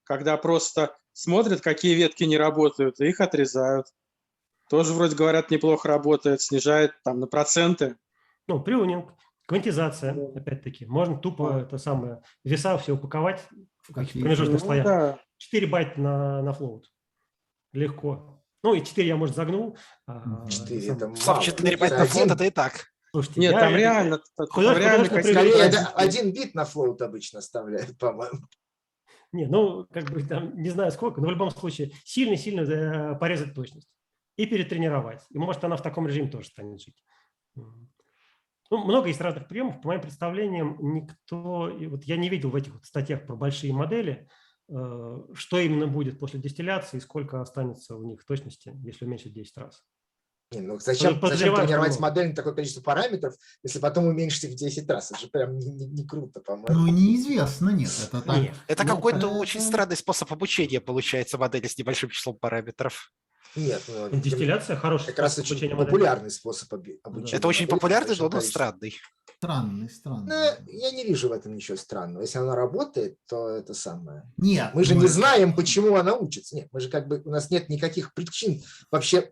K: когда просто смотрят, какие ветки не работают, и их отрезают. Тоже, вроде говорят, неплохо работает, снижает там на проценты.
D: Плюнинг, квантизация, опять-таки. Можно тупо это самое, веса все упаковать в каких-то промежуточных слоях. Да. 4 байта на флоут. Легко. И 4 я, может, загнул.
I: 4 это
B: мало. 4 байта на флоут, это и так.
D: Слушайте,
K: нет, там реально...
I: Скорее, 1 бит на флоут обычно оставляют, по-моему.
D: Не знаю сколько, но в любом случае сильно порезать точность и перетренировать. И может она в таком режиме тоже станет жить. Много есть разных приемов. По моим представлениям, я не видел в этих статьях про большие модели, что именно будет после дистилляции, сколько останется у них точности, если уменьшить 10 раз.
I: Зачем тренировать модель на такое количество параметров, если потом уменьшить их в 10 раз? Это же прям не круто, по-моему.
A: Неизвестно, нет. Это так.
B: Это какой-то очень странный способ обучения, получается, модели с небольшим числом параметров.
I: Нет,
D: дистилляция хорошая.
I: Как раз очень популярный способ обучения.
B: Это очень популярный, но странный.
A: Странный.
I: Я не вижу в этом ничего странного. Если она работает, то это самое.
A: Нет.
I: Мы же не знаем, почему она учится. Нет, мы же у нас нет никаких причин вообще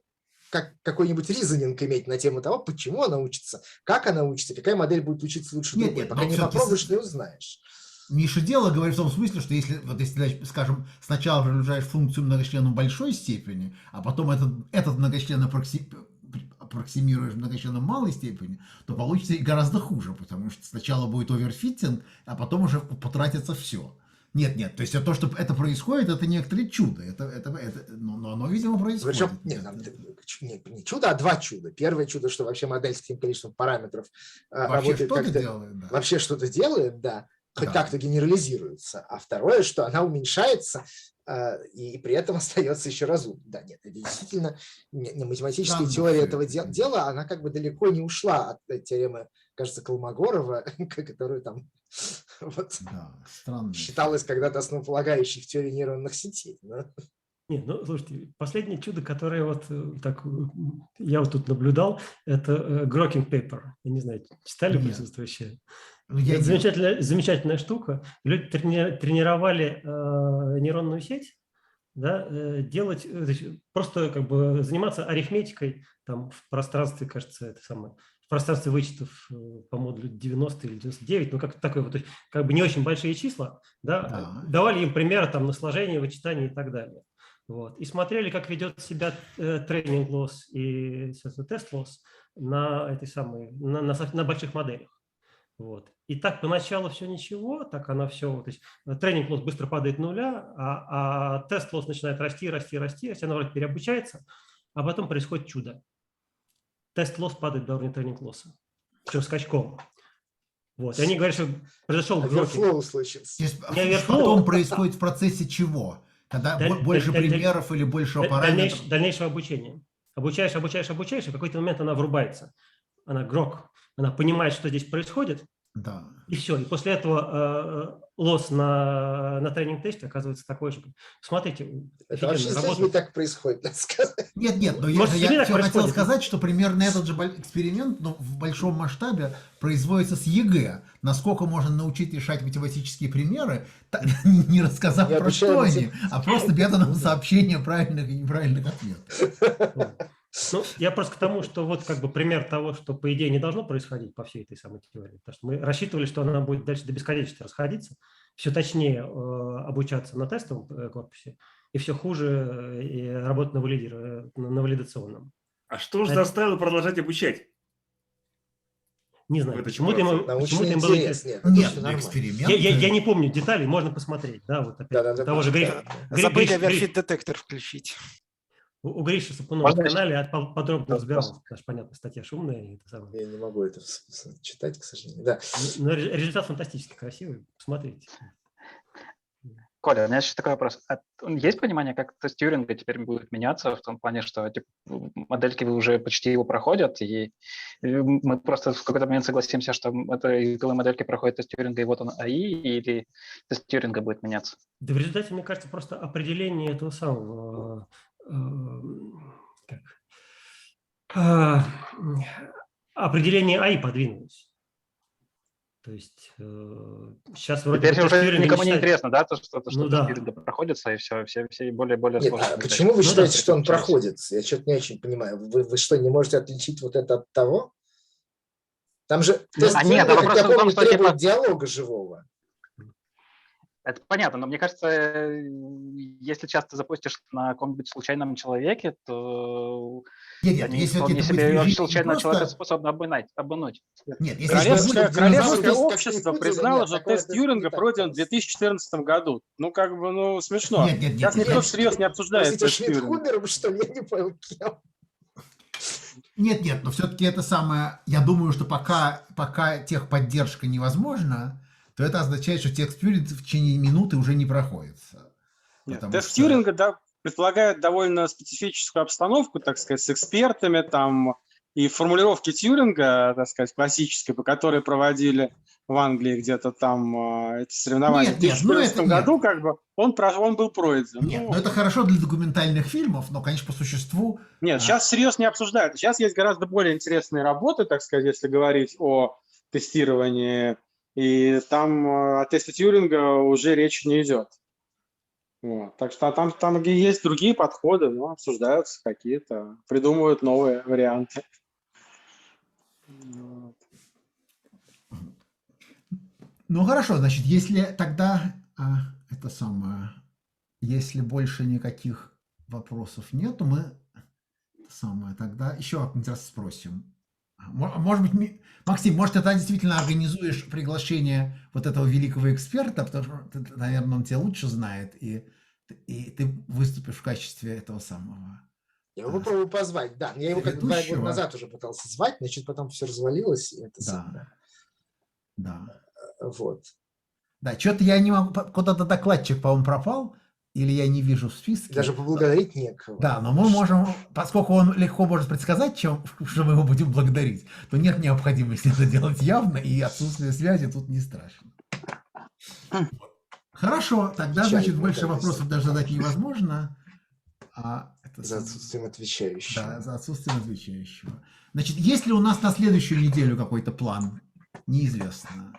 I: какой-нибудь ризонинг иметь на тему того, почему она учится, как она учится, какая модель будет учиться лучше другой. Пока не попробуешь, не узнаешь.
A: Миша дело говорит в том смысле, что если ты, скажем, сначала приближаешь функцию многочлена большой степени, а потом этот многочлен аппроксимируешь многочленом малой степени, то получится гораздо хуже, потому что сначала будет оверфиттинг, а потом уже потратится все. Нет, то есть то, что это происходит, это некоторое чудо, но оно, видимо, происходит.
I: Причем, не чудо, а два чуда. Первое чудо, что вообще модель с таким количеством параметров
A: вообще
I: работает
A: что-то делает, да.
I: Вообще что-то делает, да, хоть как-то генерализируется. А второе, что она уменьшается, и при этом остается еще разумной. Да, нет, это действительно математическая теория этого дела, она как бы далеко не ушла от теоремы, кажется, Колмогорова, которую там вот, считалась когда-то основополагающей в теории нейронных сетей. Да?
D: Нет, ну, слушайте, последнее чудо, которое вот так я вот тут наблюдал, это Grokking Paper. Я не знаю, читали присутствующие? Это замечательная штука. Люди тренировали нейронную сеть, да, делать, просто как бы заниматься арифметикой там в пространстве, кажется, это самое, в пространстве вычетов по модулю 90 или 99, ну как такое вот, то есть, как бы не очень большие числа, да, давали им примеры там на сложение, вычитание и так далее. Вот. И смотрели, как ведет себя тренинг лосс и тест лосс на этой самой, на больших моделях. Вот. И так поначалу все ничего, так она все, то есть тренинг лосс быстро падает нуля, а тест лосс начинает расти, она вроде переобучается, а потом происходит чудо. Тест лосс падает до уровня тренинг лосса, причем скачком. Вот. И они говорят, что произошел
I: оверфлоу случился.
A: Потом происходит в процессе чего? Когда больше примеров или больше параметров?
D: Дальнейшего обучения. Обучаешь, и в какой-то момент она врубается. Она грок. Она понимает, что здесь происходит.
A: Да.
D: И все. И после этого лосс на тренинг-тесте оказывается такой же. Смотрите,
I: это вообще с людьми так происходит, надо сказать.
A: Нет, но я все хотел сказать, что примерно этот же эксперимент, но в большом масштабе производится с ЕГЭ. Насколько можно научить решать математические примеры, не рассказав про что они, а просто методом сообщения правильных и неправильных ответов.
D: Ну, я просто к тому, что вот как бы пример того, что по идее не должно происходить по всей этой самой теории. Потому что мы рассчитывали, что она будет дальше до бесконечности расходиться, все точнее обучаться на тестовом корпусе, и все хуже и работать на валидационном.
L: А что же заставило продолжать обучать?
D: Не знаю, почему-то им было интересно.
A: Нет, эксперимент.
D: Я не помню деталей, можно посмотреть. Да, вот опять того же
B: Забыли оверфит-детектор включить.
D: У Гриши Сапунова на канале подробно разбирался, потому что, понятно, статья шумная.
I: Я не могу это читать, к сожалению. Да.
D: Но результат фантастически красивый. Посмотрите.
N: Коля, у меня еще такой вопрос. Есть понимание, как тест Тьюринга теперь будет меняться в том плане, что типа, модельки уже почти его проходят, и мы просто в какой-то момент согласимся, что это языковые модельки проходят тест Тьюринга, и вот он АИ, или тест Тьюринга будет меняться?
D: Да в результате, мне кажется, просто определение этого самого... определение АИ подвинулось. То есть сейчас вроде
N: теперь уже никому не интересно, да, то, что
D: да.
N: проходится, и все более сложно.
I: А почему вы считаете, что он проходит? Я что-то не очень понимаю. Вы что, не можете отличить вот это от того? Там же тест требует диалога живого.
N: Это понятно, но мне кажется, если часто запустишь на каком-нибудь случайном человеке, то они вполне себе случайного человека способны обмануть.
K: Королевское общество признало, что тест Тьюринга пройден в 2014 году. Ну, как бы, ну, смешно. Сейчас никто всерьез не обсуждает тест Тьюринга.
I: Что ли? Я не понял, кем.
A: Нет, но все-таки это самое... Я думаю, что пока техподдержка невозможна, то это означает, что тест Тьюринга в течение минуты уже не проходится.
K: Тест Тьюринга предполагает довольно специфическую обстановку, так сказать, с экспертами там, и формулировки Тьюринга, так сказать, классической, по которой проводили в Англии где-то там эти соревнования в 2014 году, как бы он был пройден.
A: Нет, но это хорошо для документальных фильмов, но, конечно, по существу...
K: Нет, сейчас серьезно не обсуждают. Сейчас есть гораздо более интересные работы, так сказать, если говорить о тестировании. И там о тесте Тьюринга уже речь не идет. Вот. Так что там есть другие подходы, но обсуждаются какие-то, придумывают новые варианты.
A: Ну, Ну хорошо, значит, если тогда это самое, если больше никаких вопросов нету, мы это самое, тогда еще как-нибудь раз спросим. Может быть, Максим, может, ты действительно организуешь приглашение вот этого великого эксперта, потому что, наверное, он тебя лучше знает, и ты выступишь в качестве этого самого.
I: Я его попробую позвать, да. Я его как бы 2 года назад уже пытался звать, значит, потом все развалилось. И это самое.
A: Да.
I: Вот.
A: Да, что-то я не могу, куда-то докладчик, по-моему, пропал, или я не вижу в списке.
I: Даже поблагодарить некого.
A: Да, но мы можем, поскольку он легко может предсказать, что мы его будем благодарить, то нет необходимости это делать явно, и отсутствие связи тут не страшно. Хорошо, тогда, значит, больше вопросов даже задать невозможно.
I: За отсутствием отвечающего.
A: Да, за отсутствием отвечающего. Значит, есть ли у нас на следующую неделю какой-то план? Неизвестно.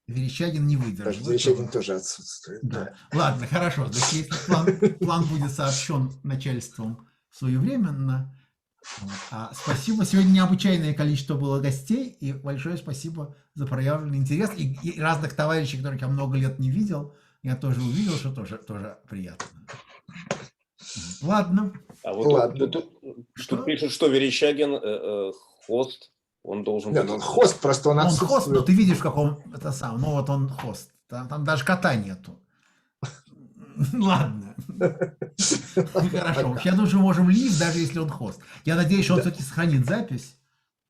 A: Верещагин не выдержал.
I: Верещагин тоже отсутствует.
A: Да. Ладно, хорошо. Значит, если план будет сообщен начальством своевременно. Спасибо. Сегодня необычайное количество было гостей. И большое спасибо за проявленный интерес. И разных товарищей, которых я много лет не видел, я тоже увидел, что тоже приятно. Ладно.
H: А вот тут пишут, что Верещагин хост. Он должен быть.
I: Он хост, просто он отсутствует.
A: Он хост, но ты видишь, в каком это сам. Ну вот он хост. Там даже кота нету. Ладно. Хорошо. Я думаю, что мы можем лив, даже если он хост. Я надеюсь, что он все-таки сохранит запись.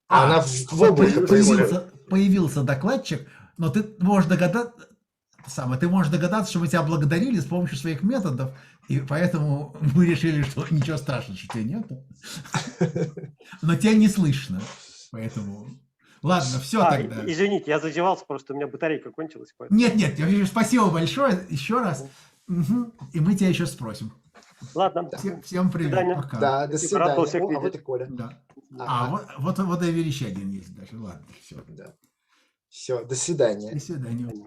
I: Она в облаке
A: появился докладчик, но ты можешь догадаться, что мы тебя благодарили с помощью своих методов, и поэтому мы решили, что ничего страшного, что тебя нету. Но тебя не слышно. Поэтому... Ладно, все тогда.
D: Извините, я зазевался, просто у меня батарейка кончилась.
A: Поэтому... Нет, я вижу, спасибо большое еще раз. Угу. И мы тебя еще спросим.
D: Ладно.
A: Всем привет. Пока.
I: Да, до свидания. Вот и Коля.
A: Да. Вот и Верещагин есть даже. Ладно, все.
I: Да. Все, до свидания.
A: До свидания.